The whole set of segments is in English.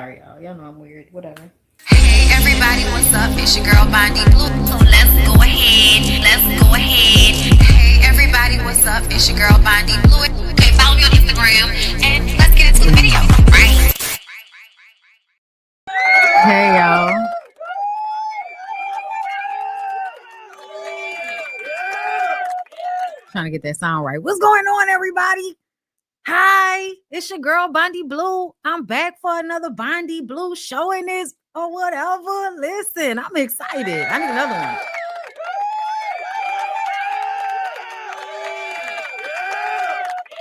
sorry, y'all. Y'all know I'm weird. Whatever. Hey everybody, what's up? It's your girl BondyBlue. So let's go ahead. Hey everybody, what's up? It's your girl BondyBlue. Okay, follow me on Instagram and let's get into the video. Right? Hey, y'all. Trying to get that sound right. What's going on, everybody? Hi, it's your girl BondyBlue. I'm back for another BondyBlue showing this or whatever. Listen, I'm excited. I need another one.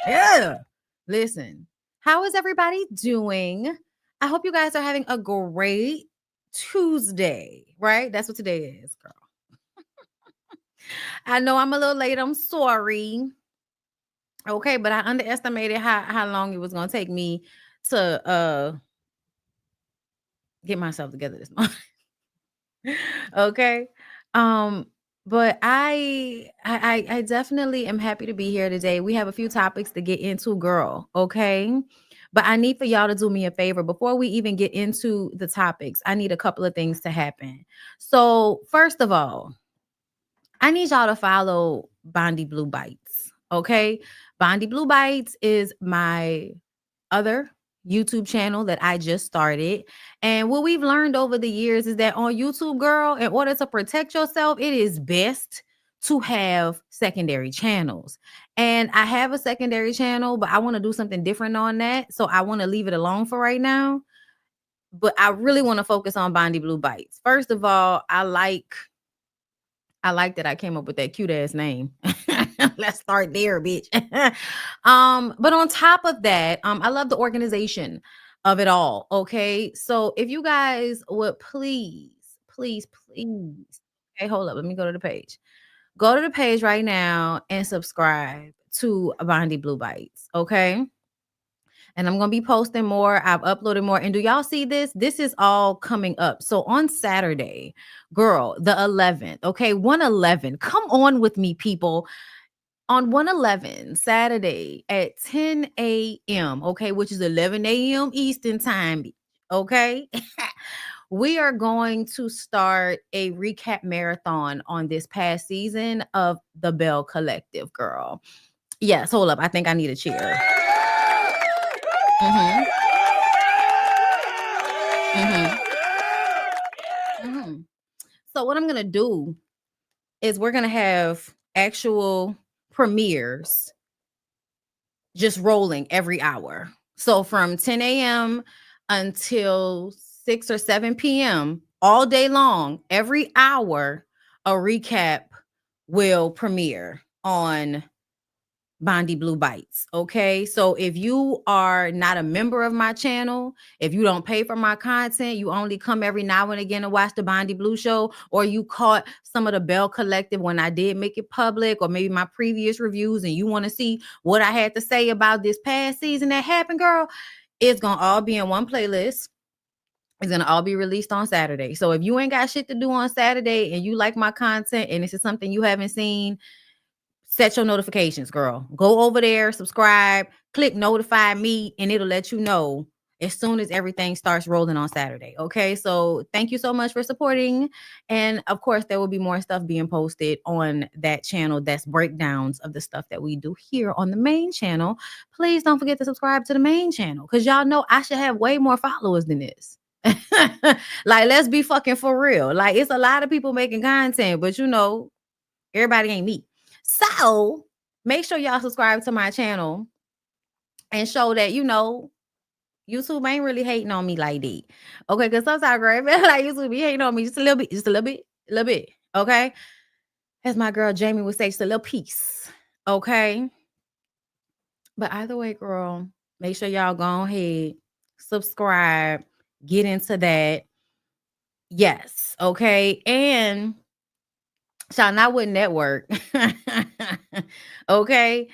Yeah. Listen, how is everybody doing? I hope you guys are having a great Tuesday, right? That's what today is, girl. I know I'm a little late. I'm sorry. Okay, but I underestimated how long it was gonna take me to get myself together this morning. Okay. But I definitely am happy to be here today. We have a few topics to get into, girl. Okay. But I need for y'all to do me a favor before we even get into the topics. I need a couple of things to happen. So, first of all, I need y'all to follow BondyBlue Bites. Okay. BondyBlue Bites is my other YouTube channel that I just started. And what we've learned over the years is that on YouTube, girl, in order to protect yourself, it is best to have secondary channels. And I have a secondary channel, but I want to do something different on that. So I want to leave it alone for right now. But I really want to focus on BondyBlue Bites. First of all, I like that I came up with that cute ass name. Let's start there, bitch. But on top of that, I love the organization of it all. Okay. So if you guys would please. Okay, hold up. Let me go to the page. Go to the page right now and subscribe to BondyBlue Bites. Okay. And I'm going to be posting more. I've uploaded more. And do y'all see this? This is all coming up. So on Saturday, girl, the 11th, okay, 111. Come on with me, people. On 111, Saturday at 10 a.m., okay, which is 11 a.m. Eastern time, okay? We are going to start a recap marathon on this past season of the Bell Collective, girl. Yes, hold up. I think I need a cheer. So what I'm going to do is we're going to have actual premieres just rolling every hour. So from 10 a.m. until 6 or 7 p.m., all day long, every hour, a recap will premiere on BondyBlue Bites. Okay. So if you are not a member of my channel, if you don't pay for my content, you only come every now and again to watch the BondyBlue show, or you caught some of the Bell Collective when I did make it public, or maybe my previous reviews, and you want to see what I had to say about this past season that happened, girl, it's going to all be in one playlist. It's going to all be released on Saturday. So if you ain't got shit to do on Saturday and you like my content and this is something you haven't seen, set your notifications, girl. Go over there, subscribe, click notify me, and it'll let you know as soon as everything starts rolling on Saturday. Okay, so thank you so much for supporting. And of course, there will be more stuff being posted on that channel. That's breakdowns of the stuff that we do here on the main channel. Please don't forget to subscribe to the main channel, because y'all know I should have way more followers than this. Like, let's be fucking for real. Like, it's a lot of people making content, but you know, everybody ain't me. So make sure y'all subscribe to my channel and show that, you know, YouTube ain't really hating on me like that. Okay, because sometimes, girl, like YouTube be hating on me just a little bit. Okay. As my girl Jamie would say, just a little piece. Okay. But either way, girl, make sure y'all go ahead, subscribe, get into that. Yes. Okay. And Sean, I would network. Okay.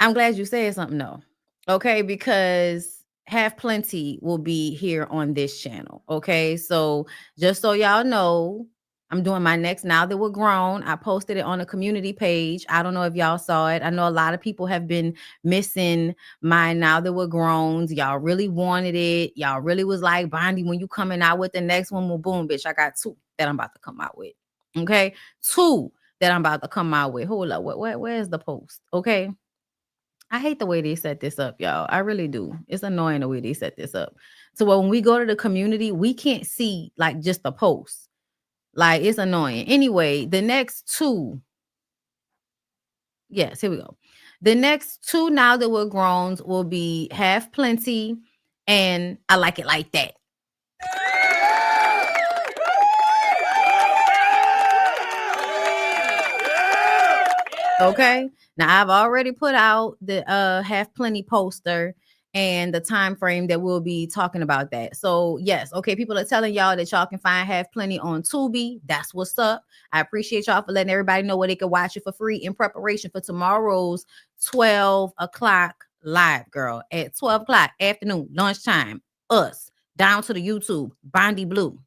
I'm glad you said something though. Okay, because Have Plenty will be here on this channel. Okay, so just so y'all know, I'm doing my next Now That We're Grown. I posted it on a community page. I don't know if y'all saw it. I know a lot of people have been missing my Now That We're Growns. Y'all really wanted it. Y'all really was like, Bondi, when you coming out with the next one, well, boom, bitch, I got 2 that I'm about to come out with. Okay, 2 that I'm about to come out with. Hold up, where's the post? Okay, I hate the way they set this up, y'all. I really do. It's annoying the way they set this up. So when we go to the community, we can't see like just the post. Like, it's annoying. Anyway, the next 2. Yes, here we go. The next 2 Now That We're Growns will be Have Plenty and I Like It Like That. Okay. Now I've already put out the Have Plenty poster and the time frame that we'll be talking about that. So yes, okay, people are telling y'all that y'all can find Have Plenty on Tubi. That's what's up. I appreciate y'all for letting everybody know where they can watch it for free in preparation for tomorrow's 12 o'clock live, girl. At 12 o'clock afternoon, lunchtime, us down to the YouTube, BondyBlue,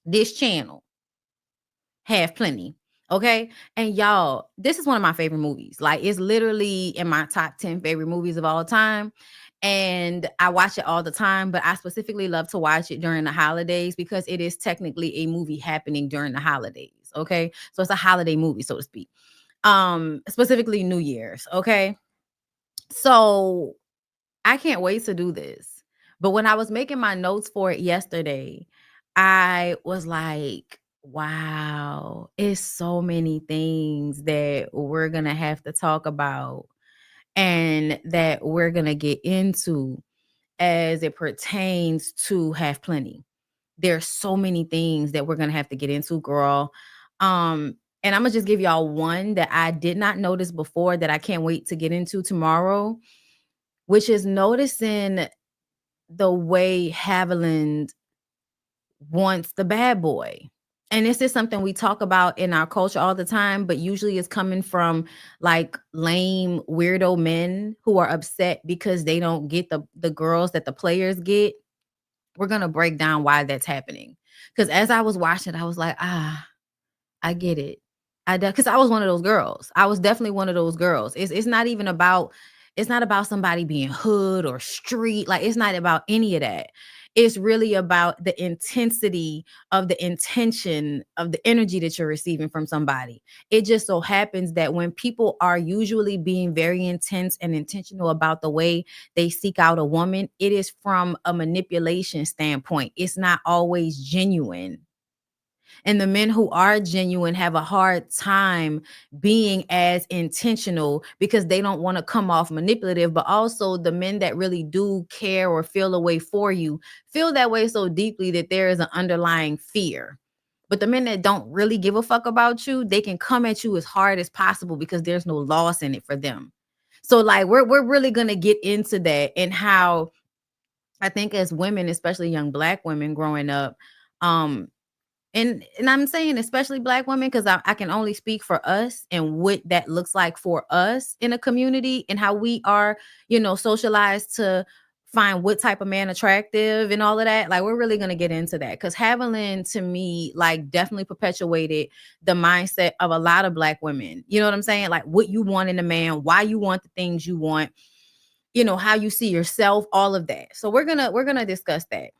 this channel, Have Plenty. Okay. And y'all, this is one of my favorite movies. Like, it's literally in my top 10 favorite movies of all time. And I watch it all the time, but I specifically love to watch it during the holidays because it is technically a movie happening during the holidays. Okay. So it's a holiday movie, so to speak. Specifically New Year's. Okay. So I can't wait to do this. But when I was making my notes for it yesterday, I was like, wow, it's so many things that we're going to have to talk about and that we're going to get into as it pertains to Have Plenty. There's so many things that we're going to have to get into, girl. And I'm going to just give y'all one that I did not notice before that I can't wait to get into tomorrow, which is noticing the way Haviland wants the bad boy. And this is something we talk about in our culture all the time, but usually it's coming from like lame weirdo men who are upset because they don't get the girls that the players get. We're going to break down why that's happening. Because as I was watching, I was like, I get it. Because I was one of those girls. I was definitely one of those girls. It's not even about, it's not about somebody being hood or street. Like, it's not about any of that. It's really about the intensity of the intention of the energy that you're receiving from somebody. It just so happens that when people are usually being very intense and intentional about the way they seek out a woman, it is from a manipulation standpoint. It's not always genuine. And the men who are genuine have a hard time being as intentional because they don't want to come off manipulative. But also the men that really do care or feel a way for you feel that way so deeply that there is an underlying fear. But the men that don't really give a fuck about you, they can come at you as hard as possible because there's no loss in it for them. So like we're really gonna get into that and how I think as women, especially young Black women growing up, and I'm saying especially Black women because I can only speak for us and what that looks like for us in a community and how we are, socialized to find what type of man attractive and all of that. Like, we're really going to get into that because Haviland, to me, like, definitely perpetuated the mindset of a lot of Black women. You know what I'm saying? Like, what you want in a man, why you want the things you want, how you see yourself, all of that. So we're gonna discuss that.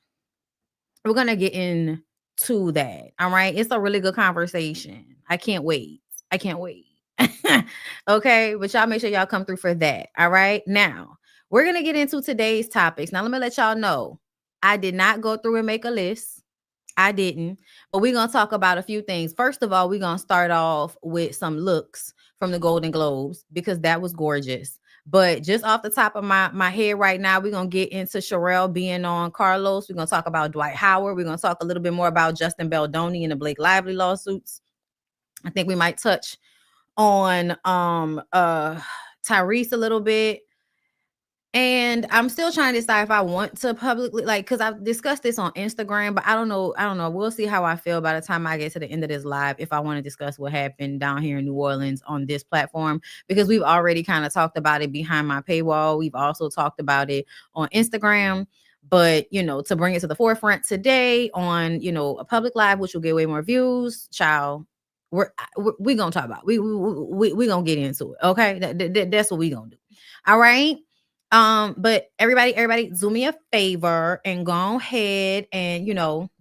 We're gonna get into that. All right. It's a really good conversation. I can't wait. Okay. But y'all make sure y'all come through for that. All right. Now we're gonna get into today's topics. Now let me let y'all know. I did not go through and make a list. I didn't. But we're gonna talk about a few things. First of all, we're gonna start off with some looks from the Golden Globes because that was gorgeous. But just off the top of my head right now, we're going to get into Sharelle being on Carlos. We're going to talk about Dwight Howard. We're going to talk a little bit more about Justin Baldoni and the Blake Lively lawsuits. I think we might touch on Tyrese a little bit. And I'm still trying to decide if I want to publicly, like, because I've discussed this on Instagram, but I don't know. We'll see how I feel by the time I get to the end of this live, if I want to discuss what happened down here in New Orleans on this platform, because we've already kind of talked about it behind my paywall. We've also talked about it on Instagram. But, to bring it to the forefront today on, a public live, which will get way more views, child, we gonna talk about. We gonna get into it. Okay, that's what we gonna do. All right. But everybody, do me a favor and go ahead and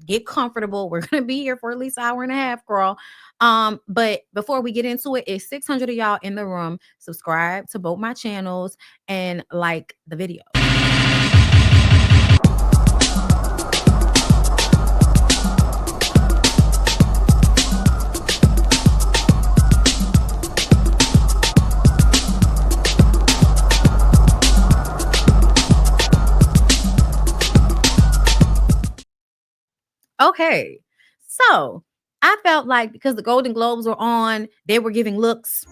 get comfortable. We're gonna be here for at least an hour and a half, girl. But before we get into it, it's 600 of y'all in the room. Subscribe to both my channels and like the video. Okay, so I felt like because the Golden Globes were on, they were giving looks.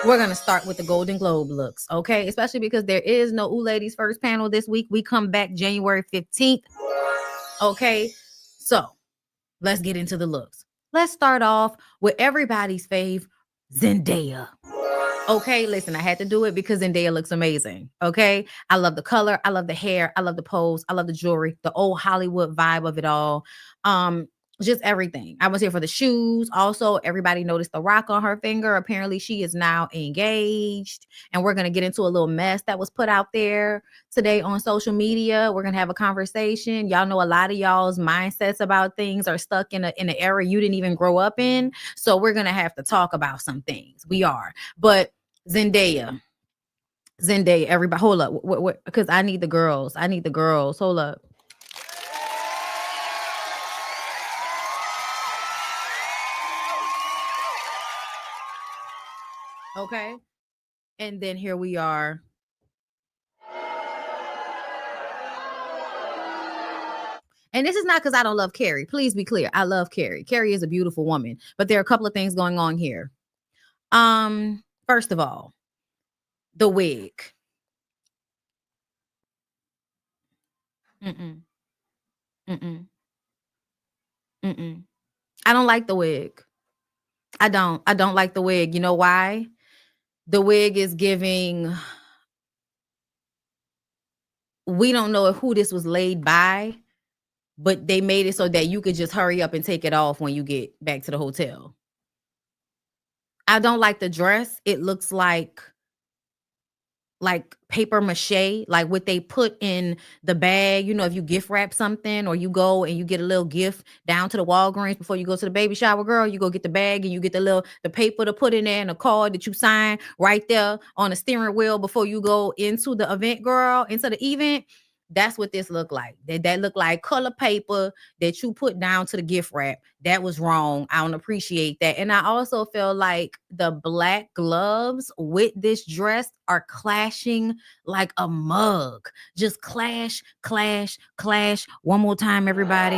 We're going to start with the Golden Globe looks, okay? Especially because there is no Ooh Ladies First panel this week. We come back January 15th, okay? So let's get into the looks. Let's start off with everybody's fave, Zendaya. Okay, listen, I had to do it because Zendaya looks amazing. Okay, I love the color, I love the hair, I love the pose, I love the jewelry, the old Hollywood vibe of it all. Just everything. I was here for the shoes. Also, everybody noticed the rock on her finger. Apparently, she is now engaged, and we're gonna get into a little mess that was put out there today on social media. We're gonna have a conversation. Y'all know a lot of y'all's mindsets about things are stuck in an era you didn't even grow up in. So we're gonna have to talk about some things. We are, but Zendaya, everybody, hold up, what? Because I need the girls. Hold up. Okay, and then here we are. And this is not because I don't love Carrie. Please be clear. I love Carrie. Carrie is a beautiful woman, but there are a couple of things going on here. First of all, the wig. Mm-mm. Mm-mm. Mm-mm. I don't like the wig. I don't like the wig. You know why? The wig is giving, we don't know who this was laid by, but they made it so that you could just hurry up and take it off when you get back to the hotel. I don't like the dress. It looks like paper mache, like what they put in the bag. If you gift wrap something or you go and you get a little gift down to the Walgreens before you go to the baby shower, girl, you go get the bag and you get the paper to put in there and a card that you sign right there on the steering wheel before you go into the event, girl, into the event. That's what this looked like. That looked like color paper that you put down to the gift wrap. That was wrong. I don't appreciate that. And I also feel like the black gloves with this dress are clashing like a mug. Just clash, clash, clash. One more time, everybody.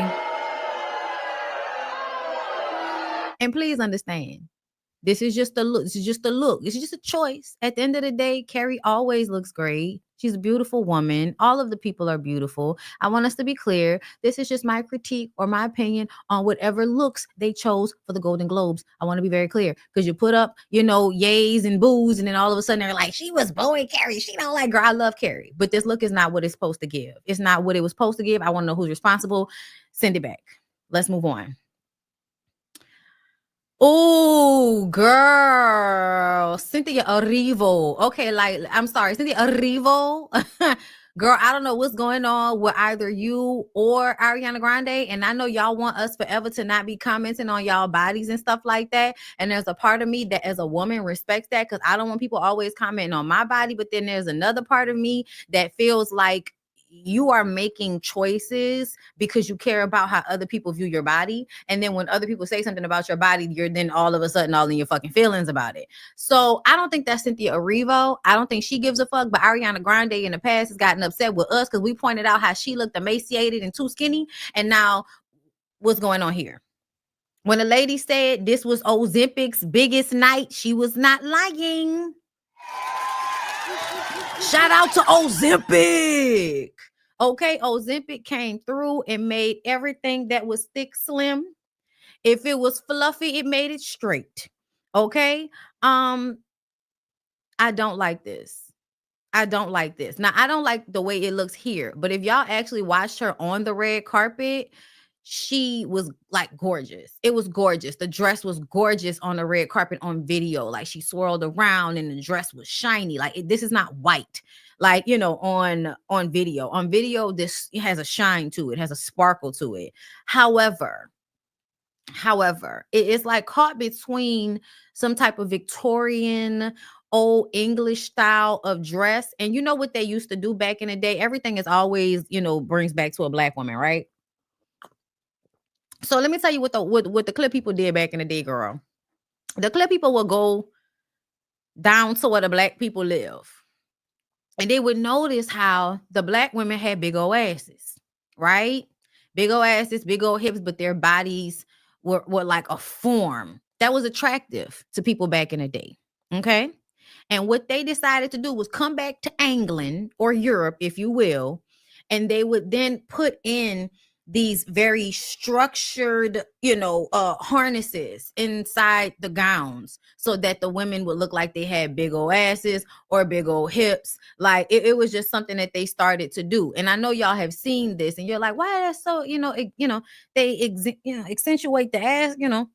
And please understand, this is just a look. This is just a look. This is just a choice. At the end of the day, Carrie always looks great. She's a beautiful woman. All of the people are beautiful. I want us to be clear. This is just my critique or my opinion on whatever looks they chose for the Golden Globes. I want to be very clear because you put up, yays and boos, and then all of a sudden they're like, she was booing Carrie. She don't like, girl, I love Carrie. But this look is not what it's supposed to give. It's not what it was supposed to give. I want to know who's responsible. Send it back. Let's move on. Oh, girl, Cynthia Erivo. Okay, I'm sorry, Cynthia Erivo. Girl, I don't know what's going on with either you or Ariana Grande. And I know y'all want us forever to not be commenting on y'all bodies and stuff like that. And there's a part of me that as a woman respects that because I don't want people always commenting on my body. But then there's another part of me that feels like you are making choices because you care about how other people view your body. And then when other people say something about your body, you're then all of a sudden all in your fucking feelings about it. So I don't think that's Cynthia Erivo. I don't think she gives a fuck, but Ariana Grande in the past has gotten upset with us because we pointed out how she looked emaciated and too skinny. And now what's going on here? When a lady said this was Ozempic's biggest night, she was not lying. Shout out to Ozempic. Okay, Ozempic came through and made everything that was thick slim. If it was fluffy, it made it straight. Okay? I don't like this. I don't like this. Now, I don't like the way it looks here, but if y'all actually watched her on the red carpet, she was like gorgeous. It was gorgeous. The dress was gorgeous on the red carpet on video. Like she swirled around and the dress was shiny. Like this is not white. Like, you know, on video. On video, this has a shine to it, has a sparkle to it. However, it's like caught between some type of Victorian old English style of dress. And you know what they used to do back in the day? Everything is always, you know, brings back to a black woman, right? So let me tell you what the clip people did back in the day, girl. The clip people would go down to where the black people live. And they would notice how the black women had big old asses, right? Big old asses, big old hips, but their bodies were like a form that was attractive to people back in the day. Okay. And what they decided to do was come back to England or Europe, if you will, and they would then put in these very structured, you know, harnesses inside the gowns so that the women would look like they had big old asses or big old hips. Like it was just something that they started to do. And I know y'all have seen this and you're like, why that's so, you know, they accentuate the ass, you know,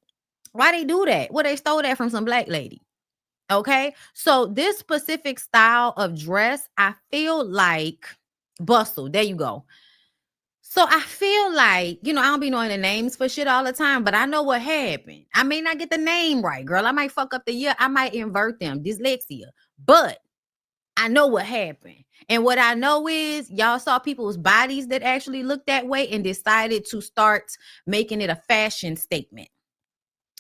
why they do that? Well, they stole that from some black lady. Okay. So this specific style of dress, I feel like bustle. There you go. So I feel like, you know, I don't be knowing the names for shit all the time, but I know what happened. I may not get the name right, girl. I might fuck up the year. I might invert them, dyslexia, but I know what happened. And what I know is y'all saw people's bodies that actually looked that way and decided to start making it a fashion statement.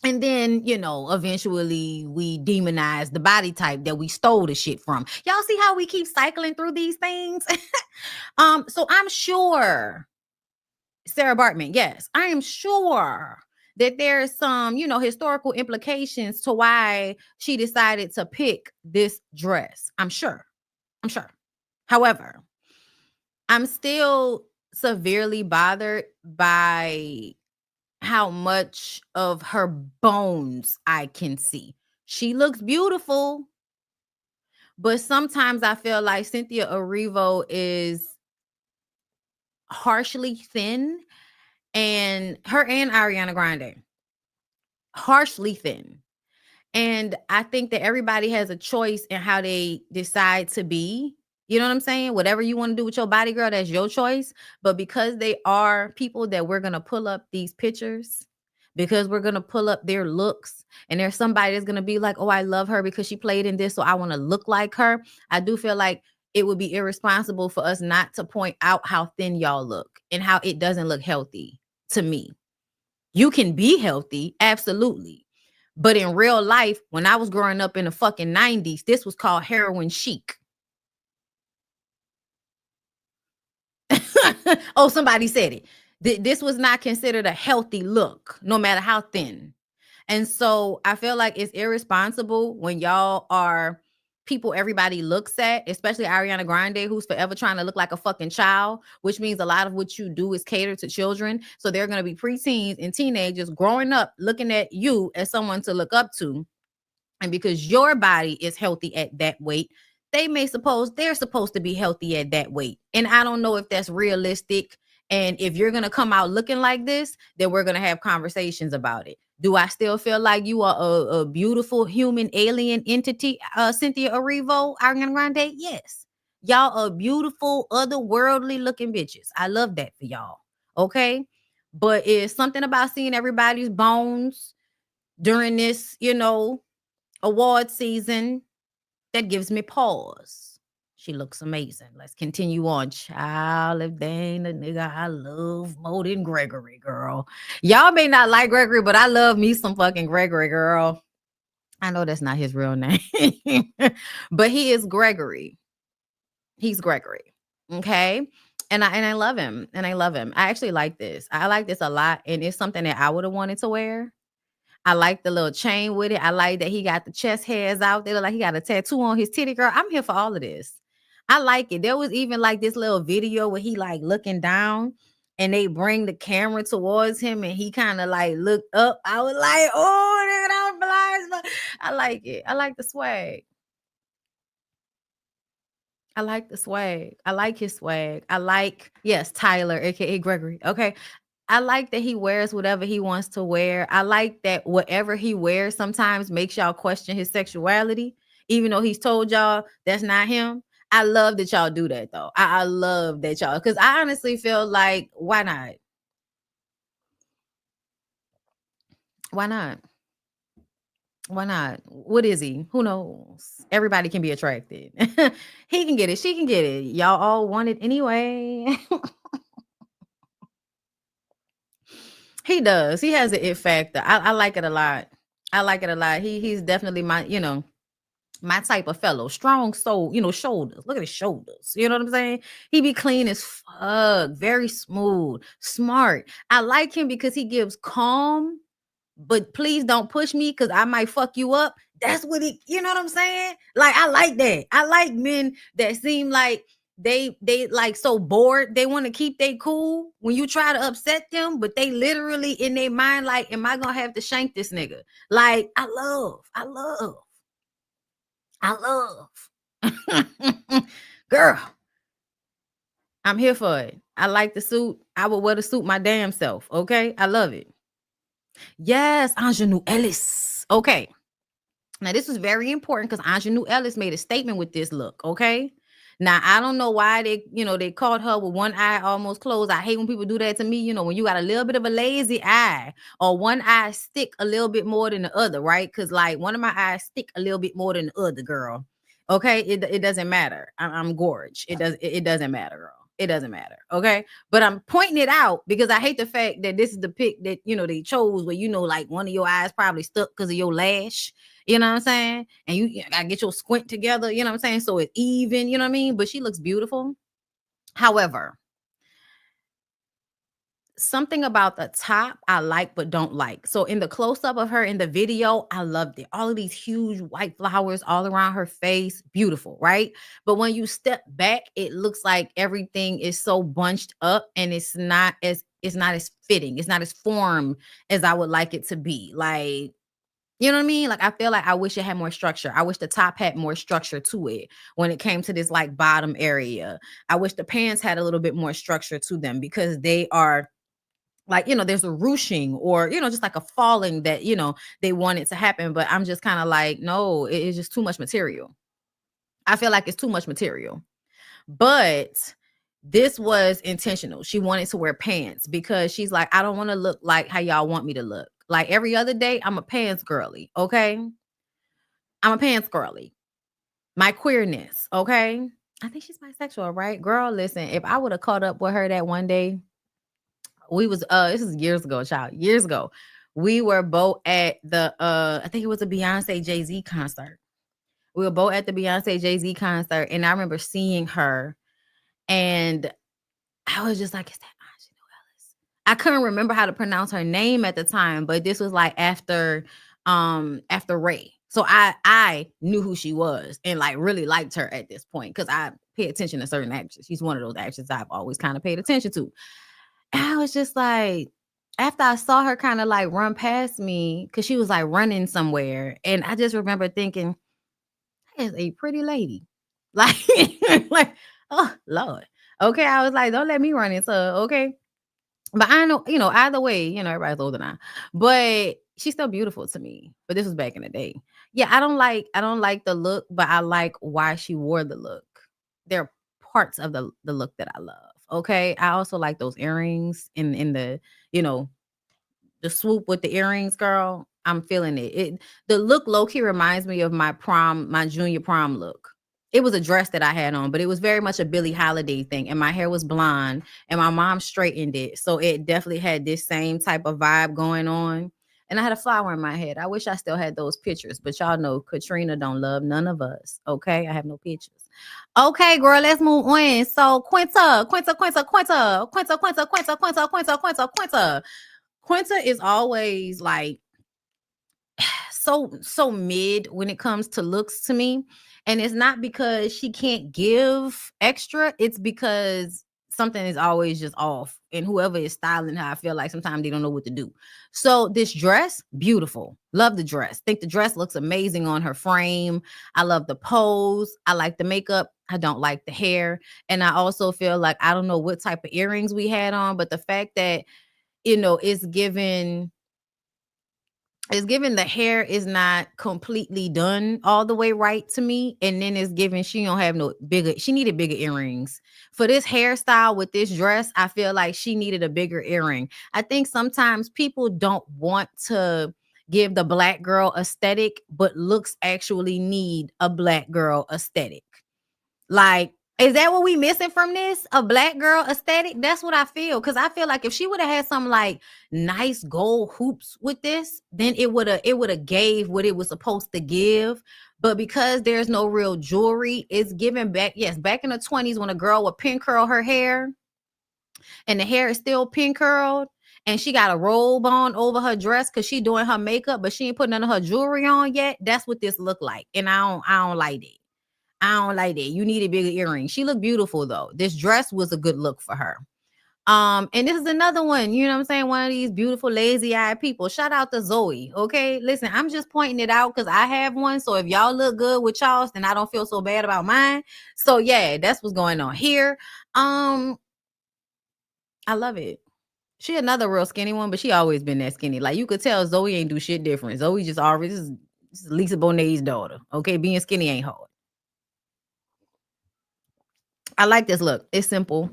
And then, you know, eventually we demonize the body type that we stole the shit from. Y'all see how we keep cycling through these things? So I'm sure Sarah Bartman, yes, I am sure that there's some, you know, historical implications to why she decided to pick this dress. I'm sure. However, I'm still severely bothered by how much of her bones I can see. She looks beautiful, but sometimes I feel like Cynthia Erivo is harshly thin, and her and Ariana Grande harshly thin. And I think that everybody has a choice in how they decide to be. You know what I'm saying? Whatever you want to do with your body, girl, that's your choice. But because they are people that we're going to pull up these pictures, because we're going to pull up their looks, and there's somebody that's going to be like, oh, I love her because she played in this, so I want to look like her. I do feel like it would be irresponsible for us not to point out how thin y'all look and how it doesn't look healthy to me. You can be healthy, absolutely. But in real life, when I was growing up in the fucking 90s, this was called heroin chic. Oh, somebody said it. This was not considered a healthy look, no matter how thin. And so I feel like it's irresponsible when y'all are people everybody looks at, especially Ariana Grande, who's forever trying to look like a fucking child, which means a lot of what you do is cater to children. So they're going to be preteens and teenagers growing up looking at you as someone to look up to. And because your body is healthy at that weight, they're supposed to be healthy at that weight. And I don't know if that's realistic. And if you're going to come out looking like this, then we're going to have conversations about it. Do I still feel like you are a beautiful human alien entity, Cynthia Erivo, Ariana Grande? Yes. Y'all are beautiful, otherworldly looking bitches. I love that for y'all. Okay. But it's something about seeing everybody's bones during this, you know, award season that gives me pause. She looks amazing. Let's continue on. Child, if they ain't a nigga I love more than Gregory, girl. Y'all may not like Gregory, but I love me some fucking Gregory, girl. I know that's not his real name, but he is Gregory. He's Gregory. Okay. And I love him. And I love him. I actually like this. I like this a lot. And it's something that I would have wanted to wear. I like the little chain with it. I like that he got the chest hairs out. They look like he got a tattoo on his titty, girl. I'm here for all of this. I like it. There was even like this little video where he like looking down and they bring the camera towards him and he kind of like looked up. I was like, oh, I'm blind. I like it. I like the swag. I like the swag. I like his swag. I like, yes, Tyler, aka Gregory. Okay. I like that he wears whatever he wants to wear. I like that whatever he wears sometimes makes y'all question his sexuality, even though he's told y'all that's not him. I love that y'all do that though. I love that y'all, because I honestly feel like, why not? Why not? Why not? What is he? Who knows? Everybody can be attracted. He can get it. She can get it. Y'all all want it anyway. He does. He has an it factor. I like it a lot. I like it a lot. He's definitely my, my type of fellow. Strong soul, shoulders. Look at his shoulders. You know what I'm saying? He be clean as fuck. Very smooth. Smart. I like him because he gives calm, but please don't push me because I might fuck you up. That's what you know what I'm saying? Like, I like that. I like men that seem like they like so bored. They want to keep they cool when you try to upset them, but they literally in their mind like, am I gonna have to shank this nigga? Like, I love. Girl, I'm here for it. I like the suit. I would wear the suit my damn self. Okay, I love it. Yes, Ingenue Ellis. Okay. Now, this was very important because Ingenue Ellis made a statement with this look. Okay. Now, I don't know why they caught her with one eye almost closed. I hate when people do that to me. When you got a little bit of a lazy eye or one eye stick a little bit more than the other, right? Because like one of my eyes stick a little bit more than the other, girl. Okay. It doesn't matter. I'm gorge. It doesn't matter, girl. It doesn't matter. Okay. But I'm pointing it out because I hate the fact that this is the pic that, they chose where, like one of your eyes probably stuck because of your lash. You know what I'm saying? And you gotta get your squint together, you know what I'm saying? So it's even, you know what I mean? But she looks beautiful. However, something about the top I like but don't like. So in the close-up of her in the video, I loved it. All of these huge white flowers all around her face, beautiful, right? But when you step back, it looks like everything is so bunched up and it's not as fitting. It's not as formed as I would like it to be. Like, you know what I mean? Like, I feel like I wish it had more structure. I wish the top had more structure to it when it came to this like bottom area. I wish the pants had a little bit more structure to them because they are like, there's a ruching or, just like a falling that, they want it to happen. But I'm just kind of like, no, it is just too much material. I feel like it's too much material. But this was intentional. She wanted to wear pants because she's like, I don't want to look like how y'all want me to look. Like every other day, I'm a pants girly, okay? I'm a pants girly. My queerness, okay? I think she's bisexual, right? Girl, listen, if I would have caught up with her that one day, we was this is years ago, child. Years ago. We were both at the I think it was a Beyonce Jay-Z concert. We were both at the Beyonce Jay-Z concert, and I remember seeing her, and I was just like, is that Ingenue Ellis? I couldn't remember how to pronounce her name at the time, but this was like after Ray. So I knew who she was and like really liked her at this point because I pay attention to certain actors. She's one of those actors I've always kind of paid attention to. And I was just like, after I saw her kind of like run past me, because she was like running somewhere. And I just remember thinking, that is a pretty lady. Like, like, oh Lord. Okay. I was like, don't let me run into her. Okay. But I know, either way, everybody's older now. But she's still beautiful to me. But this was back in the day. Yeah, I don't like the look, but I like why she wore the look. There are parts of the look that I love. Okay. I also like those earrings in the, the swoop with the earrings, girl. I'm feeling it. The look low-key reminds me of my junior prom look. It was a dress that I had on, but it was very much a Billie Holiday thing. And my hair was blonde and my mom straightened it. So it definitely had this same type of vibe going on. And I had a flower in my head. I wish I still had those pictures, but y'all know Katrina don't love none of us. Okay. I have no pictures. Okay, girl, let's move on. So Quinta is always like so mid when it comes to looks to me. And it's not because she can't give extra. It's because something is always just off. And whoever is styling her, I feel like sometimes they don't know what to do. So this dress, beautiful. Love the dress. Think the dress looks amazing on her frame. I love the pose. I like the makeup. I don't like the hair. And I also feel like, I don't know what type of earrings we had on, but the fact that, it's given the hair is not completely done all the way right to me. And then it's given she don't have she needed bigger earrings. For this hairstyle with this dress, I feel like she needed a bigger earring. I think sometimes people don't want to give the black girl aesthetic, but looks actually need a black girl aesthetic. Like, is that what we missing from this? A black girl aesthetic? That's what I feel. Because I feel like if she would have had some like nice gold hoops with this, then it would have gave what it was supposed to give. But because there's no real jewelry, it's giving back. Yes, back in the 20s when a girl would pin curl her hair and the hair is still pin curled and she got a robe on over her dress because she doing her makeup, but she ain't putting none of her jewelry on yet. That's what this look like. And I don't like it. I don't like that. You needed bigger earrings. She looked beautiful though. This dress was a good look for her. And this is another one, you know what I'm saying? One of these beautiful lazy-eyed people. Shout out to Zoe. Okay. Listen, I'm just pointing it out because I have one. So if y'all look good with y'all, then I don't feel so bad about mine. So yeah, that's what's going on here. I love it. She another real skinny one, but she always been that skinny. Like you could tell Zoe ain't do shit different. Zoe just always is Lisa Bonet's daughter. Okay. Being skinny ain't hard. I like this look. It's simple.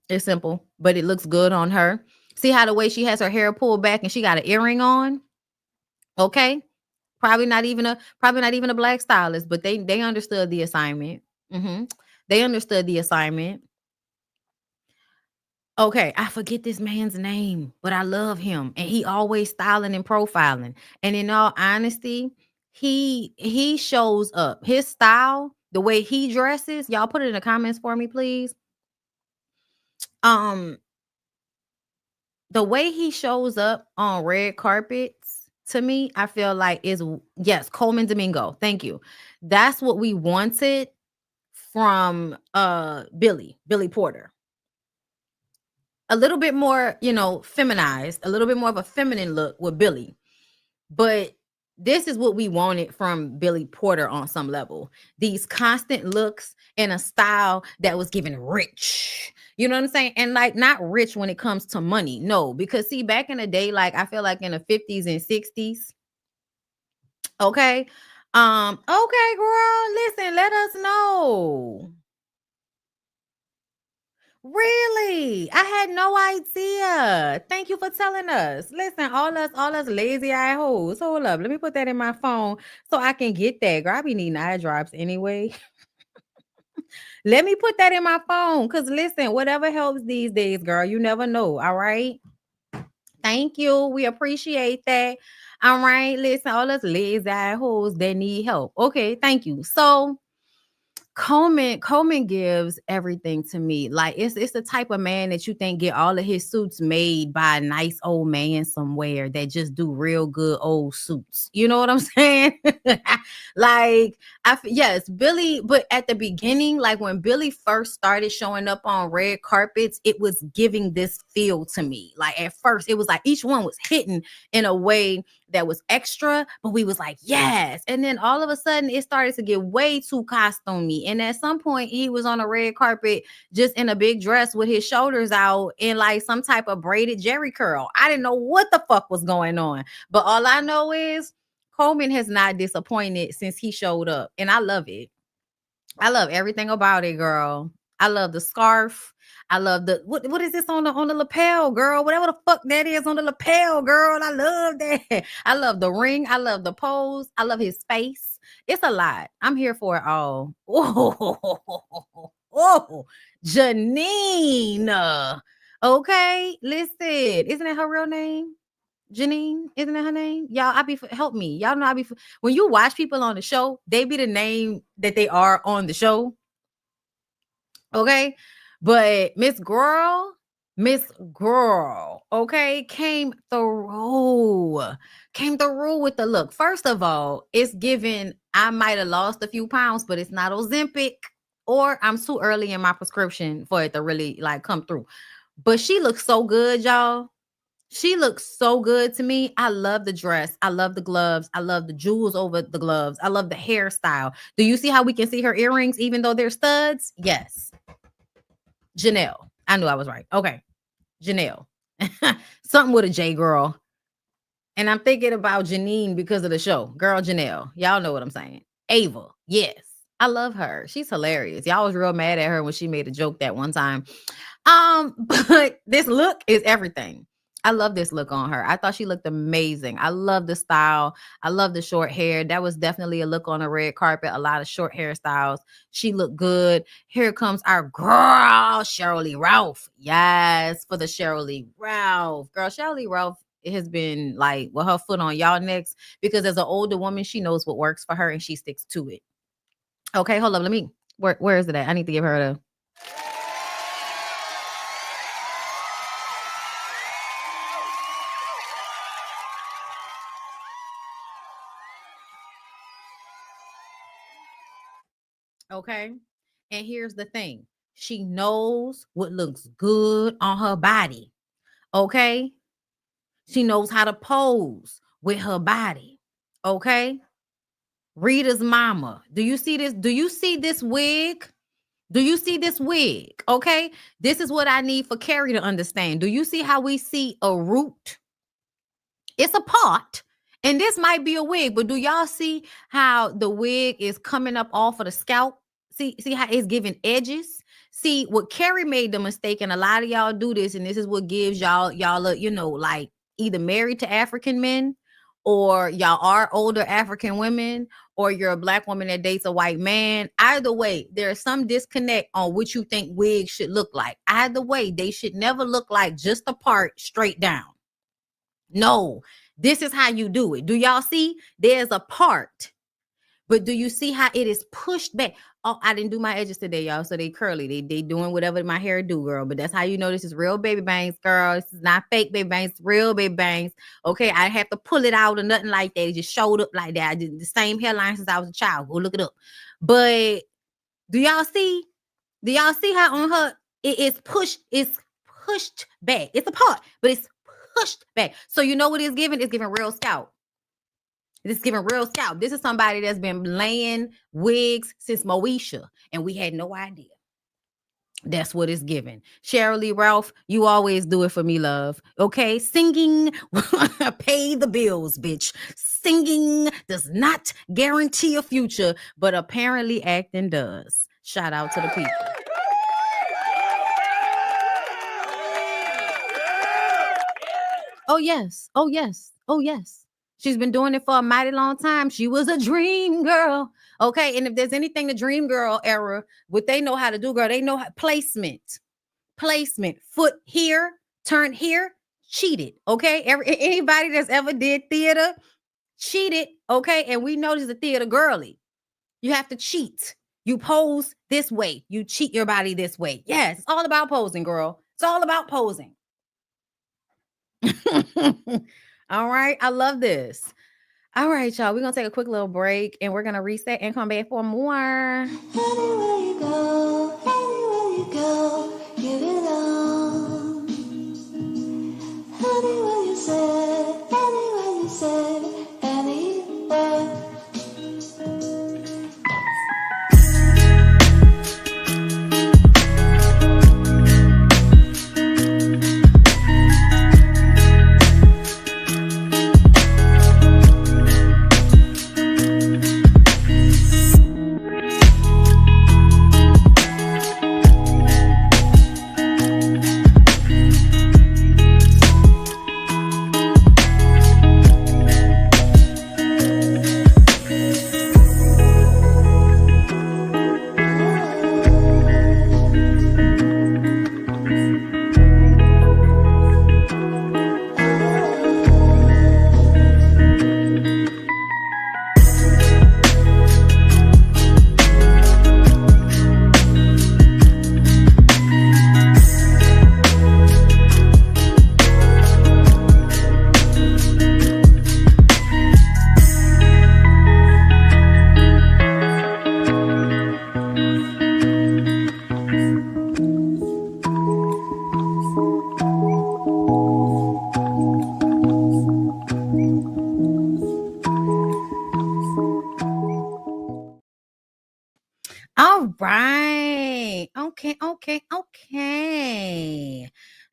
It's simple, but it looks good on her. See how the way she has her hair pulled back and she got an earring on? Okay. Probably not even a black stylist, but they understood the assignment. They understood the assignment. Okay, I forget this man's name, but I love him. And he always styling and profiling. And in all honesty, he shows up. His style, the way he dresses, y'all put it in the comments for me, please. The way he shows up on red carpets, to me, I feel like is, yes, Coleman Domingo. Thank you. That's what we wanted from Billy Porter. A little bit more, feminized, a little bit more of a feminine look with Billy. But this is what we wanted from Billy Porter on some level. These constant looks and a style that was given rich. You know what I'm saying? And like not rich when it comes to money. No, because see, back in the day, like I feel like in the 50s and 60s. Okay. Okay, girl. Listen, let us know. Really? I had no idea. Thank you for telling us. Listen, all us lazy eye hoes. Hold up. Let me put that in my phone so I can get that. Girl, I be needing eye drops anyway. Let me put that in my phone. Cause listen, whatever helps these days, girl. You never know. All right. Thank you. We appreciate that. All right. Listen, all us lazy eye hoes that need help. Okay, thank you. So Coleman gives everything to me. Like it's the type of man that you think get all of his suits made by a nice old man somewhere that just do real good old suits. You know what I'm saying? Like yes, Billy, but at the beginning, like when Billy first started showing up on red carpets, it was giving this feel to me. Like at first, it was like each one was hitting in a way that was extra, but we was like, yes. And then all of a sudden it started to get way too costumey. And at some point he was on a red carpet just in a big dress with his shoulders out in like some type of braided jerry curl. I didn't know what the fuck was going on. But all I know is Coleman has not disappointed since he showed up. And I love it. I love everything about it, girl. I love the scarf. I love the what is this on the lapel, girl? Whatever the fuck that is on the lapel, girl. I love that. I love the ring. I love the pose. I love his face. It's a lot. I'm here for it all. Oh, Janine. Okay, listen. Isn't that her real name? Janine, isn't that her name? Y'all, help me. Y'all know when you watch people on the show, they be the name that they are on the show. Okay. But Miss Girl, okay, came through with the look. First of all, it's given, I might have lost a few pounds, but it's not Ozempic. or I'm too early in my prescription for it to really like come through. But she looks so good, y'all. She looks so good to me. I love the dress. I love the gloves. I love the jewels over the gloves. I love the hairstyle. Do you see how we can see her earrings even though they're studs? Yes. Janelle. I knew I was right. Okay. Janelle. Something with a J, girl. And I'm thinking about Janine because of the show. Girl, Janelle. Y'all know what I'm saying. Ava. Yes. I love her. She's hilarious. Y'all was real mad at her when she made a joke that one time. But this look is everything. I love this look on her. I thought she looked amazing. I love the style. I love the short hair. That was definitely a look on the red carpet. A lot of short hairstyles. She looked good. Here comes our girl, Shirley Ralph. Yes, for the Shirley Ralph. Girl, Shirley Ralph has been like with her foot on y'all necks because as an older woman, she knows what works for her and she sticks to it. Okay, hold up. Let me, where is it at? I need to give her the. Okay. And here's the thing. She knows what looks good on her body. Okay. She knows how to pose with her body. Okay. Rita's mama. Do you see this? Do you see this wig? Do you see this wig? Okay. This is what I need for Carrie to understand. Do you see how we see a root? It's a part. And this might be a wig, but do y'all see how the wig is coming up off of the scalp? See how it's giving edges? See, what Carrie made the mistake, and a lot of y'all do this, and this is what gives y'all, like either married to African men, or y'all are older African women, or you're a black woman that dates a white man. Either way, there's some disconnect on what you think wigs should look like. Either way, they should never look like just a part straight down. No, this is how you do it. Do y'all see? There's a part. But do you see how it is pushed back? Oh, I didn't do my edges today, y'all. So they curly. They doing whatever my hair do, girl. But that's how you know this is real baby bangs, girl. This is not fake baby bangs. It's real baby bangs. Okay, I have to pull it out or nothing like that. It just showed up like that. I did the same hairline since I was a child. Go look it up. But do y'all see? Do y'all see how on her it is pushed? It's pushed back. It's a part, but it's pushed back. So you know what it's giving? It's giving real scalp. It's giving real scalp. This is somebody that's been laying wigs since Moesha, and we had no idea. That's what it's giving. Shirley Ralph, you always do it for me, love. Okay? Singing, pay the bills, bitch. Singing does not guarantee a future, but apparently acting does. Shout out to the people. Oh, yes. Oh, yes. Oh, yes. She's been doing it for a mighty long time. She was a dream girl. Okay. And if there's anything the dream girl era, what they know how to do, girl, they know how placement, foot here, turn here, cheated. Okay. Anybody that's ever did theater cheated. Okay. And we know this is a theater girly. You have to cheat. You pose this way. You cheat your body this way. Yes. It's all about posing, girl. It's all about posing. All right. I love this. All right, y'all. We're going to take a quick little break and we're going to reset and come back for more. Anywhere you go, give it on. Anywhere you say, anywhere. Right. Okay.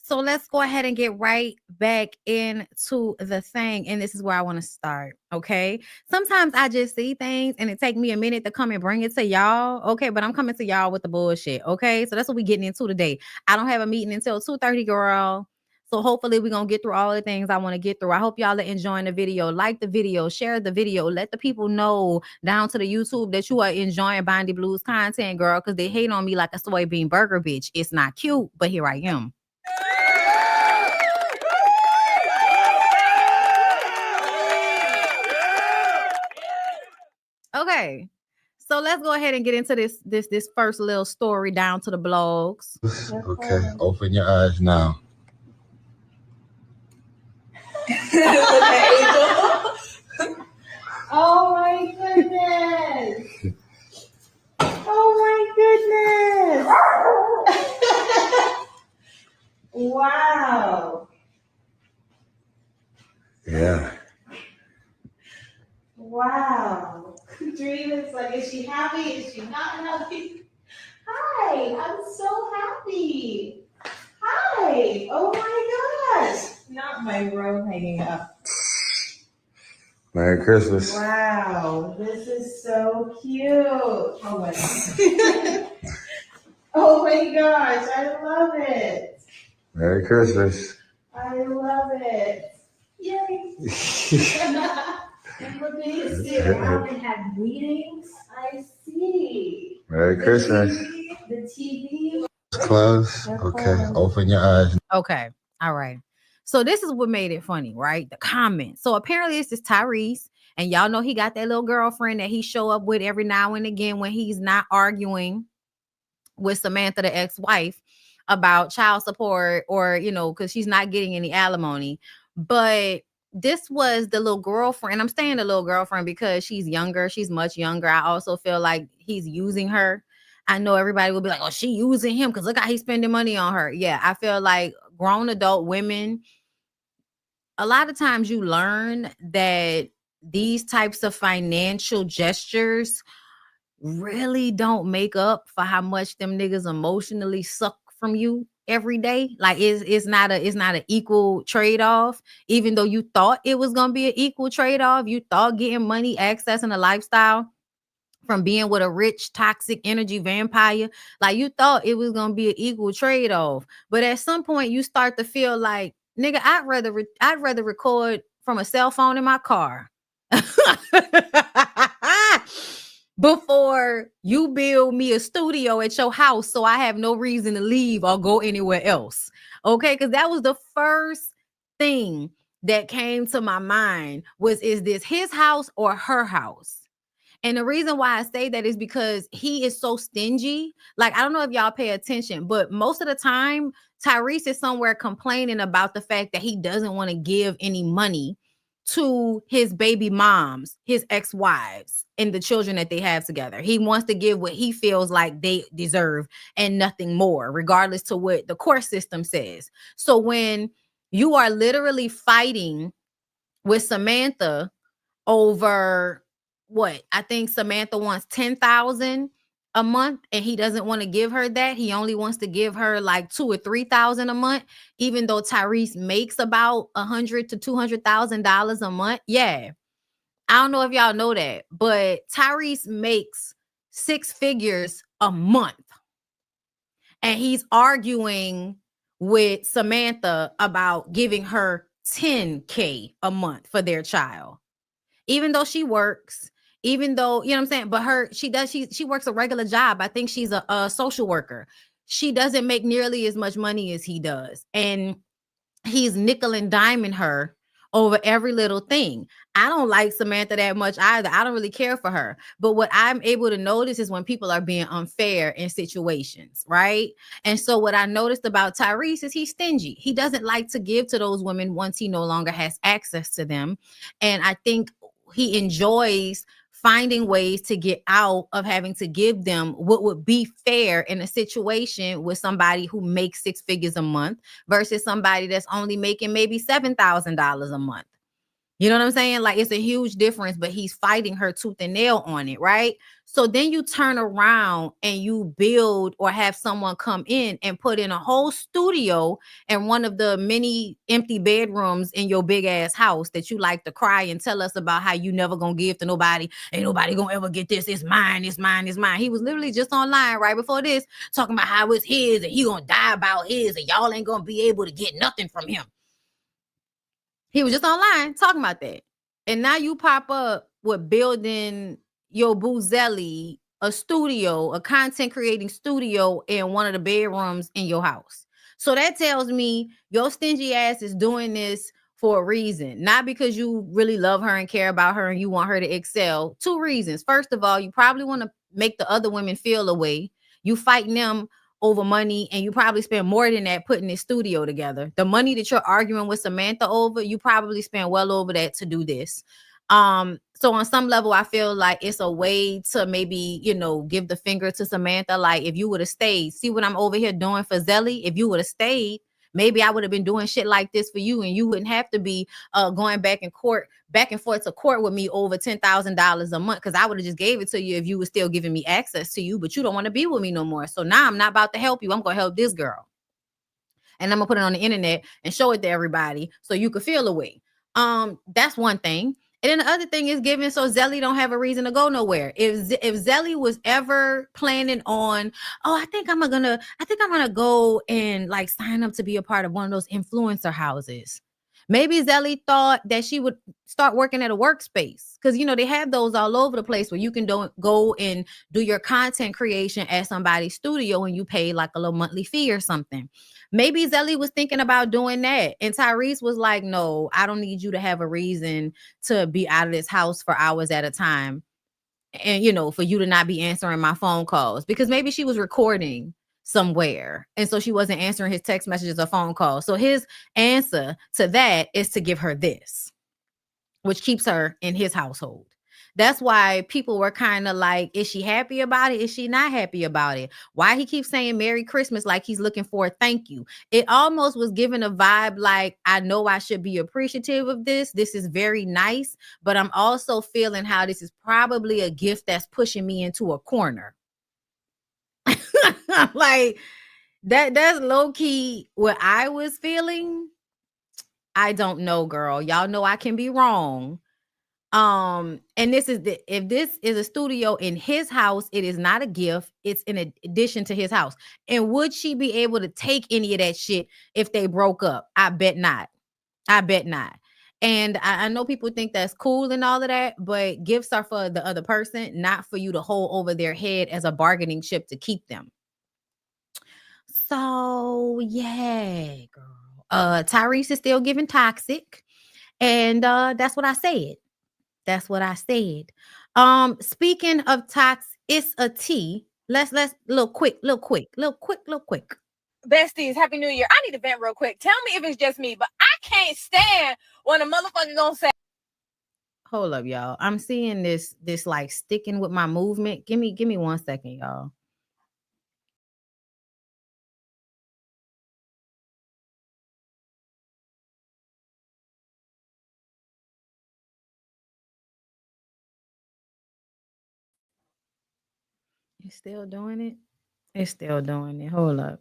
So let's go ahead and get right back into the thing. And this is where I want to start. Okay. Sometimes I just see things and it take me a minute to come and bring it to y'all. Okay. But I'm coming to y'all with the bullshit. Okay. So that's what we getting into today. I don't have a meeting until 2:30, girl. So hopefully we're going to get through all the things I want to get through. I hope y'all are enjoying the video. Like the video, share the video. Let the people know down to the YouTube that you are enjoying BondyBlue's content, girl, because they hate on me like a soybean burger, bitch. It's not cute, but here I am. Okay. So let's go ahead and get into this first little story down to the blogs. Okay, open your eyes now. Oh my goodness! Oh my goodness! Wow! Yeah. Wow! Dream is like, is she happy? Is she not happy? Hi! I'm so happy! Hi! Oh my gosh! Not my robe hanging up. Merry Christmas. Wow, this is so cute. Oh my gosh. Oh my gosh, I love it. Merry Christmas. I love it. Yay. And we're going to sit around and have meetings. I see. Merry Christmas. The TV. Close. Okay, open your eyes. Okay. All right. So this is what made it funny, right? The comments. So apparently this is Tyrese. And y'all know he got that little girlfriend that he show up with every now and again when he's not arguing with Samantha, the ex-wife, about child support or, because she's not getting any alimony. But this was the little girlfriend. I'm saying the little girlfriend because she's younger. She's much younger. I also feel like he's using her. I know everybody will be like, oh, she using him because look how he's spending money on her. Yeah, I feel like grown adult women, a lot of times you learn that these types of financial gestures really don't make up for how much them niggas emotionally suck from you every day. Like it's not an equal trade-off. Even though you thought it was gonna be an equal trade-off, you thought getting money, access, and a lifestyle from being with a rich, toxic energy vampire, like you thought it was gonna be an equal trade-off. But at some point, you start to feel like, nigga, I'd rather record from a cell phone in my car before you build me a studio at your house, so I have no reason to leave or go anywhere else. Okay, because that was the first thing that came to my mind was, is this his house or her house? And the reason why I say that is because he is so stingy. Like, I don't know if y'all pay attention, but most of the time, Tyrese is somewhere complaining about the fact that he doesn't want to give any money to his baby moms, his ex-wives, and the children that they have together. He wants to give what he feels like they deserve and nothing more, regardless to what the court system says. So when you are literally fighting with Samantha over what? I think Samantha wants $10,000 a month and he doesn't want to give her that. He only wants to give her like $2,000 or $3,000 a month, even though Tyrese makes about $100,000 to $200,000 a month. Yeah. I don't know if y'all know that, but Tyrese makes 6 figures a month. And he's arguing with Samantha about giving her $10K a month for their child. Even though she works, even though, you know what I'm saying, but she works a regular job. I think she's a social worker. She doesn't make nearly as much money as he does. And he's nickel and diming her over every little thing. I don't like Samantha that much either. I don't really care for her. But what I'm able to notice is when people are being unfair in situations, right? And so what I noticed about Tyrese is he's stingy. He doesn't like to give to those women once he no longer has access to them. And I think he enjoys finding ways to get out of having to give them what would be fair in a situation with somebody who makes 6 figures a month versus somebody that's only making maybe $7,000 a month. You know what I'm saying? Like, it's a huge difference, but he's fighting her tooth and nail on it, right? So then you turn around and you build or have someone come in and put in a whole studio in one of the many empty bedrooms in your big ass house that you like to cry and tell us about how you never gonna give to nobody. Ain't nobody gonna ever get this. It's mine, it's mine, it's mine. He was literally just online right before this talking about how it's his and he gonna die about his and y'all ain't gonna be able to get nothing from him. He was just online talking about that. And now you pop up with building your Boozelli, a studio, a content creating studio in one of the bedrooms in your house. So that tells me your stingy ass is doing this for a reason, not because you really love her and care about her and you want her to excel. 2 reasons. First of all, you probably want to make the other women feel a way. You fighting them over money, and you probably spend more than that putting this studio together. The money that you're arguing with Samantha over, you probably spend well over that to do this. So on some level, I feel like it's a way to maybe, give the finger to Samantha. Like, if you would have stayed, see what I'm over here doing for Zelly. If you would have stayed, maybe I would have been doing shit like this for you, and you wouldn't have to be going back and forth to court with me over $10,000 a month, because I would have just gave it to you if you were still giving me access to you, but you don't want to be with me no more. So now I'm not about to help you. I'm going to help this girl. And I'm going to put it on the internet and show it to everybody so you could feel away. That's one thing. And then the other thing is giving so Zelly don't have a reason to go nowhere. If Zelly was ever planning on, I think I'm gonna go and like sign up to be a part of one of those influencer houses. Maybe Zelly thought that she would start working at a workspace, because they have those all over the place where you can go and do your content creation at somebody's studio and you pay like a little monthly fee or something. Maybe Zelly was thinking about doing that, and Tyrese was like, no, I don't need you to have a reason to be out of this house for hours at a time, and for you to not be answering my phone calls, because maybe she was recording somewhere and so she wasn't answering his text messages or phone calls. So his answer to that is to give her this, which keeps her in his household. That's why people were kind of like, is she happy about it? Is she not happy about it? Why he keeps saying Merry Christmas like he's looking for a thank you? It almost was giving a vibe like, I know I should be appreciative of this. This is very nice, but I'm also feeling how this is probably a gift that's pushing me into a corner. Like that's low-key what I was feeling. I don't know, girl. Y'all know I can be wrong. And if this is a studio in his house, it is not a gift. It's in addition to his house. And would she be able to take any of that shit if they broke up? I bet not. And I know people think that's cool and all of that, but gifts are for the other person, not for you to hold over their head as a bargaining chip to keep them. So yeah, girl. Tyrese is still giving toxic, and that's what I said. Speaking of tox, it's a T. Let's little quick. Besties, Happy New Year. I need to vent real quick. Tell me if it's just me, but I can't stand when a motherfucker gonna say, hold up, y'all. I'm seeing this like sticking with my movement. Give me 1 second, y'all. It's still doing it. Hold up.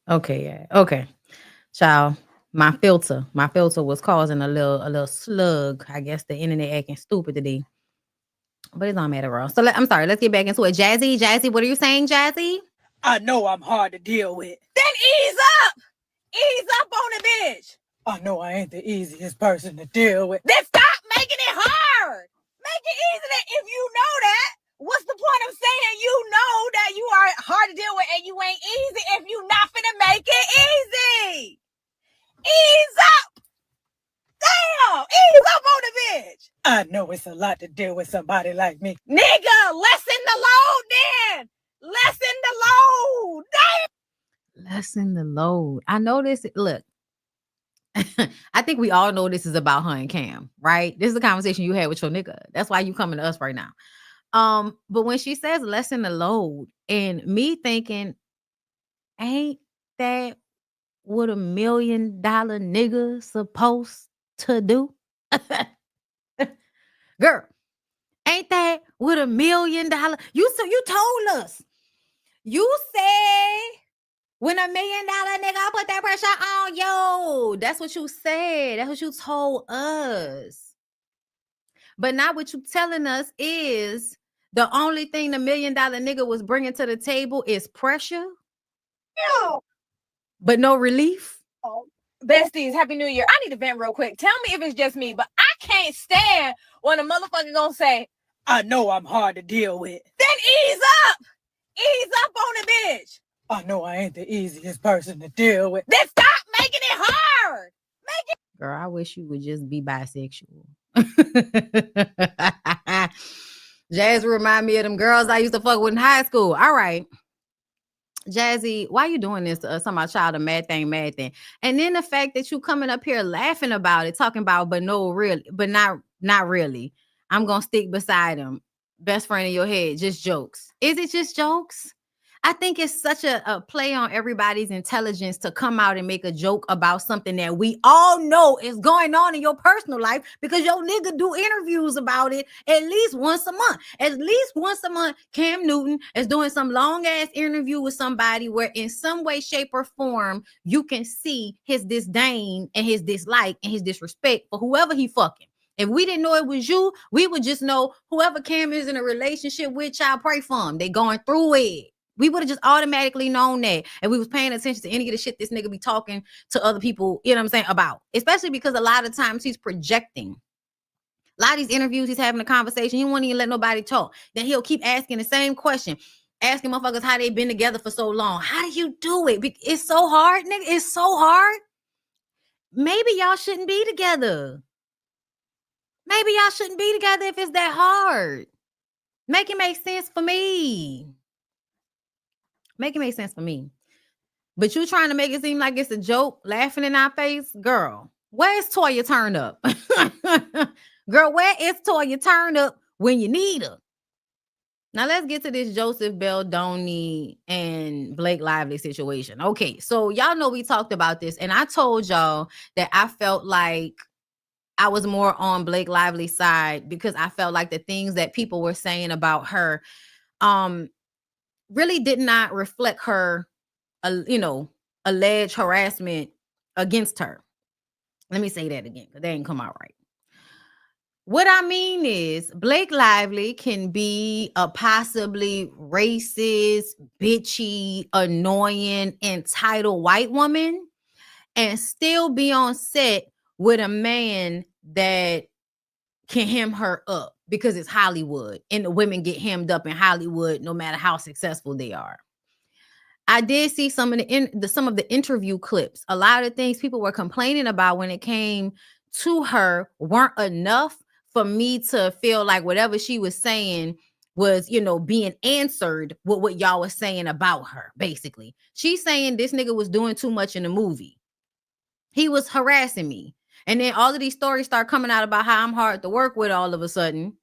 Okay, yeah. Okay. Child, my filter was causing a little slug. I guess the internet acting stupid today. But it's on matter, So I'm sorry. Let's get back into it. Jazzy, what are you saying, Jazzy? I know I'm hard to deal with. Then ease up! Ease up on the bitch! I know I ain't the easiest person to deal with. Then stop making it hard! Make it easy. If you know that, what's the point of saying you know that you are hard to deal with and you ain't easy if you not finna make it easy? Ease up! Damn! Ease up on the bitch! I know it's a lot to deal with somebody like me. Nigga, lessen the load then! Lessen the load! Damn! Lessen the load. I know this. Look, I think we all know this is about her and Cam, right? This is a conversation you had with your nigga. That's why you coming to us right now. But when she says lessen the load, and me thinking, ain't that what $1 million nigga supposed to do? Girl, ain't that what $1 million? You told us. You said when $1 million nigga put that pressure on you. That's what you said. That's what you told us. But now what you telling us is the only thing the $1 million nigga was bringing to the table is pressure, but no relief. Oh, besties, Happy New Year. I need to vent real quick. Tell me if it's just me, but I can't stand when a motherfucker gonna say, I know I'm hard to deal with. Then ease up. Ease up on the bitch. I know I ain't the easiest person to deal with. Then stop making it hard. Girl, I wish you would just be bisexual. Jazz remind me of them girls I used to fuck with in high school. All right. Jazzy, why you doing this to us? Talking about child of mad thing. And then the fact that you coming up here laughing about it, talking about, but no, really, but not really. I'm going to stick beside him. Best friend in your head, just jokes. Is it just jokes? I think it's such a play on everybody's intelligence to come out and make a joke about something that we all know is going on in your personal life because your nigga do interviews about it at least once a month. At least once a month, Cam Newton is doing some long ass interview with somebody where in some way, shape, or form, you can see his disdain and his dislike and his disrespect for whoever he fucking. If we didn't know it was you, we would just know whoever Cam is in a relationship with, child, pray for him. They going through it. We would have just automatically known that. And we was paying attention to any of the shit this nigga be talking to other people, you know what I'm saying, about. Especially because a lot of times he's projecting. A lot of these interviews, he's having a conversation. He won't even let nobody talk. Then he'll keep asking the same question. Asking motherfuckers how they been together for so long. How do you do it? It's so hard, nigga. It's so hard. Maybe y'all shouldn't be together. Maybe y'all shouldn't be together if it's that hard. Make it make sense for me. Make it make sense for me. But you trying to make it seem like it's a joke, laughing in our face? Girl, where's Toya Turn Up? Girl, where is Toya Turn Up when you need her? Now let's get to this Joseph Baldoni and Blake Lively situation. Okay, so y'all know we talked about this, and I told y'all that I felt like I was more on Blake Lively's side because I felt like the things that people were saying about her really did not reflect her, alleged harassment against her. Let me say that again because they ain't come out right. What I mean is Blake Lively can be a possibly racist, bitchy, annoying, entitled white woman and still be on set with a man that can hem her up because it's Hollywood and the women get hemmed up in Hollywood no matter how successful they are. I did see some of the interview clips. A lot of things people were complaining about when it came to her weren't enough for me to feel like whatever she was saying was, being answered with what y'all was saying about her. Basically, she's saying this nigga was doing too much in the movie. He was harassing me. And then all of these stories start coming out about how I'm hard to work with all of a sudden,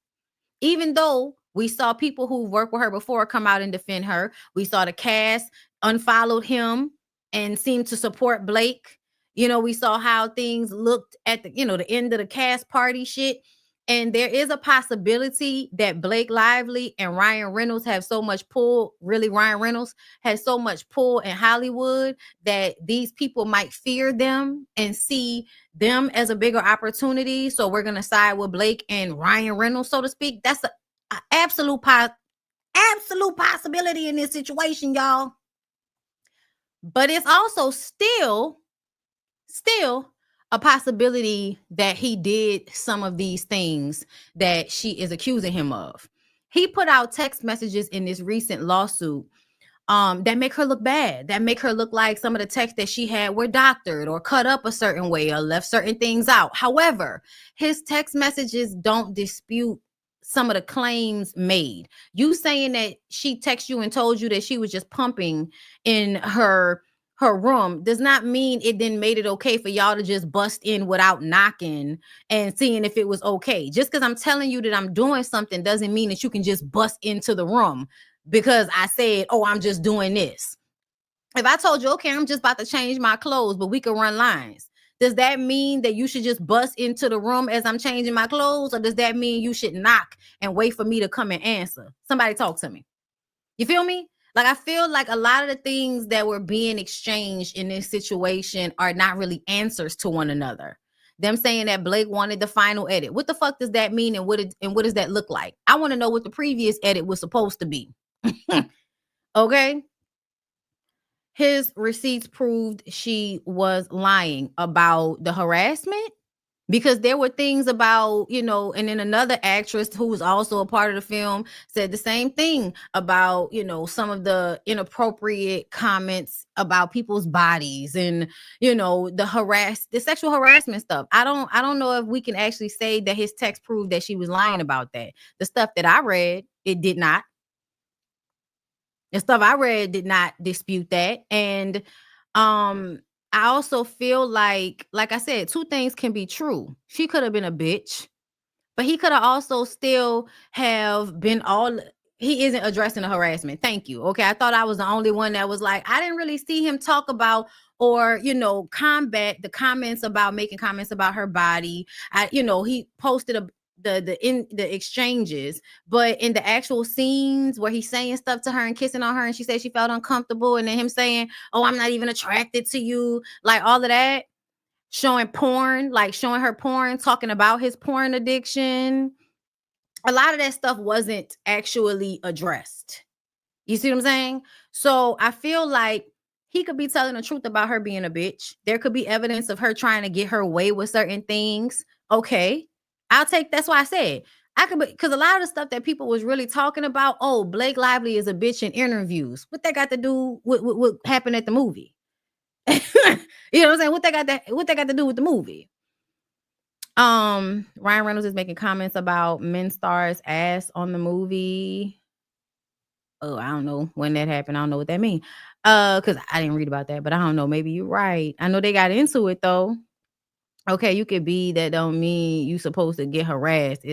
even though we saw people who worked with her before come out and defend her. We saw the cast unfollowed him and seemed to support Blake. We saw how things looked at the end of the cast party shit. And there is a possibility that Blake Lively and Ryan Reynolds have so much pull. Really, Ryan Reynolds has so much pull in Hollywood that these people might fear them and see them as a bigger opportunity. So we're going to side with Blake and Ryan Reynolds, so to speak. That's an absolute possibility in this situation, y'all. But it's also still a possibility that he did some of these things that she is accusing him of. He put out text messages in this recent lawsuit that make her look bad, that make her look like some of the texts that she had were doctored or cut up a certain way or left certain things out. However, his text messages don't dispute some of the claims made. You saying that she texted you and told you that she was just pumping in her room does not mean it then made it okay for y'all to just bust in without knocking and seeing if it was okay. Just because I'm telling you that I'm doing something doesn't mean that you can just bust into the room because I said, oh, I'm just doing this. If I told you, okay, I'm just about to change my clothes, but we can run lines, does that mean that you should just bust into the room as I'm changing my clothes? Or does that mean you should knock and wait for me to come and answer? Somebody talk to me. You feel me? Like, I feel like a lot of the things that were being exchanged in this situation are not really answers to one another. Them saying that Blake wanted the final edit. What the fuck does that mean? And what does that look like? I want to know what the previous edit was supposed to be. Okay. His receipts proved she was lying about the harassment, because there were things about, and then another actress who was also a part of the film said the same thing about, some of the inappropriate comments about people's bodies and, the sexual harassment stuff. I don't know if we can actually say that his text proved that she was lying about that. The stuff that I read, it did not. The stuff I read did not dispute that. And I also feel like I said, two things can be true. She could have been a bitch, but he could have also still have been he isn't addressing the harassment. Thank you. Okay. I thought I was the only one that was like, I didn't really see him talk about or, combat the comments about making comments about her body. He posted the exchanges, but in the actual scenes where he's saying stuff to her and kissing on her and she said she felt uncomfortable, and then him saying, oh, I'm not even attracted to you, like all of that, showing porn, like showing her porn, talking about his porn addiction, a lot of that stuff wasn't actually addressed. You see what I'm saying? So I feel like he could be telling the truth about her being a bitch. There could be evidence of her trying to get her way with certain things. Okay, that's why I said I could, because a lot of the stuff that people was really talking about, oh, Blake Lively is a bitch in interviews. What that got to do with what happened at the movie? You know what I'm saying? What that got to do with the movie? Ryan Reynolds is making comments about Men Star's ass on the movie. Oh, I don't know when that happened. I don't know what that means. Because I didn't read about that, but I don't know. Maybe you're right. I know they got into it though. Okay, you could be, that don't mean you supposed to get harassed.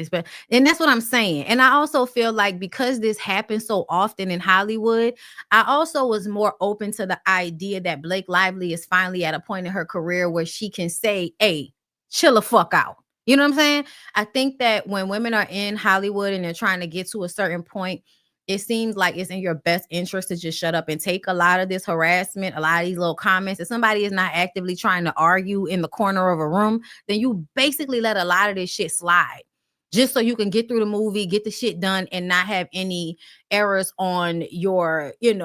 And that's what I'm saying. And I also feel like because this happens so often in Hollywood, I also was more open to the idea that Blake Lively is finally at a point in her career where she can say, hey, chill the fuck out. You know what I'm saying? I think that when women are in Hollywood and they're trying to get to a certain point, it seems like it's in your best interest to just shut up and take a lot of this harassment, a lot of these little comments. If somebody is not actively trying to argue in the corner of a room, then you basically let a lot of this shit slide just so you can get through the movie, get the shit done, and not have any errors on your, y'all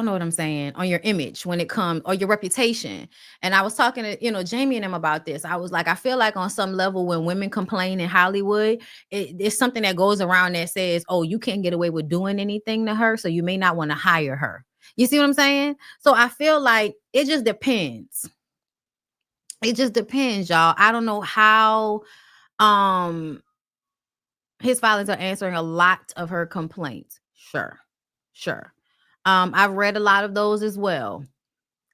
know what I'm saying, on your image when it comes, or your reputation. And I was talking to, Jamie and them about this. I was like, I feel like on some level when women complain in Hollywood, it's something that goes around that says, oh, you can't get away with doing anything to her, so you may not want to hire her. You see what I'm saying? So I feel like it just depends. It just depends, y'all. I don't know how his filings are answering a lot of her complaints. Sure. I've read a lot of those as well.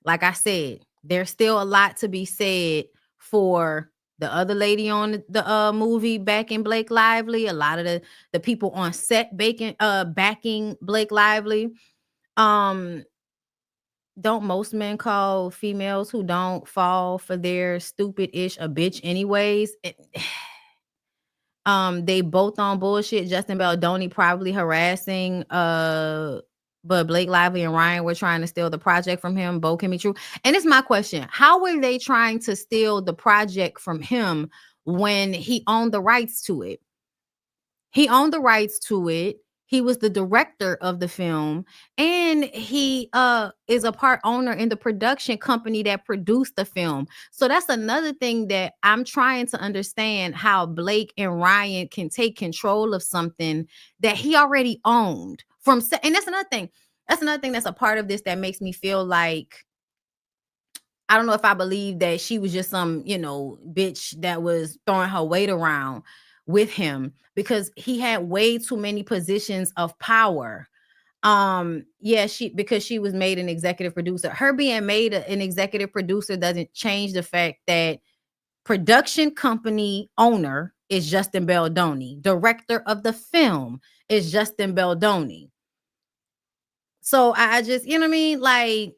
Like I said, there's still a lot to be said for the other lady on the movie backing Blake Lively. A lot of the people on set backing Blake Lively. Don't most men call females who don't fall for their stupid-ish a bitch anyways? They both on bullshit. Justin Baldoni probably harassing but Blake Lively and Ryan were trying to steal the project from him. Both can be true. And it's my question. How were they trying to steal the project from him when he owned the rights to it? He owned the rights to it. He was the director of the film, and he is a part owner in the production company that produced the film. So that's another thing that I'm trying to understand, how Blake and Ryan can take control of something that he already owned. And that's another thing. That's another thing that's a part of this that makes me feel like, I don't know if I believe that she was just some, bitch that was throwing her weight around with him, because he had way too many positions of power. Because she was made an executive producer. Her being made an executive producer doesn't change the fact that production company owner is Justin Baldoni. Director of the film is Justin Baldoni. So I just, you know what I mean? Like,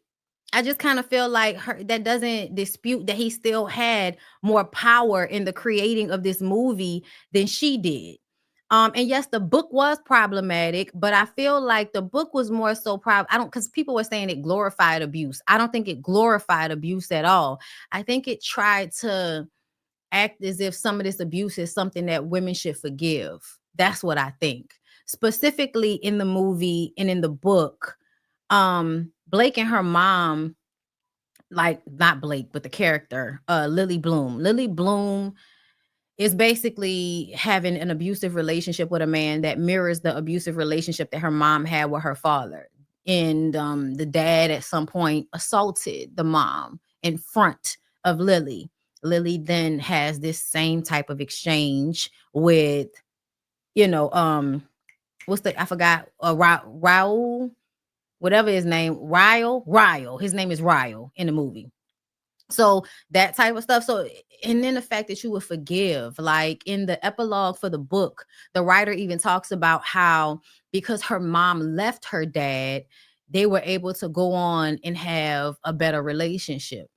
I just kind of feel like that doesn't dispute that he still had more power in the creating of this movie than she did. And yes, the book was problematic, but I feel like the book was more so because people were saying it glorified abuse. I don't think it glorified abuse at all. I think it tried to act as if some of this abuse is something that women should forgive. That's what I think. Specifically in the movie and in the book, Blake and her mom, like not Blake, but the character, Lily Bloom. Lily Bloom is basically having an abusive relationship with a man that mirrors the abusive relationship that her mom had with her father. And the dad at some point assaulted the mom in front of Lily. Lily then has this same type of exchange with, I forgot, Raul, whatever his name, Ryle. His name is Ryle in the movie. So that type of stuff. So, and then the fact that you would forgive, like in the epilogue for the book, the writer even talks about how because her mom left her dad, they were able to go on and have a better relationship.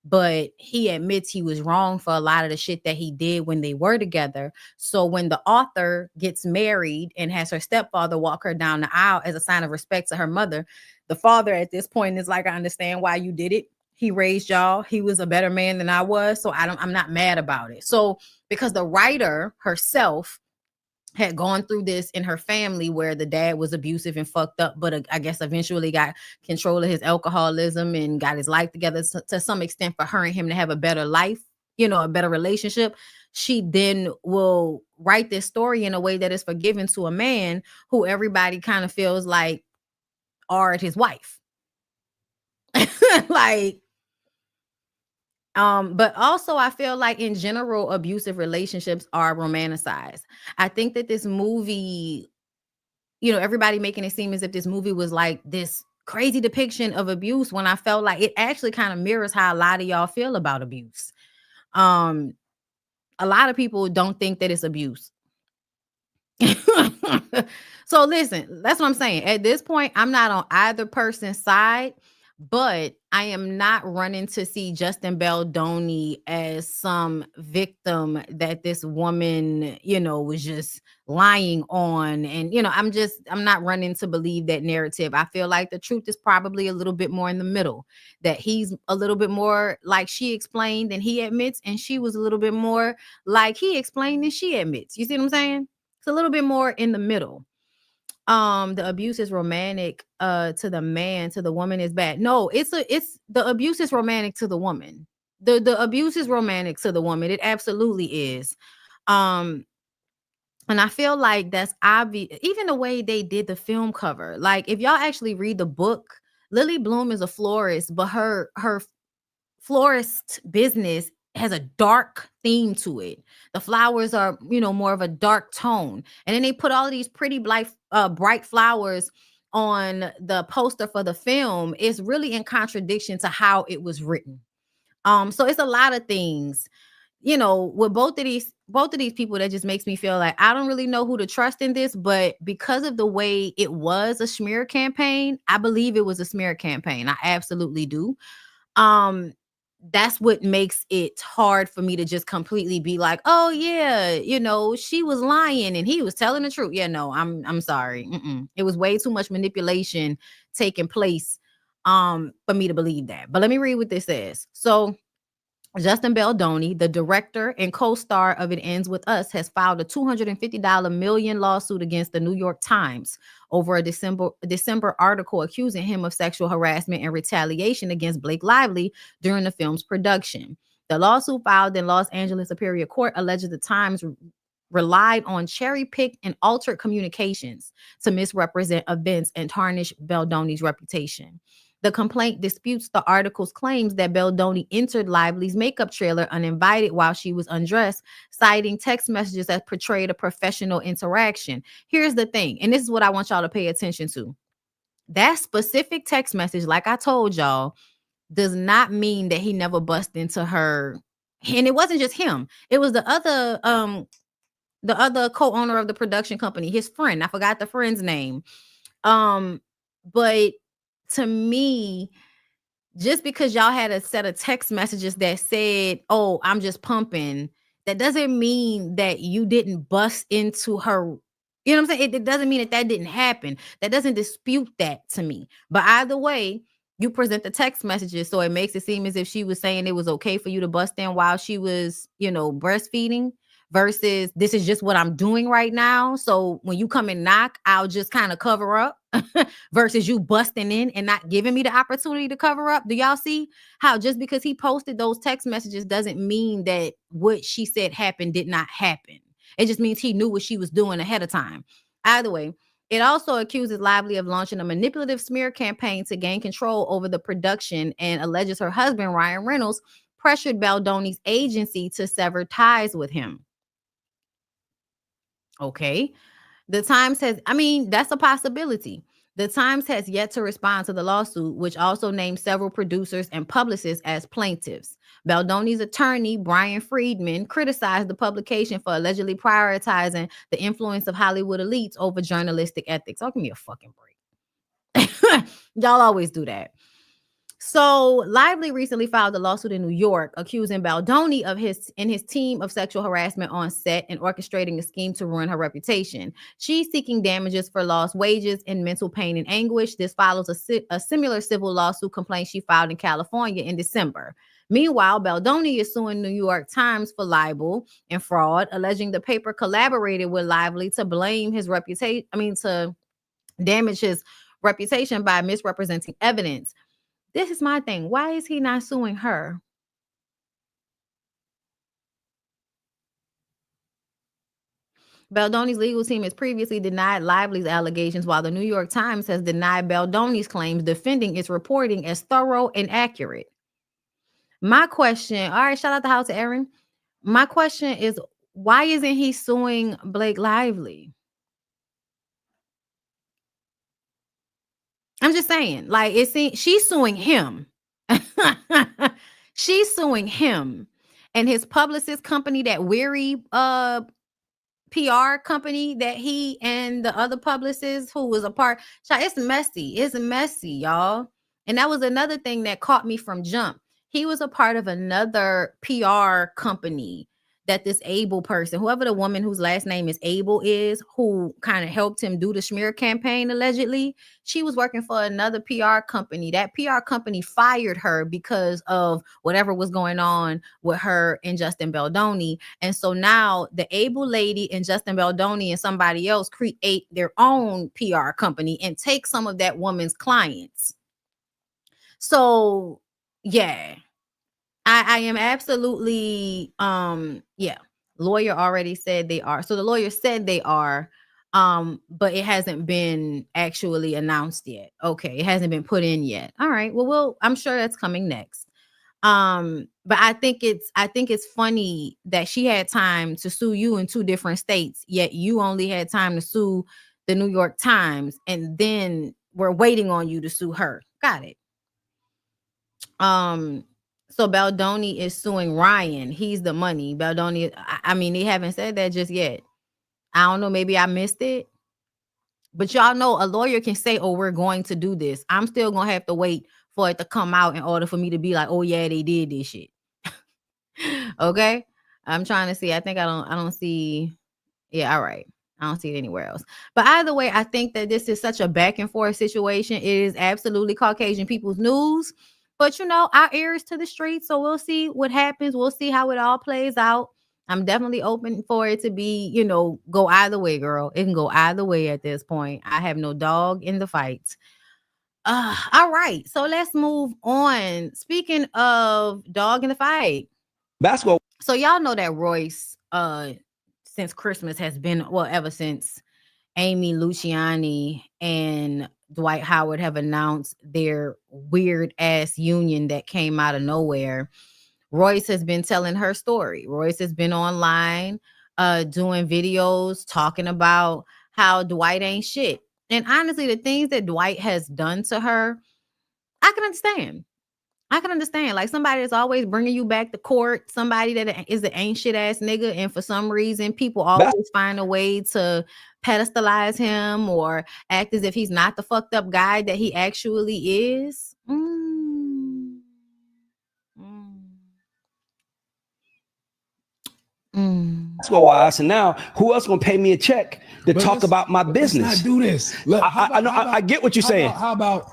But he admits he was wrong for a lot of the shit that he did when they were together. So when the author gets married and has her stepfather walk her down the aisle as a sign of respect to her mother, the father at this point is like, I understand why you did it. He raised y'all. He was a better man than I was. So I'm not mad about it. So because the writer herself had gone through this in her family where the dad was abusive and fucked up, but I guess eventually got control of his alcoholism and got his life together to some extent for her and him to have a better life, a better relationship. She then will write this story in a way that is forgiving to a man who everybody kind of feels like are his wife. Like, but also I feel like in general, abusive relationships are romanticized. I think that this movie, everybody making it seem as if this movie was like this crazy depiction of abuse when I felt like it actually kind of mirrors how a lot of y'all feel about abuse. A lot of people don't think that it's abuse. So listen, that's what I'm saying. At this point, I'm not on either person's side, but I am not running to see Justin Baldoni as some victim that this woman, was just lying on. And, I'm not running to believe that narrative. I feel like the truth is probably a little bit more in the middle, that he's a little bit more like she explained than he admits. And she was a little bit more like he explained than she admits. You see what I'm saying? It's a little bit more in the middle. The abuse is romantic to the man, to the woman is bad. No, it's the abuse is romantic to the woman. The abuse is romantic to the woman. It absolutely is. And I feel like that's obvious. Even the way they did the film cover. Like if y'all actually read the book, Lily Bloom is a florist, but her florist business has a dark theme to it. The flowers are, more of a dark tone. And then they put all of these pretty bright flowers on the poster for the film. It's really in contradiction to how it was written. So it's a lot of things, with both of these people that just makes me feel like I don't really know who to trust in this, but because of the way it was a smear campaign, I believe it was a smear campaign. I absolutely do. That's what makes it hard for me to just completely be like, oh yeah, she was lying and he was telling the truth. Yeah, no, I'm sorry. It was way too much manipulation taking place for me to believe that. But let me read what this says. So Justin Baldoni, the director and co-star of It Ends With Us, has filed a $250 million lawsuit against the New York Times over a December article accusing him of sexual harassment and retaliation against Blake Lively during the film's production. The lawsuit filed in Los Angeles Superior Court alleged the Times relied on cherry-picked and altered communications to misrepresent events and tarnish Baldoni's reputation. The complaint disputes the article's claims that Baldoni entered Lively's makeup trailer uninvited while she was undressed, citing text messages that portrayed a professional interaction. Here's the thing, and this is what I want y'all to pay attention to. That specific text message, like I told y'all, does not mean that he never busted into her. And it wasn't just him. It was the other co-owner of the production company, his friend. I forgot the friend's name. But to me, just because y'all had a set of text messages that said, "Oh, I'm just pumping," that doesn't mean that you didn't bust into her. You know what I'm saying? It doesn't mean that didn't happen. That doesn't dispute that to me. But either way, you present the text messages, so it makes it seem as if she was saying it was okay for you to bust in while she was, breastfeeding, versus this is just what I'm doing right now. So when you come and knock, I'll just kind of cover up. Versus you busting in and not giving me the opportunity to cover up. Do y'all see how just because he posted those text messages doesn't mean that what she said happened did not happen? It just means he knew what she was doing ahead of time. Either way, it also accuses Lively of launching a manipulative smear campaign to gain control over the production and alleges her husband, Ryan Reynolds, pressured Baldoni's agency to sever ties with him. Okay. The Times has, that's a possibility. The Times has yet to respond to the lawsuit, which also named several producers and publicists as plaintiffs. Baldoni's attorney, Brian Friedman, criticized the publication for allegedly prioritizing the influence of Hollywood elites over journalistic ethics. Oh, give me a fucking break. Y'all always do that. So Lively recently filed a lawsuit in New York accusing Baldoni of his team of sexual harassment on set and orchestrating a scheme to ruin her reputation. She's seeking damages for lost wages and mental pain and anguish. This follows a similar civil lawsuit complaint she filed in California in December. Meanwhile, Baldoni is suing New York Times for libel and fraud, alleging the paper collaborated with Lively to blame his reputation, to damage his reputation by misrepresenting evidence. This is my thing. Why is he not suing her? Baldoni's legal team has previously denied Lively's allegations, while the New York Times has denied Baldoni's claims, defending its reporting as thorough and accurate. My question, all right, shout out the house to Aaron. My question is, why isn't he suing Blake Lively? I'm just saying, like, she's suing him. She's suing him and his publicist company, that Weary PR company that he and the other publicist who was a part. It's messy. It's messy, y'all. And that was another thing that caught me from jump. He was a part of another PR company that this Abel person, whoever the woman whose last name is Abel is, who kind of helped him do the smear campaign, allegedly, she was working for another PR company. That PR company fired her because of whatever was going on with her and Justin Baldoni. And so now the Abel lady and Justin Baldoni and somebody else create their own PR company and take some of that woman's clients. So, yeah. I am absolutely, lawyer already said they are. So the lawyer said they are, but it hasn't been actually announced yet. Okay, it hasn't been put in yet. All right, well, I'm sure that's coming next. But I think it's funny that she had time to sue you in 2 different states, yet you only had time to sue the New York Times, and then we're waiting on you to sue her. Got it. So Baldoni is suing Ryan. He's the money. Baldoni, they haven't said that just yet. I don't know. Maybe I missed it. But y'all know a lawyer can say, "Oh, we're going to do this." I'm still going to have to wait for it to come out in order for me to be like, "Oh yeah, they did this shit." Okay. I'm trying to see. I think I don't see. Yeah. All right. I don't see it anywhere else. But either way, I think that this is such a back and forth situation. It is absolutely Caucasian people's news. But, our ear is to the streets, so we'll see what happens. We'll see how it all plays out. I'm definitely open for it to be, go either way, girl. It can go either way at this point. I have no dog in the fight. All right, so let's move on. Speaking of dog in the fight. Basketball. So y'all know that Royce, since Christmas has been, ever since Amy Luciani and Dwight Howard have announced their weird ass union that came out of nowhere, Royce has been telling her story. Royce has been online doing videos talking about how Dwight ain't shit. And honestly, the things that Dwight has done to her, I can understand. I can understand, like somebody that's always bringing you back to court, somebody that is an ain't shit ass nigga, and for some reason people always find a way to pedestalize him or act as if he's not the fucked up guy that he actually is. Mm. That's why I said, now who else gonna pay me a check to talk about my business? Let's not do this. I get what you're saying. How about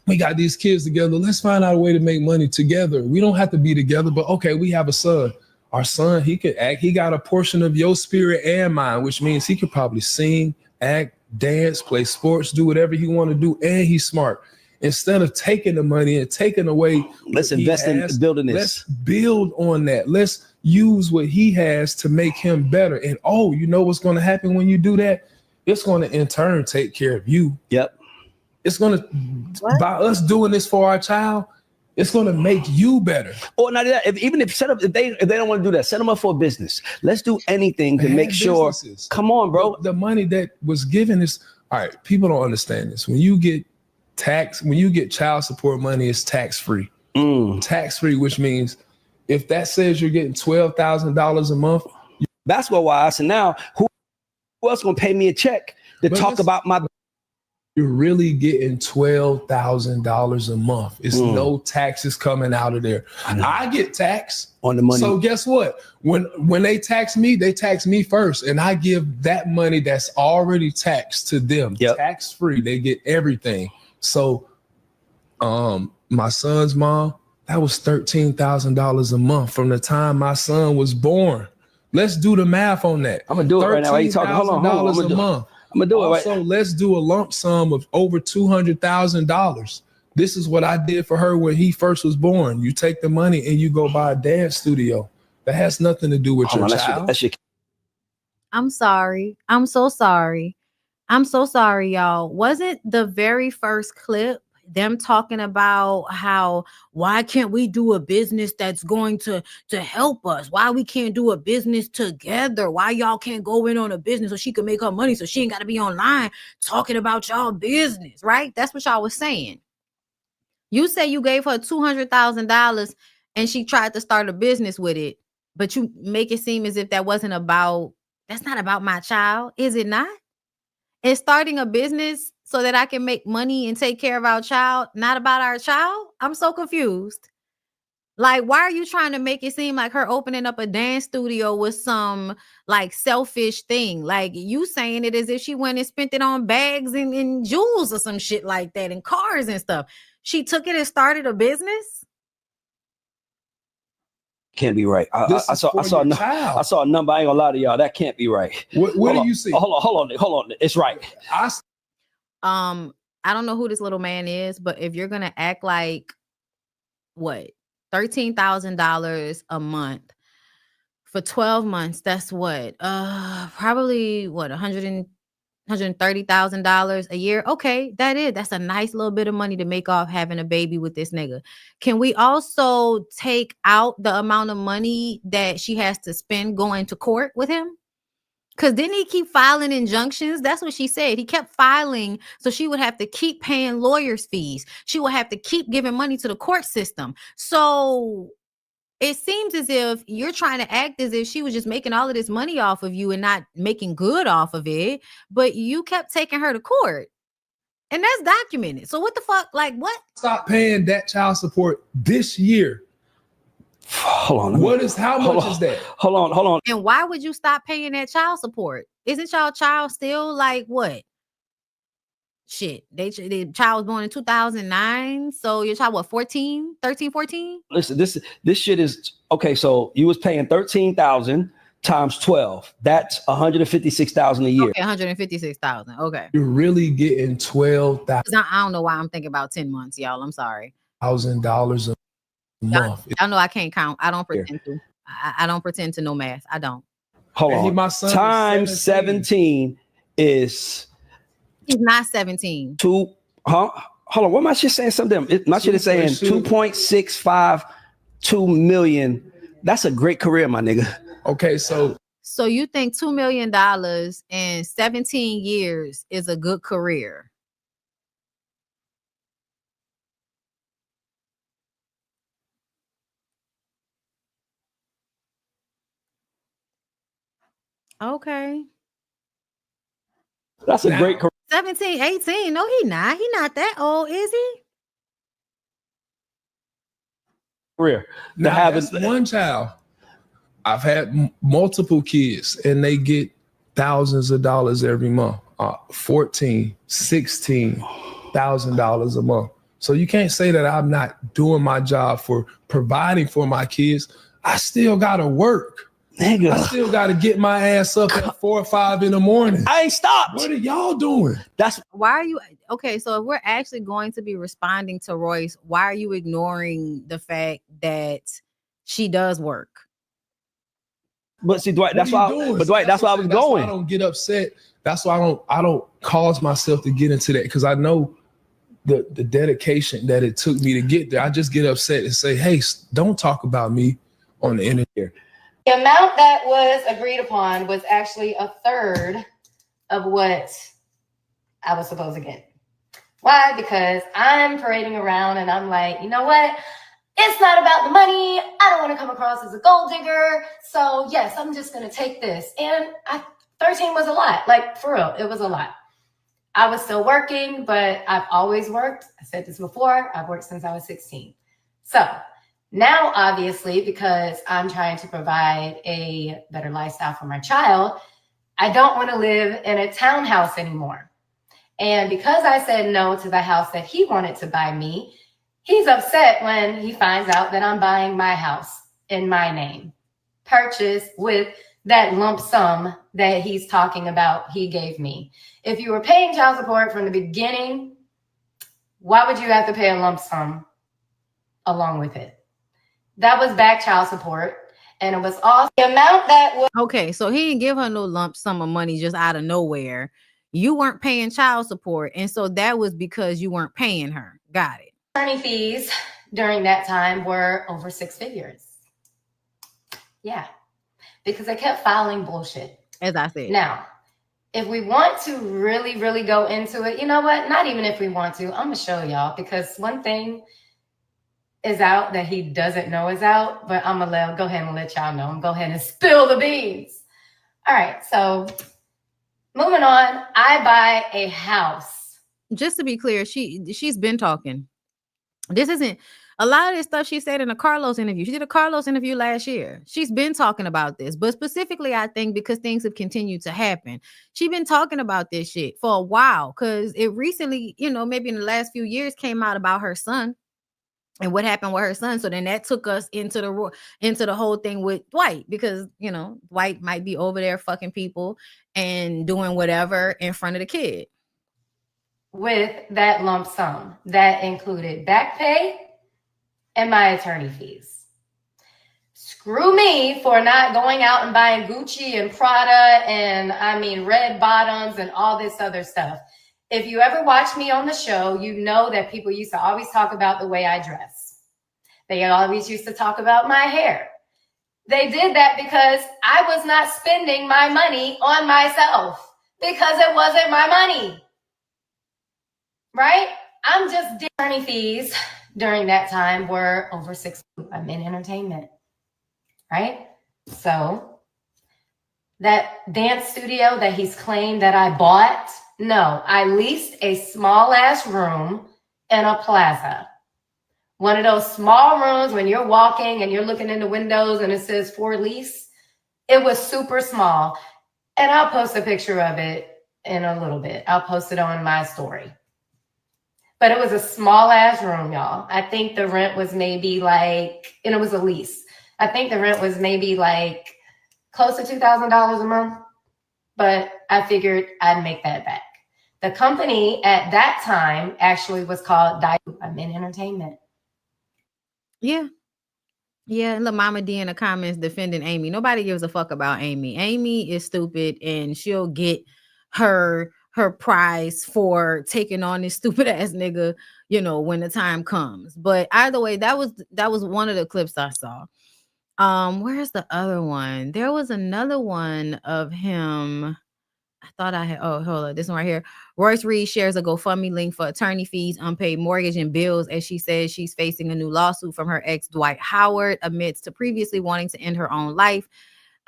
we got these kids together? Let's find out a way to make money together. We don't have to be together, but okay, we have a son. Our son, he could act. He got a portion of your spirit and mine, which means he could probably sing, act, dance, play sports, do whatever he want to do, and he's smart. Instead of taking the money and taking away, let's invest in building this. Let's build on that. Let's use what he has to make him better. And you know what's going to happen when you do that? It's going to in turn take care of you. Yep. It's going to, by us doing this for our child, it's going to make you better. Or not that. Even if they don't want to do that, set them up for a business. Let's do anything to make sure. Come on, bro. The money that was given is all right. People don't understand this. When you get child support money, it's tax free. Tax free, which means if that says you're getting $12,000 a month, that's why I said, now who else gonna pay me a check to talk about my? You're really getting $12,000 a month. It's no taxes coming out of there. I get taxed on the money. So guess what? When they tax me first, and I give that money that's already taxed to them, tax free. They get everything. So, my son's mom, that was $13,000 a month from the time my son was born. Let's do the math on that. I'm gonna do it right now. Why you talking? Hold on. $13,000 a month. I'm gonna do it right. So let's do a lump sum of over $200,000. This is what I did for her when he first was born. You take the money and you go buy a dance studio. That has nothing to do with your child. I'm sorry. I'm so sorry. I'm so sorry, y'all. Wasn't the very first clip them talking about how, why can't we do a business that's going to help us? Why we can't do a business together? Why y'all can't go in on a business so she can make her money so she ain't got to be online talking about y'all business, right? That's what y'all was saying. You say you gave her $200,000 and she tried to start a business with it, but you make it seem as if that's not about my child. Is it not? Is starting a business so that I can make money and take care of our child not about our child? I'm so confused. Like, why are you trying to make it seem like her opening up a dance studio was some like selfish thing? Like, you saying it as if she went and spent it on bags and jewels or some shit like that and cars and stuff. She took it and started a business? Can't be right. I saw a number. I ain't gonna lie to y'all. That can't be right. What do you see? Hold on. It's right. I don't know who this little man is, but if you're gonna act like what, $13,000 a month for 12 months, that's what, probably what, $130,000 a year. Okay, that's a nice little bit of money to make off having a baby with this nigga. Can we also take out the amount of money that she has to spend going to court with him? Because didn't he keep filing injunctions? That's what she said. He kept filing, so she would have to keep paying lawyers' fees. She would have to keep giving money to the court system. So it seems as if you're trying to act as if she was just making all of this money off of you and not making good off of it, but you kept taking her to court. And that's documented. So what the fuck? Like, what? Stop paying that child support this year. Hold on. How much is that? Hold on. And why would you stop paying that child support? Isn't y'all child still like what? Shit, the child was born in 2009. So your child, what, 13, 14? Listen, this shit is okay. So you was paying 13,000 times 12. That's 156,000 a year. Okay, 156,000. Okay. You're really getting $12,000. I don't know why I'm thinking about 10 months, y'all. I'm sorry. $1,000 a month. Y'all know I can't count. I don't pretend to. I don't pretend to know math. I don't. Hold on. My son times 17 is. He's not 17. Hold on. What am I just saying? Something. My shit is saying 2.652 million. That's a great career, my nigga. Okay, so you think $2 million in 17 years is a good career? Okay. That's a Now- great career. 17, 18. No, he not. He not that old, is he? Now, have that's it- one child. I've had multiple kids, and they get thousands of dollars every month. $14,000, $16,000 a month. So you can't say that I'm not doing my job for providing for my kids. I still gotta work. Nigga. I still gotta get my ass up at 4 or 5 in the morning. I ain't stopped. What are y'all doing? That's Why are you okay? So if we're actually going to be responding to Royce, why are you ignoring the fact that she does work? but see, Dwight, that's What why. are you doing? But Dwight, that's why I what was I'm saying. That's why going. I don't get upset. That's why I don't cause myself to get into that, because I know the dedication that it took me to get there. I just get upset and say, hey, don't talk about me on the internet. The amount that was agreed upon was actually a third of what I was supposed to get. Why? Because I'm parading around and I'm like, you know what? It's not about the money. I don't want to come across as a gold digger. So yes, I'm just going to take this. And 13 was a lot. Like, for real, it was a lot. I was still working, but I've always worked. I said this before. I've worked since I was 16. So now, obviously, because I'm trying to provide a better lifestyle for my child, I don't want to live in a townhouse anymore. And because I said no to the house that he wanted to buy me, he's upset when he finds out that I'm buying my house in my name, purchased with that lump sum that he's talking about he gave me. If you were paying child support from the beginning, why would you have to pay a lump sum along with it? That was back child support, and it was all the amount that was. Okay, so he didn't give her no lump sum of money just out of nowhere. You weren't paying child support, and so that was because you weren't paying her. Got it. Attorney fees during that time were over 6 figures. Yeah, because I kept filing bullshit. As I said. Now, if we want to really, really go into it, you know what? Not even if we want to, I'm gonna show y'all, because one thing is out that he doesn't know is out, but I'm gonna go ahead and let y'all know. I'm gonna go ahead and spill the beans. All right, so moving on, I buy a house. Just to be clear, she's been talking. This isn't a lot of this stuff she said in a Carlos interview. She did a Carlos interview last year. She's been talking about this, but specifically, I think because things have continued to happen, she's been talking about this shit for a while. Because it recently, maybe in the last few years, came out about her son and what happened with her son. So then that took us into the whole thing with Dwight, because Dwight might be over there fucking people and doing whatever in front of the kid. With that lump sum that included back pay and my attorney fees. Screw me for not going out and buying Gucci and Prada and red bottoms and all this other stuff. If you ever watch me on the show, you know that people used to always talk about the way I dress. They always used to talk about my hair. They did that because I was not spending my money on myself, because it wasn't my money. Right? I'm just attorney fees during that time were over 6. I'm in entertainment. Right? So that dance studio that he's claimed that I bought, no, I leased a small ass room in a plaza. One of those small rooms when you're walking and you're looking in the windows and it says for lease. It was super small. And I'll post a picture of it in a little bit. I'll post it on my story. But it was a small ass room, y'all. I think the rent was maybe and it was a lease. I think the rent was maybe close to $2,000 a month. But I figured I'd make that back. The company at that time actually was called I'm in entertainment. Yeah. Yeah. And look, Mama D in the comments defending Amy. Nobody gives a fuck about Amy. Amy is stupid and she'll get her prize for taking on this stupid ass nigga, when the time comes. But either way, that was one of the clips I saw. Where's the other one? There was another one of him. I thought I had, hold on, this one right here. Royce Reed shares a GoFundMe link for attorney fees, unpaid mortgage, and bills, as she says she's facing a new lawsuit from her ex Dwight Howard amidst to previously wanting to end her own life.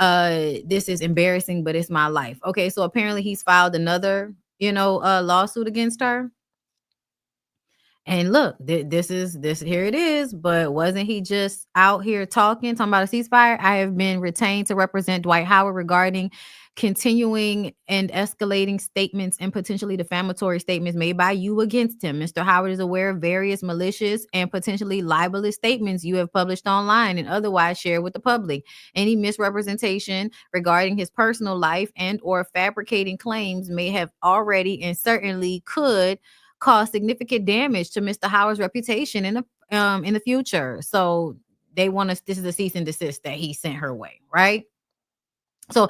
this is embarrassing, but it's my life. Okay, so apparently he's filed another, lawsuit against her. And look, this here it is. But wasn't he just out here talking about a ceasefire? I have been retained to represent Dwight Howard regarding continuing and escalating statements and potentially defamatory statements made by you against him. Mr. Howard is aware of various malicious and potentially libelous statements you have published online and otherwise shared with the public. Any misrepresentation regarding his personal life and or fabricating claims may have already and certainly could cause significant damage to Mr. Howard's reputation in the future. So they want us, this is a cease and desist that he sent her way, right? So,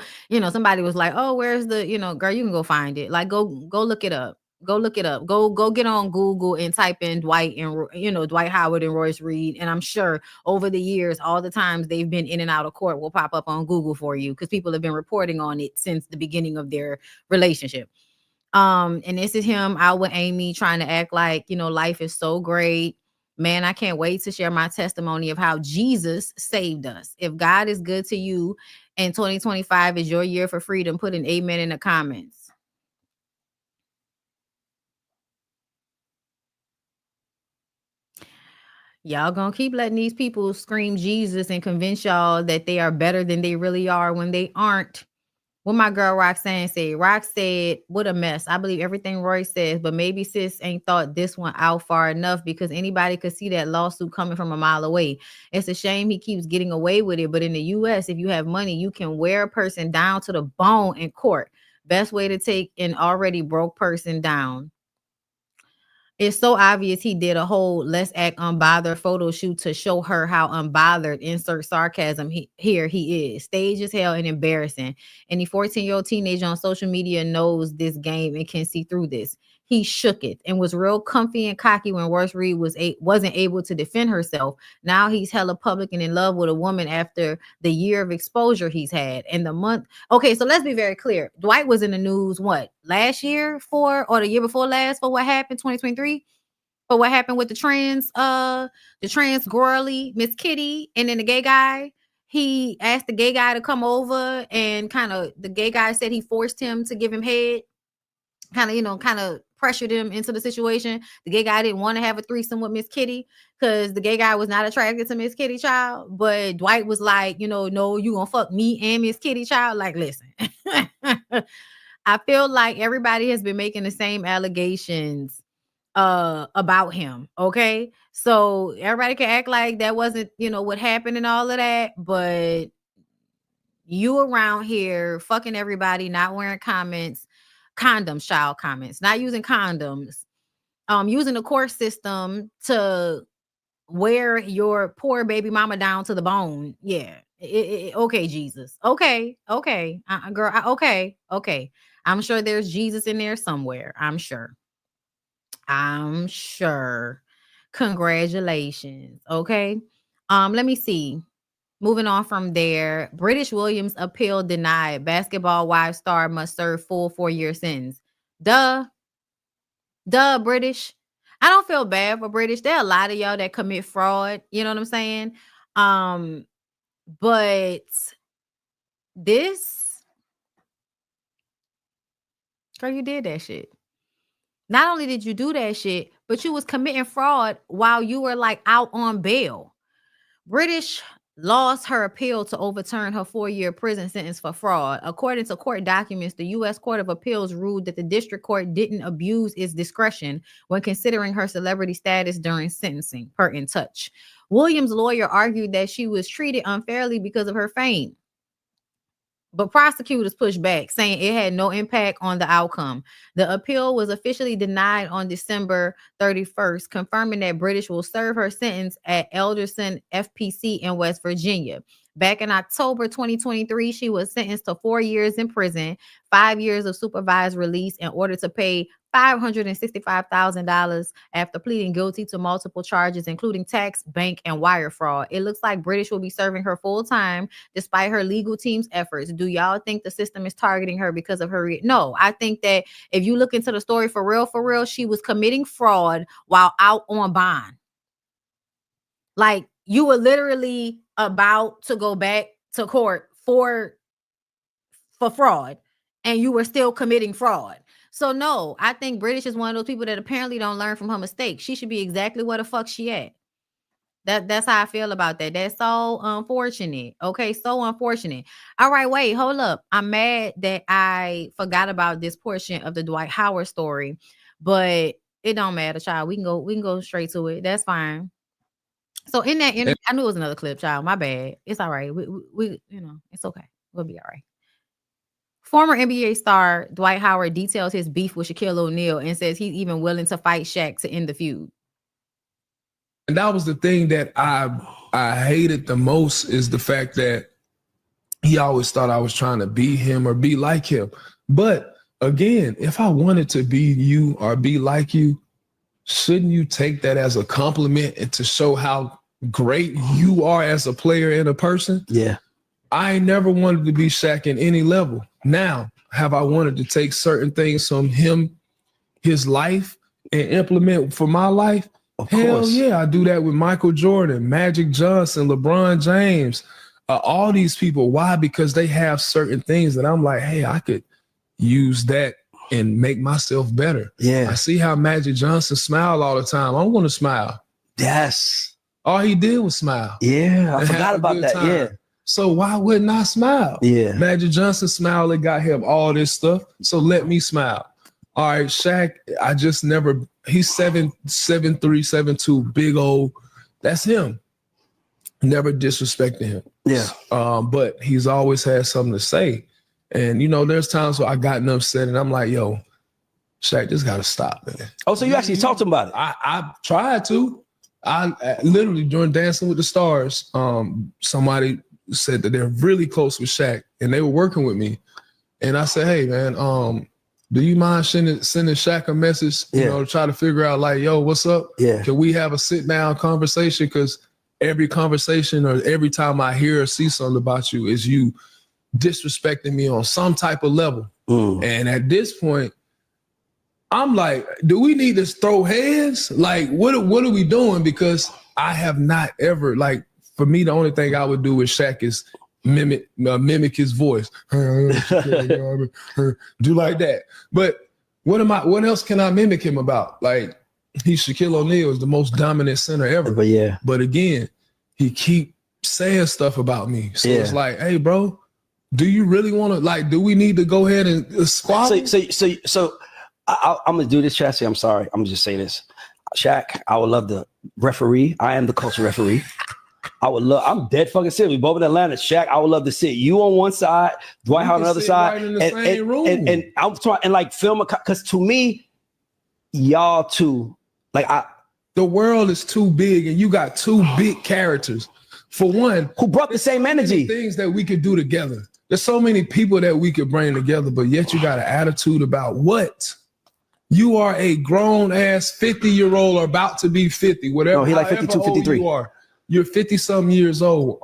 somebody was like, oh, where's the, girl, you can go find it. Like, go look it up. Go look it up. Go get on Google and type in Dwight and, Dwight Howard and Royce Reed. And I'm sure over the years, all the times they've been in and out of court will pop up on Google for you because people have been reporting on it since the beginning of their relationship. And this is him out with Amy trying to act like, life is so great. Man, I can't wait to share my testimony of how Jesus saved us. If God is good to you and 2025 is your year for freedom, put an amen in the comments. Y'all gonna keep letting these people scream Jesus and convince y'all that they are better than they really are when they aren't. What my girl Roxanne said. Rox said, what a mess. I believe everything Roy says, but maybe sis ain't thought this one out far enough because anybody could see that lawsuit coming from a mile away. It's a shame he keeps getting away with it. But in the US, if you have money, you can wear a person down to the bone in court. Best way to take an already broke person down. It's so obvious he did a whole let's act unbothered photo shoot to show her how unbothered, insert sarcasm, he is. Stage as hell and embarrassing. Any 14-year-old teenager on social media knows this game and can see through this. He shook it and was real comfy and cocky when Royce Reed wasn't able to defend herself. Now he's hella public and in love with a woman after the year of exposure he's had. And the month. Okay, so let's be very clear. Dwight was in the news, last year or the year before last for what happened, 2023? For what happened with the trans girly, Miss Kitty, and then the gay guy. He asked the gay guy to come over and the gay guy said he forced him to give him head. Kind of pressured him into the situation. The gay guy didn't want to have a threesome with Miss Kitty because the gay guy was not attracted to Miss Kitty child. But Dwight was like, no, you gonna fuck me and Miss Kitty child. Like, listen, I feel like everybody has been making the same allegations about him. Okay, so everybody can act like that wasn't, what happened and all of that, but you around here fucking everybody, not wearing condoms, child comments, not using condoms, using the court system to wear your poor baby mama down to the bone. Yeah. Okay, Jesus. Okay. Girl. Okay. I'm sure there's Jesus in there somewhere. I'm sure. Congratulations. Okay. Let me see. Moving on from there, British Williams appeal denied. Basketball wife star must serve full 4-year sentence. Duh, British. I don't feel bad for British. There are a lot of y'all that commit fraud. You know what I'm saying? But this, girl, you did that shit. Not only did you do that shit, but you was committing fraud while you were out on bail. British lost her appeal to overturn her 4-year prison sentence for fraud. According to court documents, the U.S. Court of Appeals ruled that the district court didn't abuse its discretion when considering her celebrity status during sentencing, per In Touch. Williams' lawyer argued that she was treated unfairly because of her fame. But prosecutors pushed back, saying it had no impact on the outcome. The appeal was officially denied on December 31st, confirming that British will serve her sentence at Elderson FPC in West Virginia. Back in October 2023, she was sentenced to 4 years in prison, 5 years of supervised release in order to pay $565,000 after pleading guilty to multiple charges, including tax, bank, and wire fraud. It looks like British will be serving her full time despite her legal team's efforts. Do y'all think the system is targeting her because of her? No, I think that if you look into the story for real, she was committing fraud while out on bond. You were literally about to go back to court for for fraud, and you were still committing fraud. So no, I think British is one of those people that apparently don't learn from her mistakes. She should be exactly where the fuck she at. That's how I feel about that. That's so unfortunate. Okay, so unfortunate. All right, wait, hold up. I'm mad that I forgot about this portion of the Dwight Howard story, but it don't matter, child. We can go straight to it. That's fine. So in that interview, I knew it was another clip, child. My bad. It's all right. We it's okay. We'll be all right. Former NBA star Dwight Howard details his beef with Shaquille O'Neal and says he's even willing to fight Shaq to end the feud. And that was the thing that I hated the most, is the fact that he always thought I was trying to be him or be like him. But again, if I wanted to be you or be like you, shouldn't you take that as a compliment and to show how great you are as a player and a person? Yeah. I never wanted to be Shaq in any level. Now, have I wanted to take certain things from him, his life, and implement for my life? Of Hell course. yeah, I do that with Michael Jordan, Magic Johnson, LeBron James, all these people. Why? Because they have certain things that I'm like, hey, I could use that and make myself better. Yeah. I see how Magic Johnson smiled all the time. I want to smile. Yes. All he did was smile. Yeah, I and forgot have a about good that. time. Yeah. So why wouldn't I smile? Yeah. Magic Johnson smiled and got him all this stuff. So let me smile. All right, Shaq, I just never, he's 7'3", 7'2", big old. That's him. Never disrespected him. Yeah. But he's always had something to say. And, you know, there's times where I gotten upset and I'm like, yo, Shaq, this got to stop, man. Oh, so you actually talked to him about it? I tried to. I literally, during Dancing with the Stars, somebody said that they're really close with Shaq and they were working with me. And I said, hey, man, do you mind sending Shaq a message, you know, to try to figure out like, yo, what's up? Yeah. Can we have a sit down conversation? Because every conversation or every time I hear or see something about you is you disrespecting me on some type of level. And at this point, I'm like, do we need to throw hands? Like, what are we doing? Because I have not ever, like, for me, the only thing I would do with Shaq is mimic his voice. Do like that. But what else can I mimic him about? Like, Shaquille O'Neal is the most dominant center ever. But yeah. But again, he keep saying stuff about me. So it's like, hey, bro, do you really want to, like, do we need to go ahead and squabble? So I'm gonna do this, Chassie. I'm sorry. I'm gonna just say this. Shaq, I would love to referee. I am the culture referee. I'm dead fucking serious. We both in Atlanta. Shaq, I would love to sit you on one side, Dwight Howard on the other side, right in the same room. And I'm trying and like film because to me, y'all two, like the world is too big, and you got two big characters. For one, who brought the same energy. Things that we could do together. There's so many people that we could bring together, but yet you got an attitude about what? You are a grown ass 50-year-old or about to be 50, whatever. No, he like 52, 53. You are. You're 50-something years old.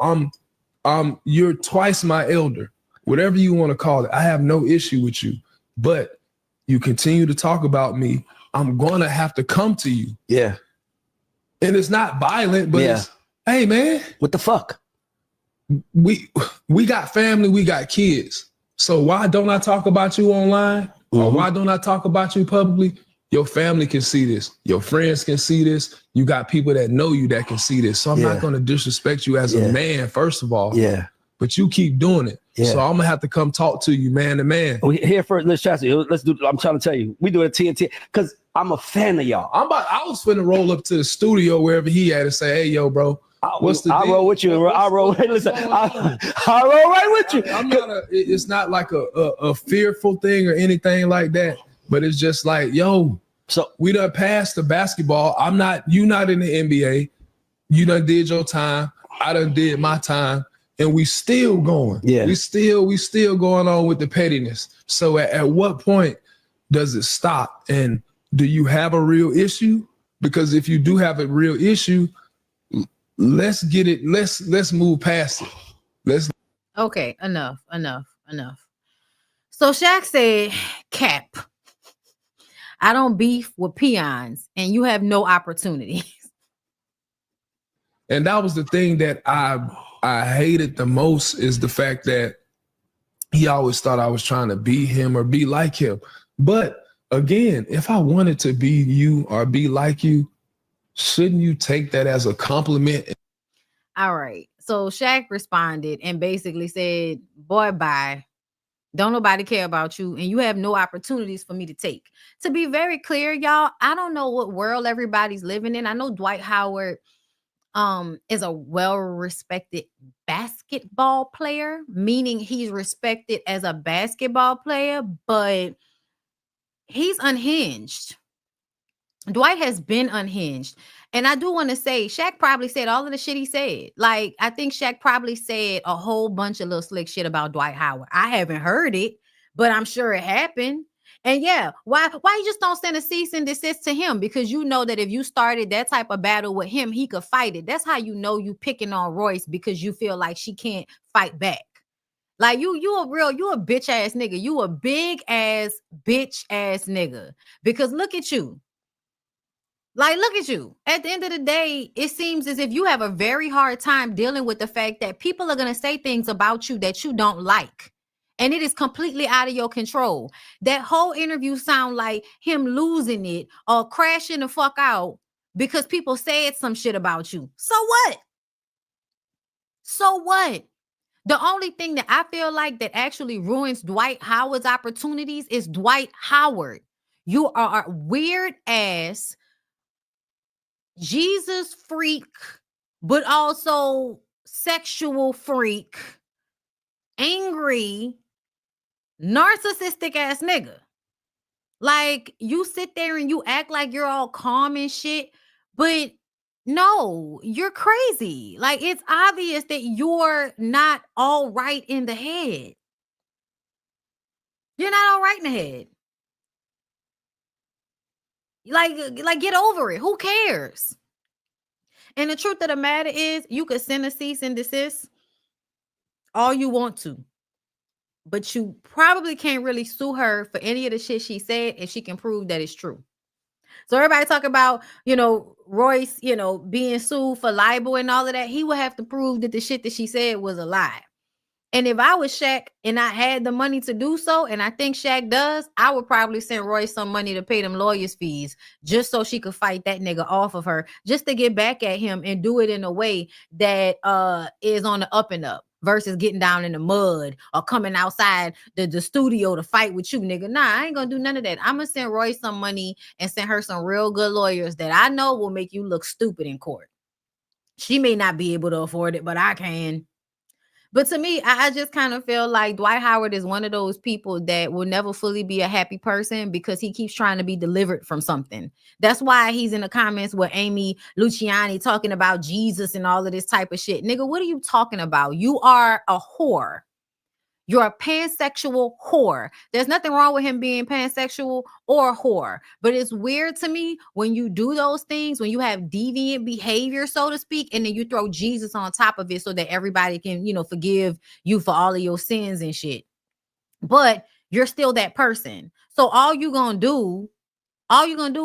You're twice my elder. Whatever you want to call it. I have no issue with you. But you continue to talk about me, I'm gonna have to come to you. Yeah. And it's not violent, but it's, hey man. What the fuck? We got family, we got kids. So why don't I talk about you online? Or why don't I talk about you publicly? Your family can see this. Your friends can see this. You got people that know you that can see this. So I'm not going to disrespect you as a man, first of all. Yeah. But you keep doing it. Yeah. So I'm going to have to come talk to you man to man. Here first, let's Chassie. Let's do. I'm trying to tell you, we do it at TNT because I'm a fan of y'all. I was finna roll up to the studio wherever he at and say, hey, yo, bro. What's the I deal? roll with you. I roll. Hey, listen, I roll right with you. I'm not it's not like a fearful thing or anything like that, but it's just like, yo, so we done passed the basketball. You not in the NBA. You done did your time. I done did my time, and we still going. Yeah. We still going on with the pettiness. So at what point does it stop? And do you have a real issue? Because if you do have a real issue, let's get it. Let's move past it. Okay, enough. So Shaq said, Cap, I don't beef with peons and you have no opportunities. And that was the thing that I hated the most, is the fact that he always thought I was trying to be him or be like him. But again, if I wanted to be you or be like you, shouldn't you take that as a compliment? All right. So Shaq responded and basically said, boy, bye. Don't nobody care about you, and you have no opportunities for me to take. To be very clear, y'all, I don't know what world everybody's living in. I know Dwight Howard is a well-respected basketball player, meaning he's respected as a basketball player, but he's unhinged. Dwight has been unhinged. And I do want to say, Shaq probably said all of the shit he said. Like, I think Shaq probably said a whole bunch of little slick shit about Dwight Howard. I haven't heard it, but I'm sure it happened. And yeah, why you just don't send a cease and desist to him? Because you know that if you started that type of battle with him, he could fight it. That's how you know you picking on Royce, because you feel like she can't fight back. Like you a bitch ass nigga. You a big ass bitch ass nigga. Because look at you. Like, look at you. At the end of the day, it seems as if you have a very hard time dealing with the fact that people are going to say things about you that you don't like. And it is completely out of your control. That whole interview sound like him losing it or crashing the fuck out because people said some shit about you. So what? So what? The only thing that I feel like that actually ruins Dwight Howard's opportunities is Dwight Howard. You are a weird ass Jesus freak, but also sexual freak, angry, narcissistic ass nigga. Like, you sit there and you act like you're all calm and shit, but no, you're crazy. Like, it's obvious that you're not all right in the head. You're not all right in the head. Like get over it. Who cares? And the truth of the matter is, you could send a cease and desist all you want to, but you probably can't really sue her for any of the shit she said if she can prove that it's true. So everybody talk about, Royce, being sued for libel and all of that. He would have to prove that the shit that she said was a lie. And if I was Shaq and I had the money to do so, and I think Shaq does, I would probably send Royce some money to pay them lawyers' fees just so she could fight that nigga off of her, just to get back at him and do it in a way that is on the up and up versus getting down in the mud or coming outside the studio to fight with you, nigga. Nah, I ain't gonna do none of that. I'm gonna send Royce some money and send her some real good lawyers that I know will make you look stupid in court. She may not be able to afford it, but I can. But to me, I just kind of feel like Dwight Howard is one of those people that will never fully be a happy person because he keeps trying to be delivered from something. That's why he's in the comments with Amy Luciani talking about Jesus and all of this type of shit. Nigga, what are you talking about? You are a whore. You're a pansexual whore. There's nothing wrong with him being pansexual or a whore. But it's weird to me when you do those things, when you have deviant behavior, so to speak, and then you throw Jesus on top of it so that everybody can, forgive you for all of your sins and shit. But you're still that person. So all you're going to do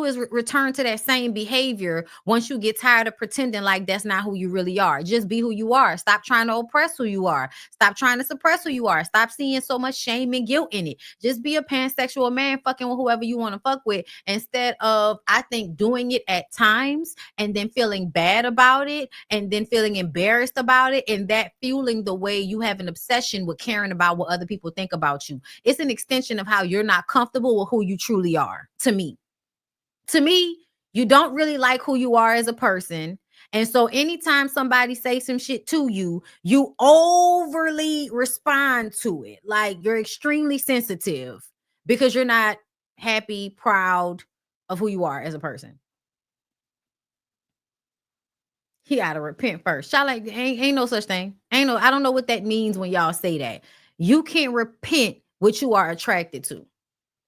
is return to that same behavior once you get tired of pretending like that's not who you really are. Just be who you are. Stop trying to oppress who you are. Stop trying to suppress who you are. Stop seeing so much shame and guilt in it. Just be a pansexual man fucking with whoever you want to fuck with, instead of, I think, doing it at times and then feeling bad about it and then feeling embarrassed about it, and that fueling the way you have an obsession with caring about what other people think about you. It's an extension of how you're not comfortable with who you truly are, to me. To me, you don't really like who you are as a person. And so anytime somebody says some shit to you, you overly respond to it. Like, you're extremely sensitive because you're not happy, proud of who you are as a person. He gotta repent first. Y'all like, ain't no such thing. I don't know what that means when y'all say that. You can't repent what you are attracted to.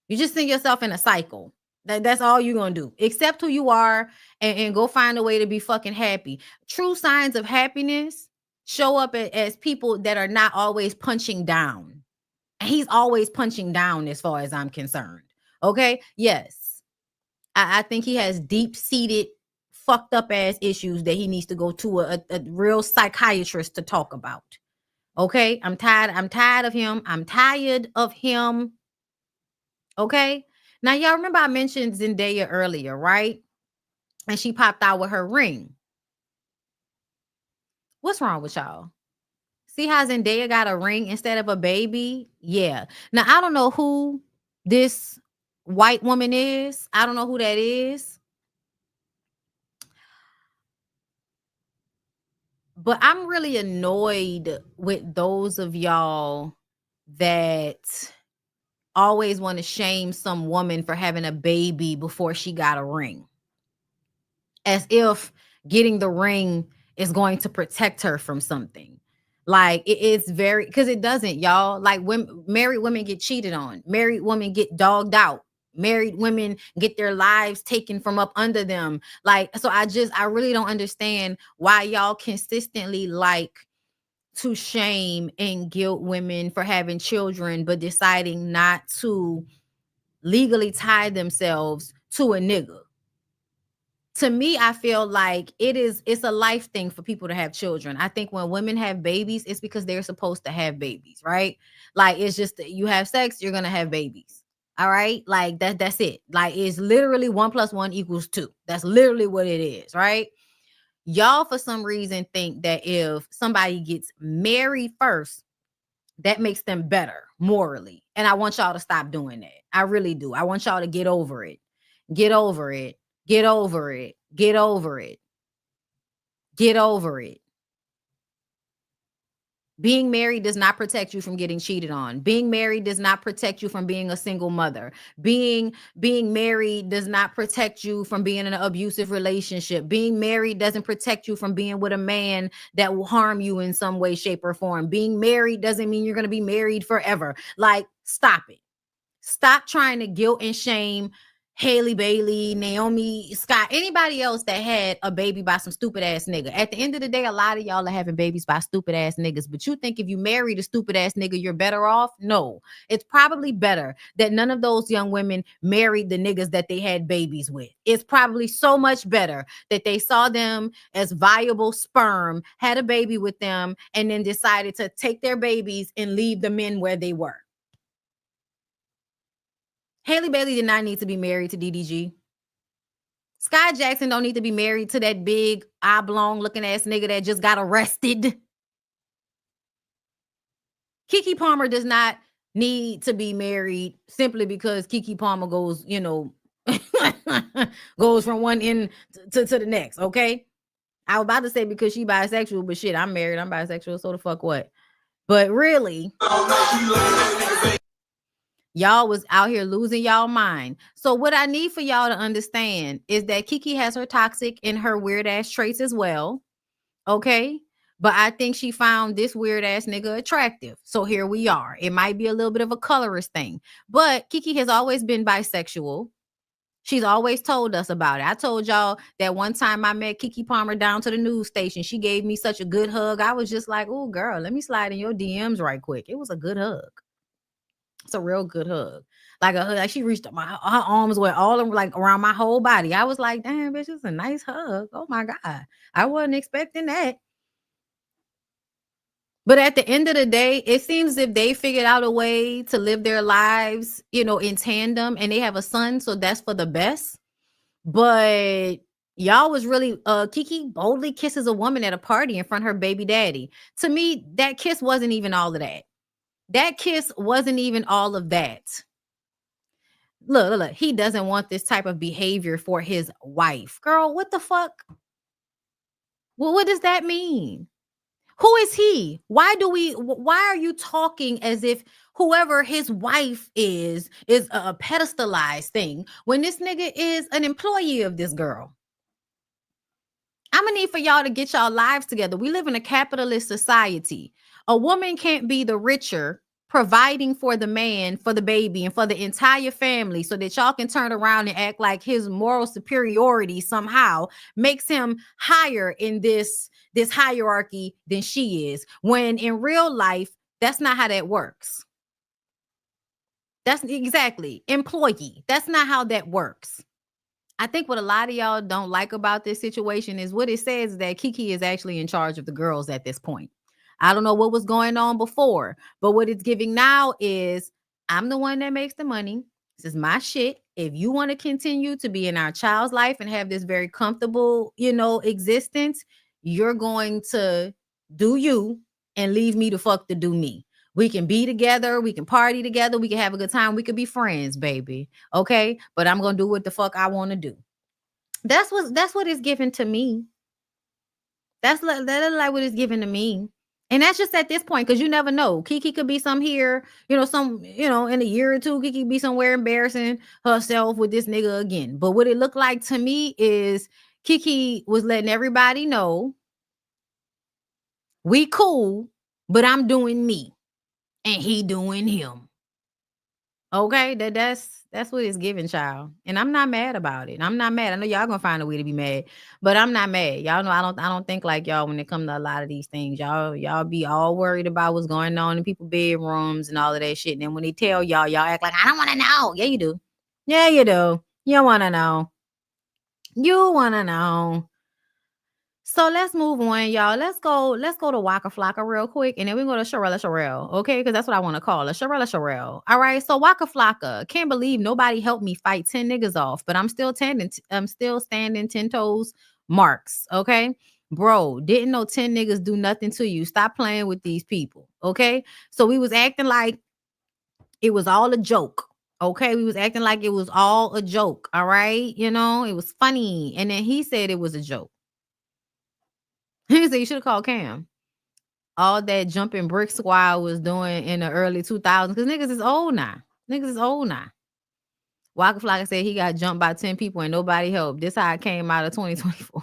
You just send yourself in a cycle. That's all you're going to do. Accept who you are and go find a way to be fucking happy. True signs of happiness show up as people that are not always punching down. And he's always punching down as far as I'm concerned. Okay? Yes. I think he has deep-seated, fucked up ass issues that he needs to go to a real psychiatrist to talk about. Okay, I'm tired of him. I'm tired of him. Okay. Now, y'all remember I mentioned Zendaya earlier, right? And she popped out with her ring. What's wrong with y'all? See how Zendaya got a ring instead of a baby? Yeah. Now, I don't know who this white woman is. I don't know who that is. But I'm really annoyed with those of y'all that always want to shame some woman for having a baby before she got a ring. As if getting the ring is going to protect her from something. Like it's very, because it doesn't, y'all. Like when married women get cheated on, married women get dogged out, married women get their lives taken from up under them. Like, so I really don't understand why y'all consistently like to shame and guilt women for having children, but deciding not to legally tie themselves to a nigga. To me, I feel like it's a life thing for people to have children. I think when women have babies, it's because they're supposed to have babies, right? Like it's just you have sex, you're gonna have babies. All right, like that's it. Like it's literally 1 + 1 = 2. That's literally what it is, right? Y'all for some reason think that if somebody gets married first, that makes them better morally. And I want y'all to stop doing that. I really do. I want y'all to get over it. Get over it. Get over it. Get over it. Get over it. Being married does not protect you from getting cheated on. Being married does not protect you from being a single mother. Being married does not protect you from being in an abusive relationship. Being married doesn't protect you from being with a man that will harm you in some way, shape, or form. Being married doesn't mean you're going to be married forever. Like, stop it. Stop trying to guilt and shame Haley Bailey, Naomi Scott, anybody else that had a baby by some stupid ass nigga. At the end of the day, a lot of y'all are having babies by stupid ass niggas. But you think if you marry the stupid ass nigga, you're better off? No. It's probably better that none of those young women married the niggas that they had babies with. It's probably so much better that they saw them as viable sperm, had a baby with them, and then decided to take their babies and leave the men where they were. Haley Bailey did not need to be married to DDG. Sky Jackson don't need to be married to that big oblong looking ass nigga that just got arrested. Kiki Palmer does not need to be married simply because Kiki Palmer goes, goes from one end to the next, okay? I was about to say because she bisexual, but shit, I'm married, I'm bisexual, so the fuck what? But really, y'all was out here losing y'all mind. So what I need for y'all to understand is that Kiki has her toxic and her weird ass traits as well. Okay. But I think she found this weird ass nigga attractive. So here we are. It might be a little bit of a colorist thing, but Kiki has always been bisexual. She's always told us about it. I told y'all that one time I met Kiki Palmer down to the news station. She gave me such a good hug. I was just like, oh girl, let me slide in your DMs right quick. It was a good hug. It's a real good hug. Like a hug. Like she reached up her arms were all like around my whole body. I was like, damn, bitch, it's a nice hug. Oh my God. I wasn't expecting that. But at the end of the day, it seems as if they figured out a way to live their lives, in tandem, and they have a son. So that's for the best. But y'all was really, Kiki boldly kisses a woman at a party in front of her baby daddy. To me, that kiss wasn't even all of that. That kiss wasn't even all of that. Look, he doesn't want this type of behavior for his wife. Girl, what the fuck? Well, what does that mean? Who is he? Why are you talking as if whoever his wife is a pedestalized thing when this nigga is an employee of this girl? I'm gonna need for y'all to get y'all lives together. We live in a capitalist society. A woman can't be the richer providing for the man, for the baby, and for the entire family so that y'all can turn around and act like his moral superiority somehow makes him higher in this hierarchy than she is. When in real life, that's not how that works. That's exactly employee. That's not how that works. I think what a lot of y'all don't like about this situation is what it says is that Kiki is actually in charge of the girls at this point. I don't know what was going on before, but what it's giving now is I'm the one that makes the money. This is my shit. If you want to continue to be in our child's life and have this very comfortable, existence, you're going to do you and leave me the fuck to do me. We can be together. We can party together. We can have a good time. We could be friends, baby. Okay. But I'm going to do what the fuck I want to do. That's what it's given to me. That's like what it's given to me. And that's just at this point, because you never know. Kiki could be some here, in a year or two, Kiki be somewhere embarrassing herself with this nigga again. But what it looked like to me is Kiki was letting everybody know we cool, but I'm doing me and he doing him. Okay, that's what it's giving, child. And I'm not mad about it. I'm not mad. I know y'all gonna find a way to be mad, but I'm not mad. Y'all know I don't think like y'all when it comes to a lot of these things. Y'all be all worried about what's going on in people's bedrooms and all of that shit. And then when they tell y'all act like I don't want to know. Yeah, you do. Yeah, you do. You wanna know. You wanna know. So let's move on, y'all. Let's go to Waka Flocka real quick, and then we go to Sharelle, okay? Because that's what I want to call her, Sharelle. All right. So Waka Flocka, can't believe nobody helped me fight 10 niggas off, but I'm still standing 10 toes marks, okay? Bro, didn't know 10 niggas do nothing to you. Stop playing with these people, okay? So we was acting like it was all a joke. Okay, we was acting like it was all a joke. All right, it was funny, and then he said it was a joke. He said you should have called Cam. All that jumping brick squad was doing in the early 2000s because niggas is old now. Waka Flocka said he got jumped by 10 people and nobody helped. This how it came out of 2024.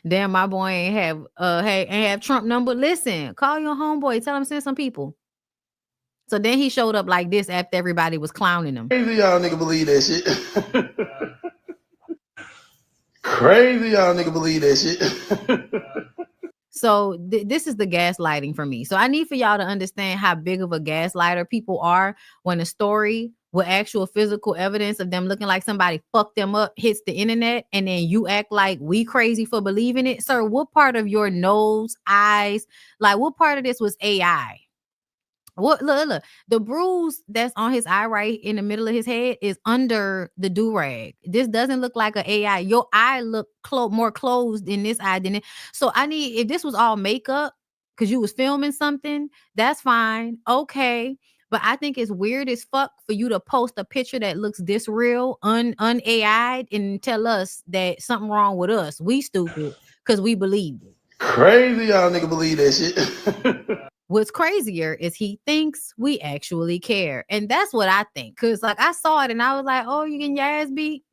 Damn, my boy ain't have Trump number. Listen, call your homeboy. Tell him send some people. So then he showed up like this after everybody was clowning him. Crazy y'all nigga believe that shit. Crazy y'all nigga believe that shit. So this is the gaslighting for me. So I need for y'all to understand how big of a gaslighter people are when a story with actual physical evidence of them looking like somebody fucked them up hits the internet, and then you act like we crazy for believing it. Sir, what part of your nose, eyes, like what part of this was AI? What look, the bruise that's on his eye right in the middle of his head is under the do-rag. This doesn't look like an AI. Your eye look more closed in this eye than it. So I need, if this was all makeup because you was filming something, that's fine. Okay. But I think it's weird as fuck for you to post a picture that looks this real, un-AI'd and tell us that something wrong with us. We stupid because we believed it. Crazy y'all nigga believe that shit. What's crazier is he thinks we actually care. And that's what I think. Because, like, I saw it and I was like, oh, you getting your ass beat?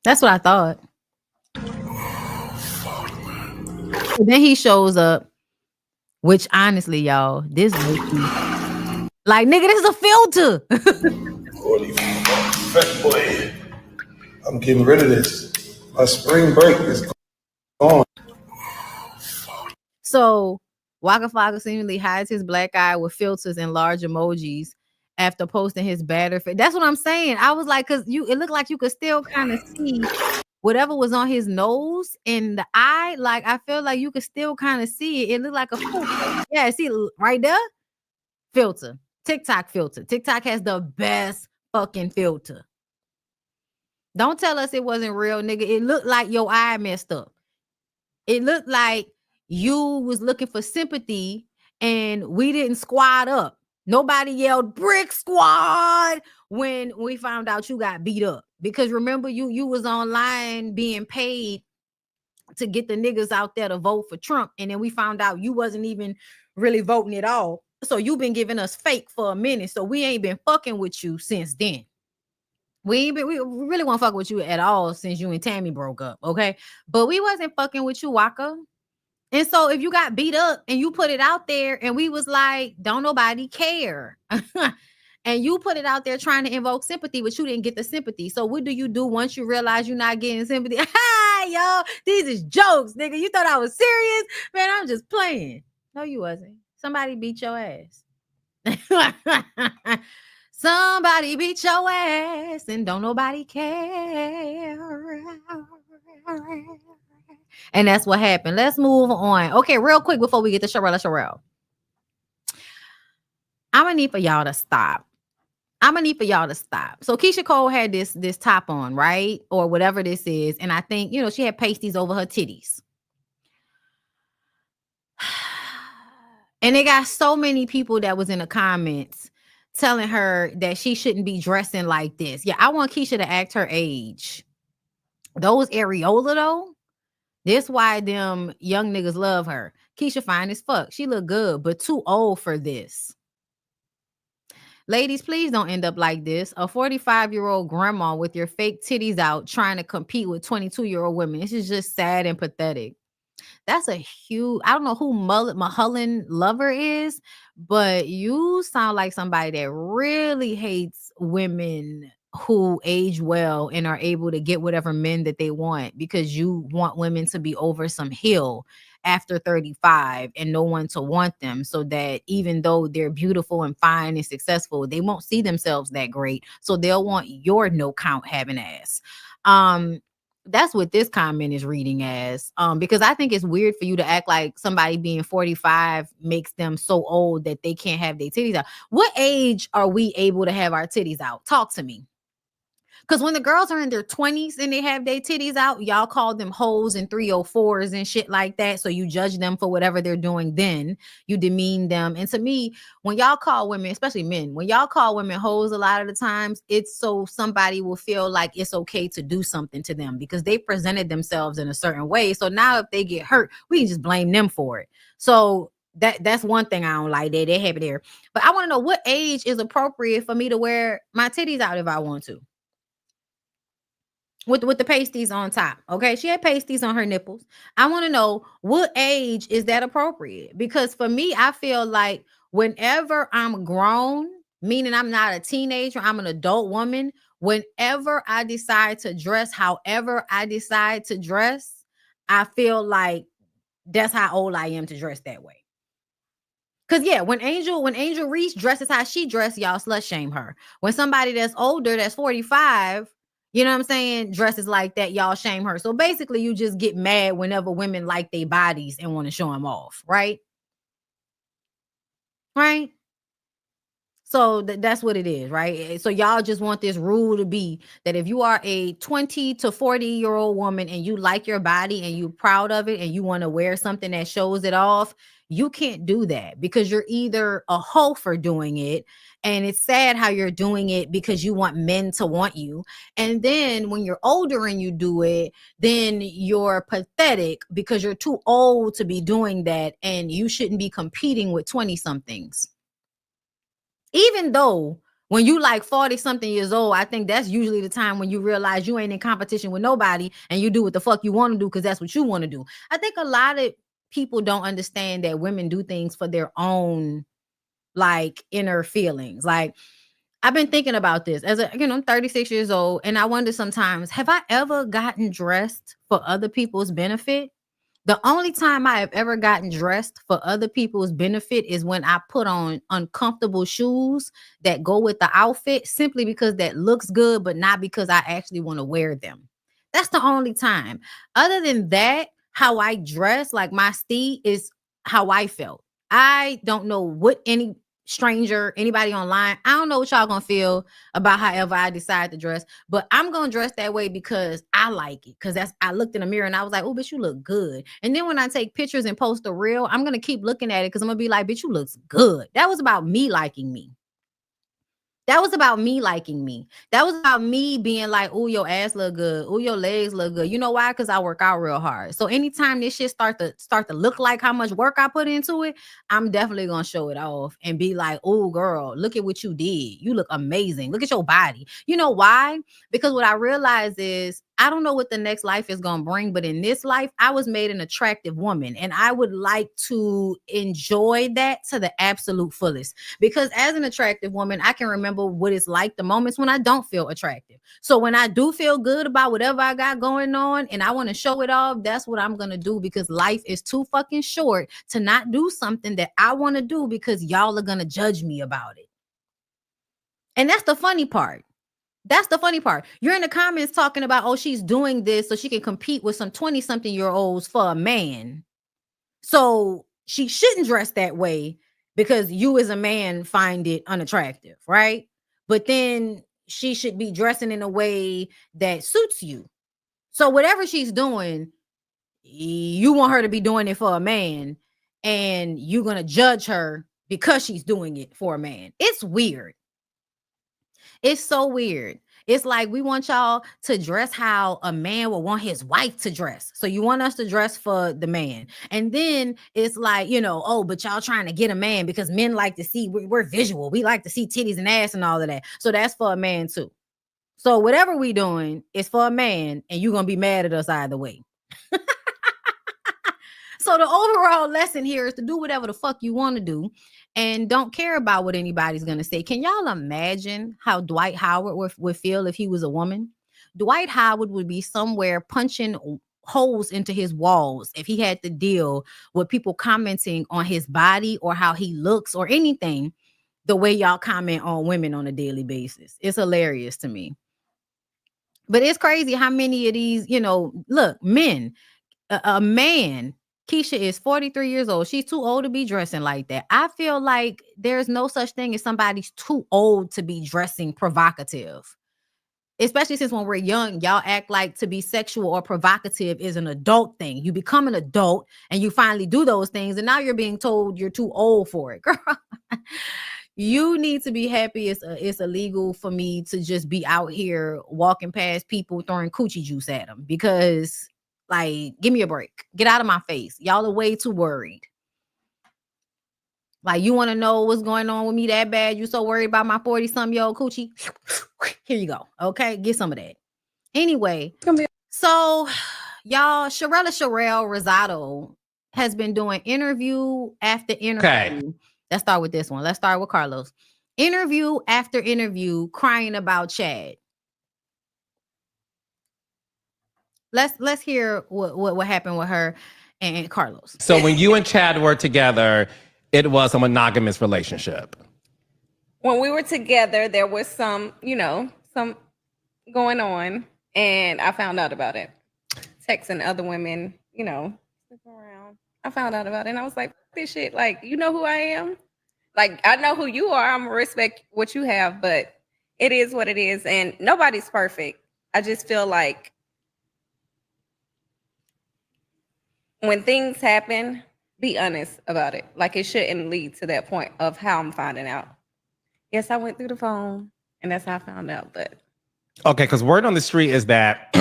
That's what I thought. And then he shows up, which honestly, y'all, this makes me like, nigga, this is a filter. Boy, I'm getting rid of this. My spring break is gone. So Waka Flocka seemingly hides his black eye with filters and large emojis after posting his battered face. That's what I'm saying. I was like, because it looked like you could still kind of see whatever was on his nose and the eye. Like, I feel like you could still kind of see it. It looked like a filter. Yeah, see right there? Filter. TikTok filter. TikTok has the best fucking filter. Don't tell us it wasn't real, nigga. It looked like your eye messed up. It looked like you was looking for sympathy and we didn't squad up. Nobody yelled brick squad when we found out you got beat up. Because remember, you was online being paid to get the niggas out there to vote for Trump. And then we found out you wasn't even really voting at all. So you've been giving us fake for a minute. So we ain't been fucking with you since then. We really won't fuck with you at all since you and Tammy broke up, okay? But we wasn't fucking with you, Waka. And so if you got beat up and you put it out there and we was like, don't nobody care. And you put it out there trying to invoke sympathy, but you didn't get the sympathy. So what do you do once you realize you're not getting sympathy? Hi, yo, these is jokes, nigga. You thought I was serious? Man, I'm just playing. No, you wasn't. Somebody beat your ass. Somebody beat your ass and don't nobody care. And that's what happened. Let's move on. Okay, real quick before we get to Sharelle. I'm gonna need for y'all to stop. So Keisha Cole had this top on, right? Or whatever this is. And I think, she had pasties over her titties. And they got so many people that was in the comments telling her that she shouldn't be dressing like this. Yeah, I want Keisha to act her age. Those areola though, this why them young niggas love her. Keisha fine as fuck. She look good, but too old for this. Ladies, please don't end up like this. A 45-year-old grandma with your fake titties out trying to compete with 22-year-old women. This is just sad and pathetic. That's a huge, I don't know who Mulholland Lover is, but you sound like somebody that really hates women who age well and are able to get whatever men that they want, because you want women to be over some hill after 35 and no one to want them, so that even though they're beautiful and fine and successful, they won't see themselves that great. So they'll want your no count having ass. That's what this comment is reading as, because I think it's weird for you to act like somebody being 45 makes them so old that they can't have their titties out. What age are we able to have our titties out? Talk to me. Because when the girls are in their 20s and they have their titties out, y'all call them hoes and 304s and shit like that. So you judge them for whatever they're doing then. You demean them. And to me, when y'all call women, especially men, when y'all call women hoes a lot of the times, it's so somebody will feel like it's okay to do something to them because they presented themselves in a certain way. So now if they get hurt, we can just blame them for it. So that's one thing I don't like. They have it there. But I want to know, what age is appropriate for me to wear my titties out if I want to? With the pasties on top. Okay, she had pasties on her nipples. I want to know, what age is that appropriate? Because for me, I feel like whenever I'm grown, meaning I'm not a teenager, I'm an adult woman, whenever I decide to dress however I decide to dress, I feel like that's how old I am to dress that way. Cause yeah, when Angel Reese dresses how she dressed, y'all slut shame her. When somebody that's older, that's 45, you know what I'm saying, dresses like that, y'all shame her. So basically, you just get mad whenever women like their bodies and want to show them off, right? Right? So that's what it is, right? So y'all just want this rule to be that if you are a 20 to 40-year-old woman and you like your body and you're proud of it and you want to wear something that shows it off, you can't do that because you're either a hoe for doing it, and it's sad how you're doing it because you want men to want you. And then when you're older and you do it, then you're pathetic because you're too old to be doing that, and you shouldn't be competing with 20-somethings. Even though when you like 40-something years old, I think that's usually the time when you realize you ain't in competition with nobody and you do what the fuck you want to do because that's what you want to do. I think a lot of people don't understand that women do things for their own like inner feelings. Like, I've been thinking about this as I'm 36 years old, and I wonder sometimes, have I ever gotten dressed for other people's benefit? The only time I have ever gotten dressed for other people's benefit is when I put on uncomfortable shoes that go with the outfit simply because that looks good, but not because I actually want to wear them. That's the only time. Other than that, how I dress, like my steed, is how I felt. I don't know what any stranger, anybody online, I don't know what y'all gonna feel about however I decide to dress, but I'm gonna dress that way because I like it. Because I looked in the mirror and I was like, oh, bitch, you look good. And then when I take pictures and post a reel, I'm gonna keep looking at it because I'm gonna be like, bitch, you looks good. That was about me liking me. That was about me liking me. That was about me being like, oh, your ass look good. Oh, your legs look good. You know why? Because I work out real hard. So anytime this shit start to look like how much work I put into it, I'm definitely gonna show it off and be like, oh, girl, look at what you did. You look amazing. Look at your body. You know why? Because what I realize is, I don't know what the next life is going to bring, but in this life, I was made an attractive woman, and I would like to enjoy that to the absolute fullest, because as an attractive woman, I can remember what it's like the moments when I don't feel attractive. So when I do feel good about whatever I got going on and I want to show it off, that's what I'm going to do, because life is too fucking short to not do something that I want to do because y'all are going to judge me about it. And that's the funny part. That's the funny part. You're in the comments talking about, oh, she's doing this so she can compete with some 20-something-year-olds for a man. So she shouldn't dress that way because you as a man find it unattractive, right? But then she should be dressing in a way that suits you. So whatever she's doing, you want her to be doing it for a man, and you're going to judge her because she's doing it for a man. It's weird. It's so weird. It's like we want y'all to dress how a man would want his wife to dress. So you want us to dress for the man. And then it's like, you know, oh, but y'all trying to get a man because men like to see, we're visual. We like to see titties and ass and all of that. So that's for a man too. So whatever we doing is for a man, and you're going to be mad at us either way. So the overall lesson here is to do whatever the fuck you want to do and don't care about what anybody's going to say. Can y'all imagine how Dwight Howard would feel if he was a woman? Dwight Howard would be somewhere punching holes into his walls if he had to deal with people commenting on his body or how he looks or anything the way y'all comment on women on a daily basis. It's hilarious to me. But it's crazy how many of these, you know, look, men, a man, Keisha is 43 years old. She's too old to be dressing like that. I feel like there's no such thing as somebody's too old to be dressing provocative. Especially since when we're young, y'all act like to be sexual or provocative is an adult thing. You become an adult and you finally do those things, and now you're being told you're too old for it. Girl, you need to be happy it's illegal for me to just be out here walking past people throwing coochie juice at them, because like, give me a break. Get out of my face. Y'all are way too worried. Like, you want to know what's going on with me that bad? You so worried about my 40-some-year-old coochie? Here you go. Okay, get some of that. Anyway, so y'all, Charella Rosado has been doing interview after interview. Okay. Let's start with this one. Let's start with Carlos. Interview after interview crying about Chad. Let's hear what happened with her and Carlos. So when you and Chad were together, it was a monogamous relationship. When we were together, there was some going on, and I found out about it. Texting other women, around. I found out about it, and I was like, this shit, like, you know who I am? Like, I know who you are. I'm gonna respect what you have, but it is what it is, and nobody's perfect. I just feel like when things happen, be honest about it. Like, it shouldn't lead to that point of how I'm finding out. Yes, I went through the phone, and that's how I found out. But okay, because word on the street is that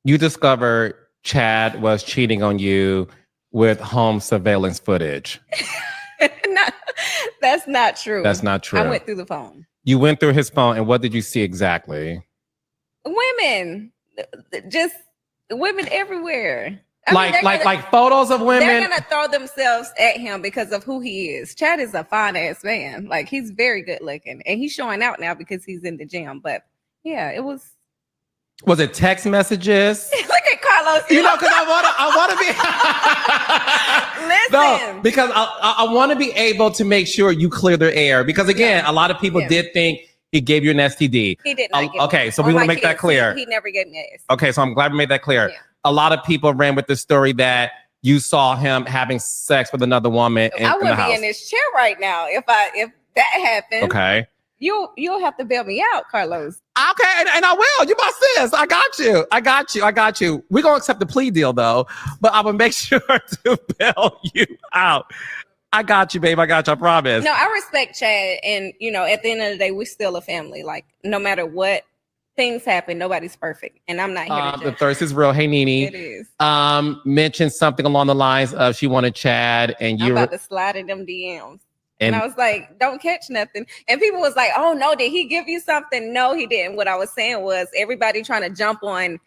you discovered Chad was cheating on you with home surveillance footage. That's not true. That's not true. I went through the phone. You went through his phone, and what did you see exactly? Women, just women everywhere. Like photos of women. They're gonna throw themselves at him because of who he is. Chad is a fine ass man. Like, he's very good looking, and he's showing out now because he's in the gym. But yeah, it was. Was it text messages? Look at Carlos. Because I want to be. Listen. No, because I want to be able to make sure you clear the air. Because again, a lot of people did think he gave you an STD. He did not. Okay, so we want to make that clear. He never gave me an STD. Okay, so I'm glad we made that clear. Yeah. A lot of people ran with the story that you saw him having sex with another woman in the house. I would be in this chair right now if that happened. Okay. You'll have to bail me out, Carlos. Okay, and I will. You my sis. I got you. We're gonna accept the plea deal though, but I will make sure to bail you out. I got you, babe. I got you. I promise. No, I respect Chad, and at the end of the day, we're still a family. Like, no matter what things happen, nobody's perfect, and I'm not here to The judge. thirst is real. Hey, Nene. It is. Mentioned something along the lines of she wanted Chad, and I'm you about to slide in them DMs. and And I was like, don't catch nothing. And people was like, oh no, did he give you something? No, he didn't. What I was saying was everybody trying to jump on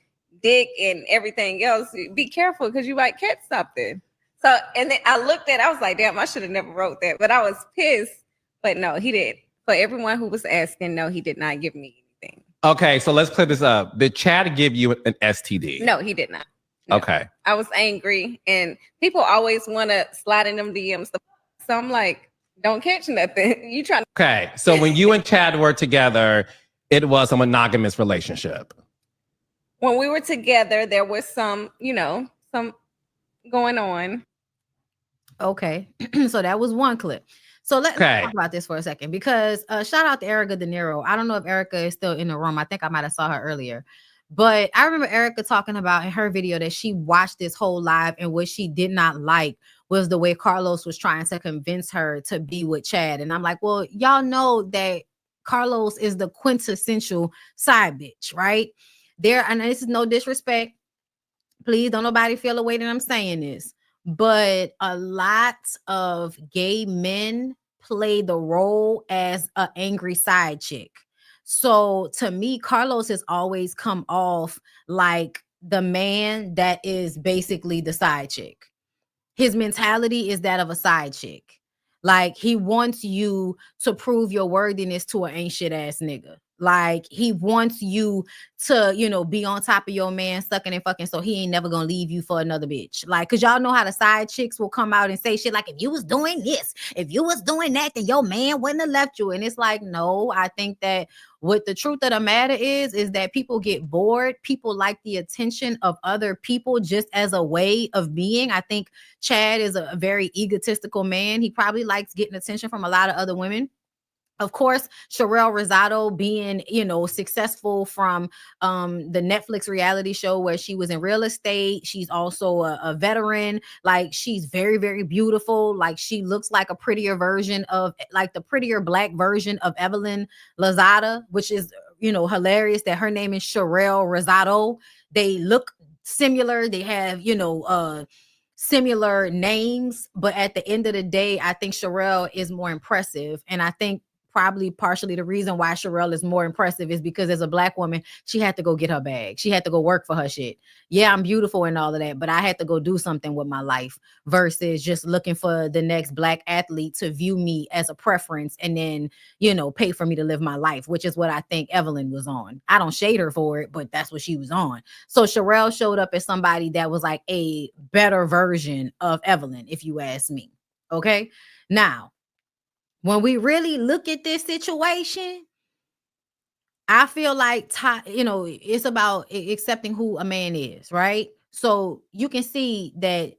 dick and everything else. Be careful because you might catch something. So, and then I looked at it, I was like, damn, I should have never wrote that. But I was pissed. But no, he did. For everyone who was asking, no, he did not give me anything. Okay, so let's clear this up. Did Chad give you an STD? No, he did not. No. Okay. I was angry, and people always want to slide in them DMs. So I'm like, Don't catch nothing. You trying to Okay, so when you and Chad were together, it was a monogamous relationship. when we were together, there was some, some going on. Okay. So that was one clip. So let's talk about this for a second because shout out to Erica De Niro. I don't know if Erica is still in the room. I think I might have saw her earlier. But I remember Erica talking about in her video that she watched this whole live and what she did not like was the way Carlos was trying to convince her to be with Chad. And I'm like, well, y'all know that Carlos is the quintessential side bitch, right? And this is no disrespect. Please don't nobody feel the way that I'm saying this. But a lot of gay men play the role as an angry side chick. So to me, Carlos has always come off like the man that is basically the side chick. His mentality is that of a side chick. Like he wants you to prove your worthiness to an ain't shit ass nigga. Like he wants you to, be on top of your man, sucking and fucking, so he ain't never gonna leave you for another bitch. Like, cause y'all know how the side chicks will come out and say shit like, if you was doing this, if you was doing that, then your man wouldn't have left you. And it's like, no, I think that what the truth of the matter is that people get bored. People like the attention of other people just as a way of being. I think Chad is a very egotistical man. He probably likes getting attention from a lot of other women. Of course, Charella Rosado being, successful from the Netflix reality show where she was in real estate. She's also a veteran. Like she's very, very beautiful. Like she looks like a prettier version of like the prettier black version of Evelyn Lozada, which is, hilarious that her name is Charella Rosado. They look similar. They have, similar names. But at the end of the day, I think Sharelle is more impressive. And I think probably partially the reason why Sharelle is more impressive is because as a black woman, she had to go get her bag. She had to go work for her shit. Yeah, I'm beautiful and all of that, but I had to go do something with my life versus just looking for the next black athlete to view me as a preference and then, pay for me to live my life, which is what I think Evelyn was on. I don't shade her for it, but that's what she was on. So Sharelle showed up as somebody that was like a better version of Evelyn, if you ask me. Okay. Now, when we really look at this situation, I feel like, it's about accepting who a man is, right? So you can see that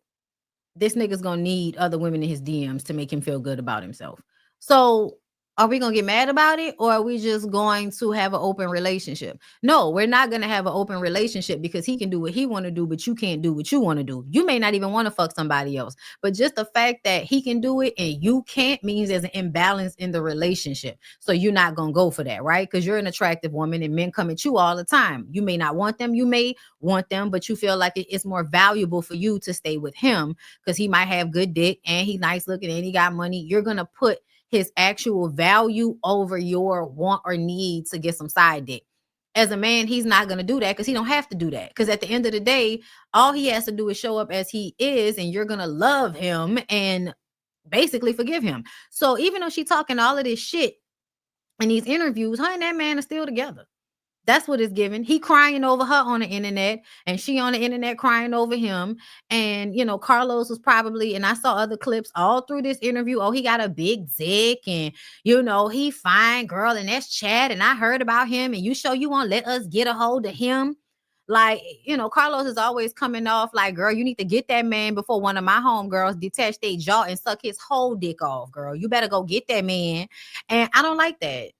this nigga's gonna need other women in his DMs to make him feel good about himself. So are we gonna get mad about it, or are we just going to have an open relationship? No, we're not gonna have an open relationship because he can do what he want to do, but you can't do what you want to do. You may not even want to fuck somebody else, but just the fact that he can do it and you can't means there's an imbalance in the relationship. So you're not gonna go for that, right? Because you're an attractive woman and men come at you all the time. You may not want them, you may want them, but you feel like it's more valuable for you to stay with him because he might have good dick and he nice looking and he got money. You're gonna put his actual value over your want or need to get some side dick. As a man, he's not going to do that because he don't have to do that. Because at the end of the day, all he has to do is show up as he is and you're going to love him and basically forgive him. So even though she's talking all of this shit in these interviews, her and that man are still together. That's what it's given. He crying over her on the internet and she on the internet crying over him. And, Carlos was probably, and I saw other clips all through this interview. Oh, he got a big dick and, he fine, girl. And that's Chad. And I heard about him and you sure you won't let us get a hold of him? Like, Carlos is always coming off like, girl, you need to get that man before one of my homegirls detach their jaw and suck his whole dick off, girl. You better go get that man. And I don't like that.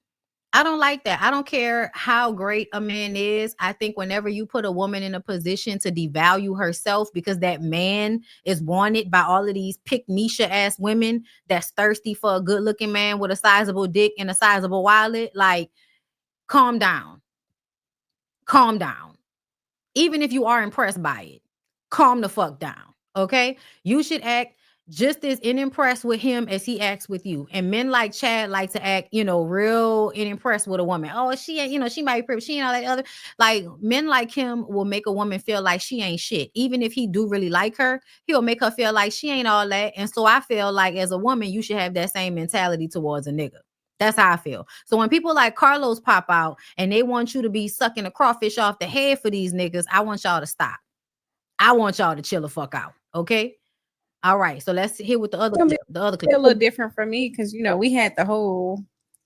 I don't like that. I don't care how great a man is. I think whenever you put a woman in a position to devalue herself because that man is wanted by all of these pick-Misha ass women that's thirsty for a good looking man with a sizable dick and a sizable wallet, like, calm down. Calm down. Even if you are impressed by it, calm the fuck down. Okay? You should act just as unimpressed with him as he acts with you. And men like Chad like to act, real unimpressed with a woman. Oh, she ain't, she might be pretty, she ain't all that other. Like, men like him will make a woman feel like she ain't shit. Even if he do really like her, he'll make her feel like she ain't all that. And so I feel like as a woman, you should have that same mentality towards a nigga. That's how I feel. So when people like Carlos pop out and they want you to be sucking a crawfish off the head for these niggas, I want y'all to stop. I want y'all to chill the fuck out. Okay? All right, so let's hear what the other It's gonna clip. The other be clip. a little different for me because we had the whole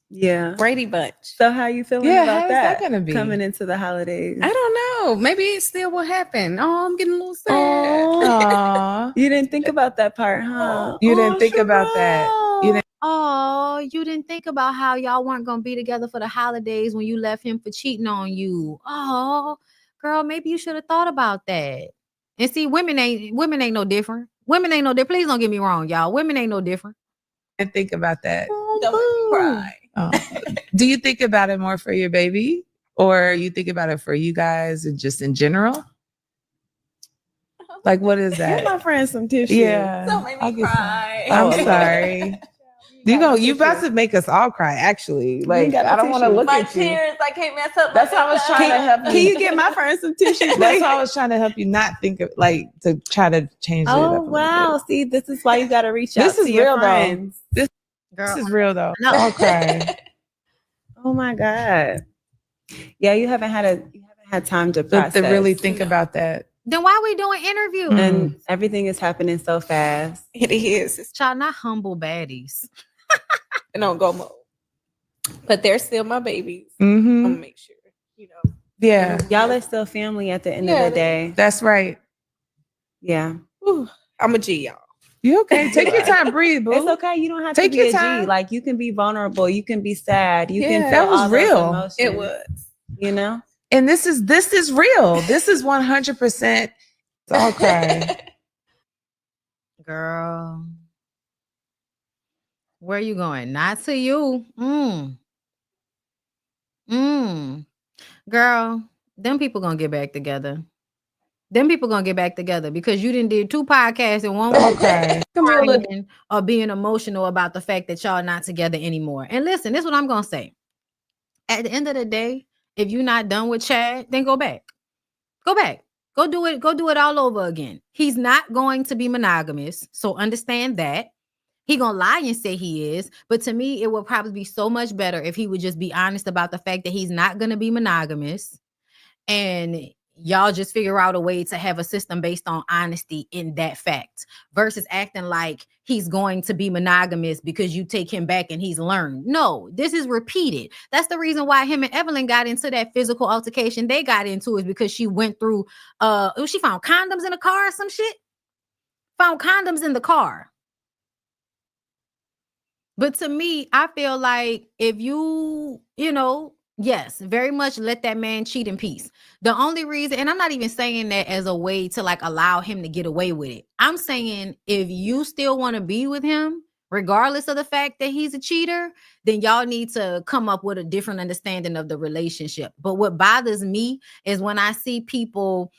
Brady bunch. So how you feeling Yeah, about how is that gonna be? coming into the holidays? I don't know. Maybe it still will happen. Oh, I'm getting a little sad. Aw. You didn't think about that part, huh? You didn't think about that. You didn't. Oh, you didn't think about how y'all weren't gonna be together for the holidays when you left him for cheating on you. Oh, girl, maybe you should have thought about that. And see, women ain't no different. Women ain't no different. Please don't get me wrong, y'all. Women ain't no different. And think about that. Don't cry. Oh. Do you think about it more for your baby, or you think about it for you guys and just in general? Like, what is that? Give my friend some tissue. Yeah, Don't make me cry. I'm sorry. You about to make us all cry. Actually, like got I don't want to look My at you. tears, I can't mess up. That's how I was trying to help you. Can you get my friend some tissue? That's how I was trying to help you not think of like to try to change it. Oh up a little wow! See, this is why you got to reach out This to is your real, though. friends. This is real though. I'll cry. Oh my god! Yeah, you haven't had time to process. To really think about that. Then why we doing interviews? And everything is happening so fast. It is. Y'all not humble baddies. And don't go mode. But they're still my babies. Mm-hmm. I'm gonna make sure, Yeah, Y'all are still family at the end of the day. that's right. Yeah. Whew. I'm a G, y'all. You okay? Take your time, breathe, boo. It's okay. You don't have Take to be your a G. time. Like you can be vulnerable. You can be sad. You can Yeah. feel That was all those real. emotions, It was. You know? And this is real. This is 100%. I'll cry. Girl. Where you going? Not to you. Girl, them people gonna get back together. Them people gonna get back together because you didn't did 2 podcasts in one week. Okay. Crying or being emotional about the fact that y'all not together anymore. And listen, this is what I'm gonna say. At the end of the day, if you're not done with Chad, then go back. Go back. Go do it. Go do it all over again. He's not going to be monogamous. So understand that. He gonna lie and say he is. But to me, it would probably be so much better if he would just be honest about the fact that he's not gonna be monogamous. And y'all just figure out a way to have a system based on honesty in that fact versus acting like he's going to be monogamous because you take him back and he's learned. No, this is repeated. That's the reason why him and Evelyn got into that physical altercation they got into, is because she went through she found condoms in the car or some shit. Found condoms in the car. But to me, I feel like if yes, very much let that man cheat in peace. The only reason, and I'm not even saying that as a way to like allow him to get away with it. I'm saying if you still want to be with him, regardless of the fact that he's a cheater, then y'all need to come up with a different understanding of the relationship. But what bothers me is when I see people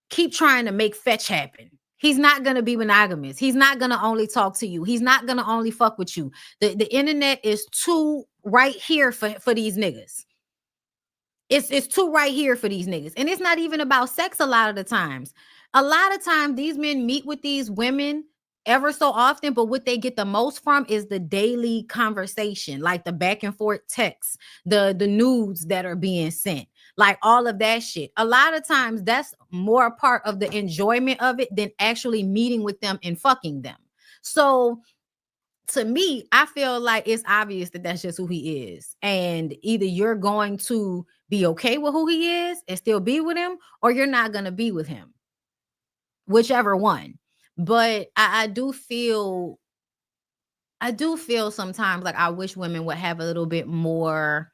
keep trying to make fetch happen. He's not going to be monogamous. He's not going to only talk to you. He's not going to only fuck with you. The internet is too right here for these niggas. It's too right here for these niggas. And it's not even about sex a lot of the times. A lot of times these men meet with these women ever so often, but what they get the most from is the daily conversation, like the back and forth texts, the nudes that are being sent. Like all of that shit. A lot of times that's more a part of the enjoyment of it than actually meeting with them and fucking them. So to me, I feel like it's obvious that that's just who he is. And either you're going to be okay with who he is and still be with him, or you're not going to be with him. Whichever one. But I do feel sometimes like I wish women would have a little bit more.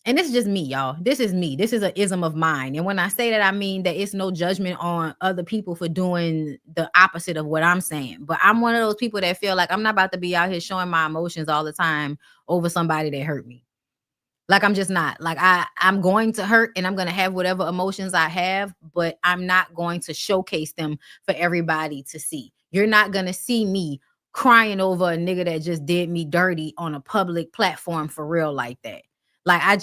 And this is just me, y'all. This is me. This is an ism of mine. And when I say that, I mean that it's no judgment on other people for doing the opposite of what I'm saying. But I'm one of those people that feel like I'm not about to be out here showing my emotions all the time over somebody that hurt me. Like, I'm just not. Like, I'm going to hurt and I'm going to have whatever emotions I have, but I'm not going to showcase them for everybody to see. You're not going to see me crying over a nigga that just did me dirty on a public platform for real like that. Like, I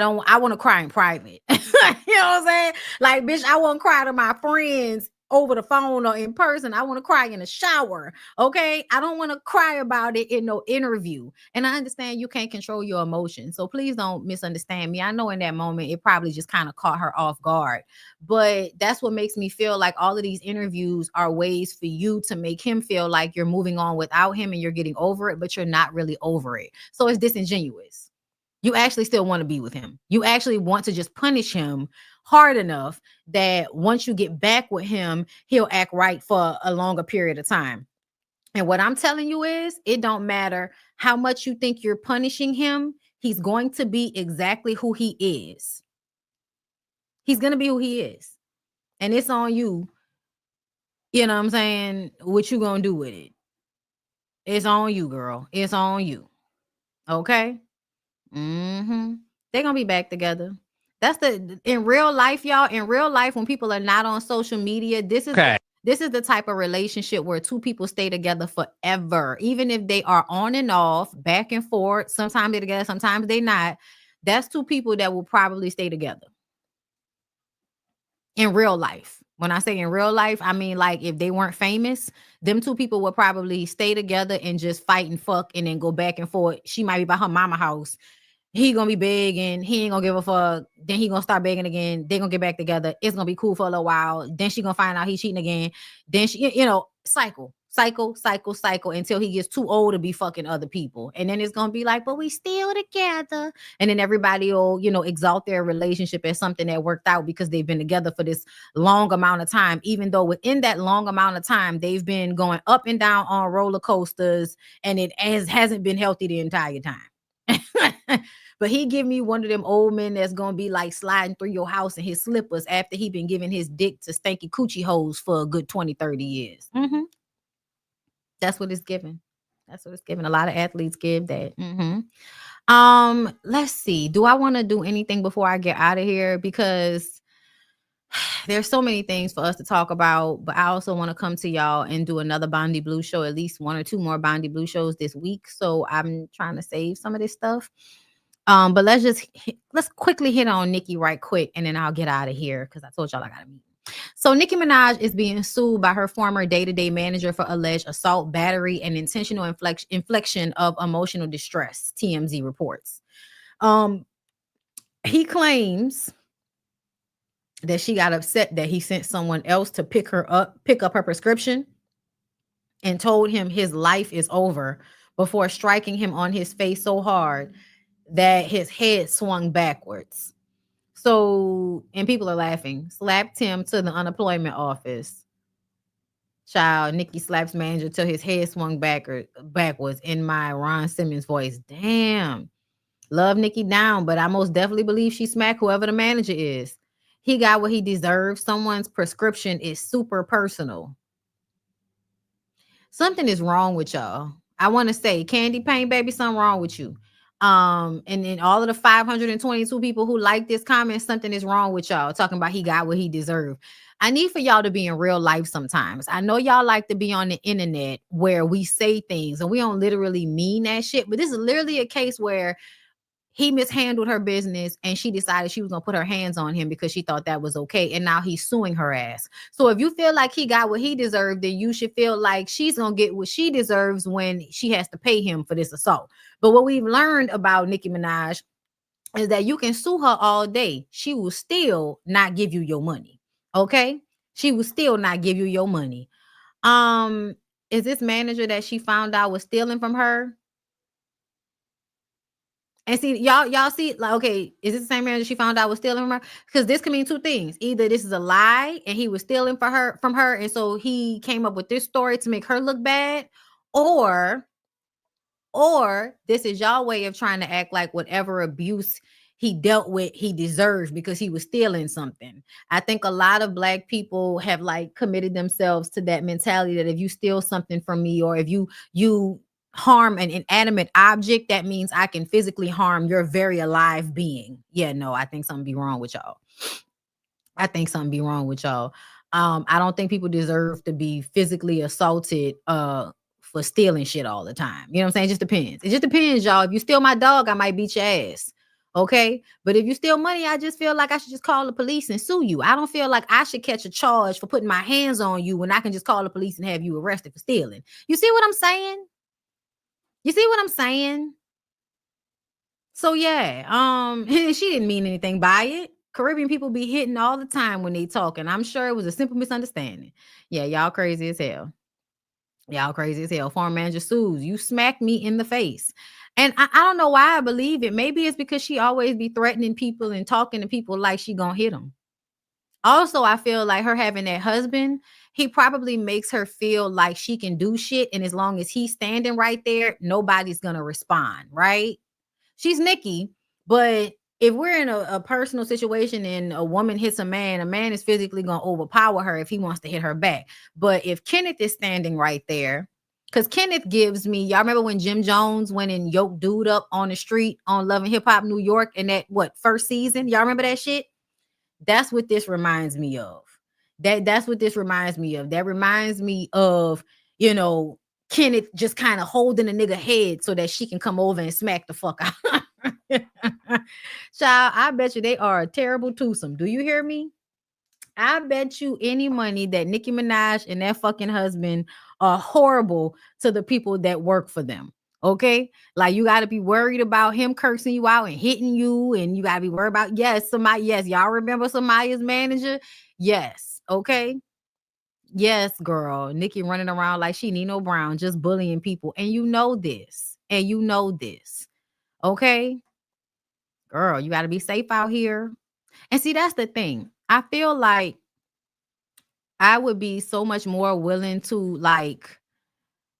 want to cry in private. You know what I'm saying? Like, bitch, I won't cry to my friends over the phone or in person. I want to cry in the shower. Okay. I don't want to cry about it in no interview. And I understand you can't control your emotions. So please don't misunderstand me. I know in that moment, it probably just kind of caught her off guard. But that's what makes me feel like all of these interviews are ways for you to make him feel like you're moving on without him and you're getting over it, but you're not really over it. So it's disingenuous. You actually still want to be with him. You actually want to just punish him hard enough that once you get back with him, he'll act right for a longer period of time. And what I'm telling you is, it don't matter how much you think you're punishing him. He's going to be exactly who he is. He's going to be who he is. And it's on you. You know what I'm saying? What you going to do with it? It's on you, girl. It's on you. Okay? Mm-hmm. They're going to be back together. That's in real life, y'all. In real life, when people are not on social media, this is the type of relationship where two people stay together forever. Even if they are on and off, back and forth, sometimes they're together, sometimes they're not. That's two people that will probably stay together. In real life. When I say in real life, I mean like if they weren't famous, them two people would probably stay together and just fight and fuck and then go back and forth. She might be by her mama house. He gonna be big and he ain't gonna give a fuck. Then he gonna start begging again. They gonna get back together. It's gonna be cool for a little while. Then she gonna find out he's cheating again. Then she, cycle until he gets too old to be fucking other people. And then it's gonna be like, but we still together. And then everybody will, exalt their relationship as something that worked out because they've been together for this long amount of time. Even though within that long amount of time, they've been going up and down on roller coasters, and it hasn't been healthy the entire time. But he give me one of them old men that's gonna be like sliding through your house in his slippers after he been giving his dick to stanky coochie hoes for a good 20, 30 years. Mm-hmm. That's what it's giving. That's what it's giving. A lot of athletes give that. Mm-hmm. Let's see. Do I want to do anything before I get out of here? Because there's so many things for us to talk about, but I also want to come to y'all and do another BondyBlue show, at least one or two more BondyBlue shows this week. So I'm trying to save some of this stuff. But let's quickly hit on Nicki right quick, and then I'll get out of here because I told y'all I got to meet. So Nicki Minaj is being sued by her former day-to-day manager for alleged assault, battery, and intentional infliction of emotional distress, TMZ reports. He claims that she got upset that he sent someone else to pick up her prescription and told him his life is over before striking him on his face so hard that his head swung backwards. So, and people are laughing, slapped him to the unemployment office. Child, Nicki slaps manager till his head swung backwards in my Ron Simmons voice. Damn. Love Nicki down, but I most definitely believe she smacked whoever the manager is. He got what he deserves. Someone's prescription is super personal. Something is wrong with y'all. I want to say, Candy Paint Baby, something wrong with you. And then all of the 522 people who like this comment, something is wrong with y'all, talking about he got what he deserved. I need for y'all to be in real life sometimes. I know y'all like to be on the internet where we say things and we don't literally mean that shit, but this is literally a case where he mishandled her business and she decided she was going to put her hands on him because she thought that was okay. And now he's suing her ass. So if you feel like he got what he deserved, then you should feel like she's going to get what she deserves when she has to pay him for this assault. But what we've learned about Nicki Minaj is that you can sue her all day. She will still not give you your money. Okay? She will still not give you your money. Is this manager that she found out was stealing from her? And see, y'all see, like, okay, is this the same manager she found out was stealing from her? Because this can mean two things. Either this is a lie and he was stealing from her, and so he came up with this story to make her look bad, or this is y'all way of trying to act like whatever abuse he dealt with, he deserves because he was stealing something. I think a lot of Black people have like committed themselves to that mentality that if you steal something from me, or if you harm an inanimate object, that means I can physically harm your very alive being. Yeah, no, I think something be wrong with y'all. I don't think people deserve to be physically assaulted for stealing shit all the time. You know what I'm saying? It just depends. It just depends, y'all. If you steal my dog, I might beat your ass. Okay. But if you steal money, I just feel like I should just call the police and sue you. I don't feel like I should catch a charge for putting my hands on you when I can just call the police and have you arrested for stealing. You see what I'm saying? You see what I'm saying? So yeah, she didn't mean anything by it. Caribbean people be hitting all the time when they talk, and I'm sure it was a simple misunderstanding. Yeah, y'all crazy as hell. Y'all crazy as hell. Farm manager sues. You smacked me in the face. And I don't know why I believe it. Maybe it's because she always be threatening people and talking to people like she gonna hit them. Also, I feel like her having that husband, he probably makes her feel like she can do shit. And as long as he's standing right there, nobody's gonna respond, right? She's Nikki, but if we're in a personal situation and a woman hits a man is physically going to overpower her if he wants to hit her back. But if Kenneth is standing right there, because Kenneth gives me, y'all remember when Jim Jones went and yoked dude up on the street on Love and Hip Hop New York in that, first season? Y'all remember that shit? That's what this reminds me of. That's what this reminds me of. That reminds me of, Kenneth just kind of holding a nigga head so that she can come over and smack the fuck out. Child, I bet you they are a terrible twosome. Do you hear me? I bet you any money that Nicki Minaj and that fucking husband are horrible to the people that work for them. Okay? Like, you got to be worried about him cursing you out and hitting you, and you got to be worried about, yes, y'all remember Samaya's manager? Yes. Okay? Yes, girl. Nikki running around like she Nino Brown, just bullying people. And you know this. Okay? Girl, you got to be safe out here. And see, that's the thing. I feel like I would be so much more willing to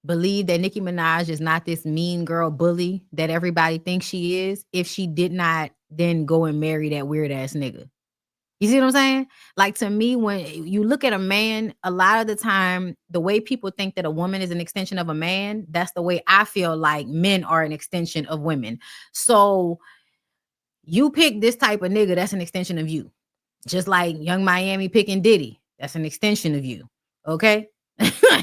believe that Nicki Minaj is not this mean girl bully that everybody thinks she is if she did not then go and marry that weird ass nigga. You see what I'm saying? Like, to me, when you look at a man, a lot of the time, the way people think that a woman is an extension of a man, that's the way I feel like men are an extension of women. So you pick this type of nigga, that's an extension of you. Just like Young Miami picking Diddy, that's an extension of you. Okay?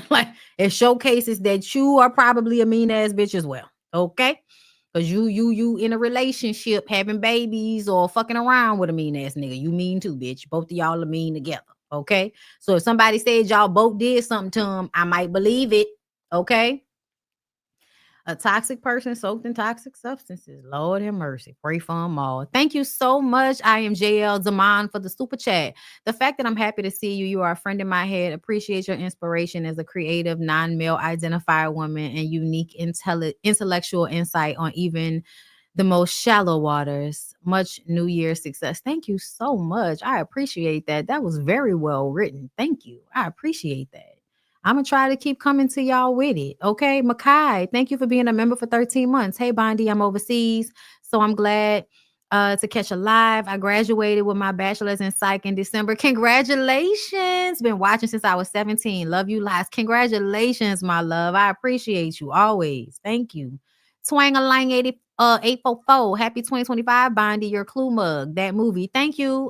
Like, it showcases that you are probably a mean ass bitch as well. Okay? Because you in a relationship having babies or fucking around with a mean ass nigga. You mean too, bitch. Both of y'all are mean together. Okay? So if somebody said y'all both did something to him, I might believe it. Okay? A toxic person soaked in toxic substances. Lord have mercy. Pray for them all. Thank you so much. I am JL Zaman for the super chat. The fact that I'm happy to see you. You are a friend in my head. Appreciate your inspiration as a creative, non-male identified woman and unique intellectual insight on even the most shallow waters. Much New Year success. Thank you so much. I appreciate that. That was very well written. Thank you. I appreciate that. I'm going to try to keep coming to y'all with it. Okay. Makai, thank you for being a member for 13 months. Hey, Bondi, I'm overseas. So I'm glad to catch a live. I graduated with my bachelor's in psych in December. Congratulations. Been watching since I was 17. Love you lots. Congratulations, my love. I appreciate you always. Thank you. Twang-a-lang 844. Happy 2025, Bondi, your clue mug. That movie. Thank you.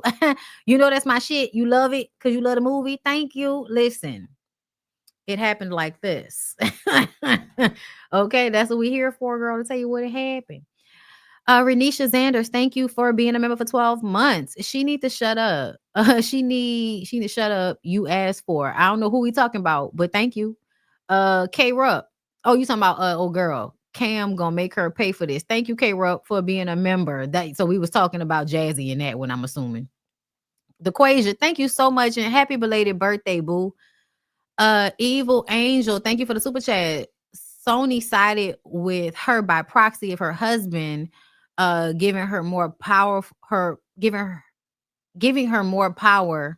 You know that's my shit. You love it because you love the movie. Thank you. Listen. It happened like this. Okay, that's what we're here for, girl, to tell you what it happened. Renisha Zanders, thank you for being a member for 12 months. She need to shut up. She need to shut up. You asked for. I don't know who we talking about, but thank you. K Rupp. Oh, you talking about old girl. Cam gonna make her pay for this. Thank you, K Rupp, for being a member. So we was talking about Jazzy and that one, I'm assuming. The Quasia, thank you so much and happy belated birthday, boo. Evil Angel, thank you for the super chat. Sony sided with her by proxy of her husband, giving her more power. Giving her more power.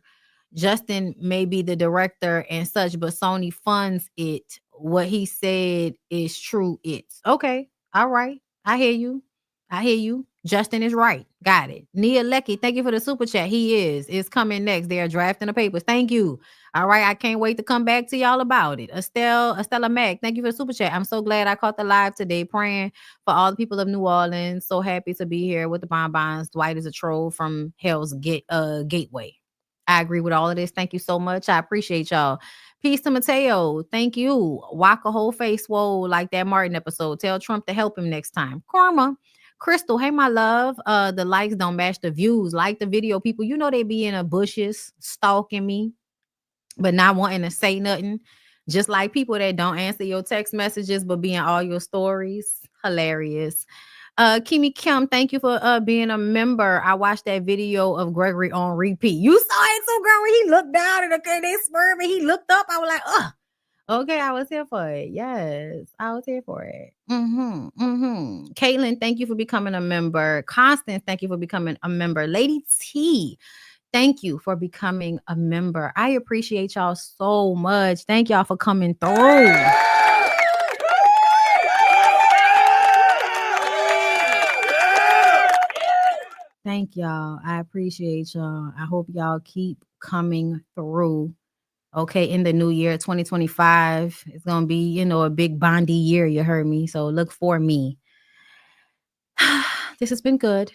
Justin may be the director and such, but Sony funds it. What he said is true. It's okay. All right. I hear you. Justin is right. Got it. Nia Lecky, thank you for the super chat. He is. It's coming next. They are drafting the papers. Thank you. All right. I can't wait to come back to y'all about it. Estella Mack, thank you for the super chat. I'm so glad I caught the live today. Praying for all the people of New Orleans. So happy to be here with the bonbons. Dwight is a troll from Hell's Gateway. I agree with all of this. Thank you so much. I appreciate y'all. Peace to Mateo. Thank you. Waka whole face swole like that Martin episode. Tell Trump to help him next time. Karma. Crystal, hey, my love. The likes don't match the views. Like the video, people, you know they be in the bushes stalking me, but not wanting to say nothing. Just like people that don't answer your text messages, but be in all your stories. Hilarious. Kimi Kim, thank you for being a member. I watched that video of Gregory on repeat. You saw it too, girl, when he looked down and okay, they swerving. He looked up. I was like, ugh. Okay, I was here for it. Yes, I was here for it. Caitlin, thank you for becoming a member. Constance, thank you for becoming a member. Lady T, thank you for becoming a member. I appreciate y'all so much. Thank y'all for coming through. Thank y'all. I appreciate y'all. I hope y'all keep coming through. Okay, in the new year, 2025, it's going to be, a big Bondi year. You heard me. So look for me. This has been good.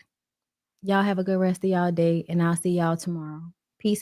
Y'all have a good rest of y'all day, and I'll see y'all tomorrow. Peace.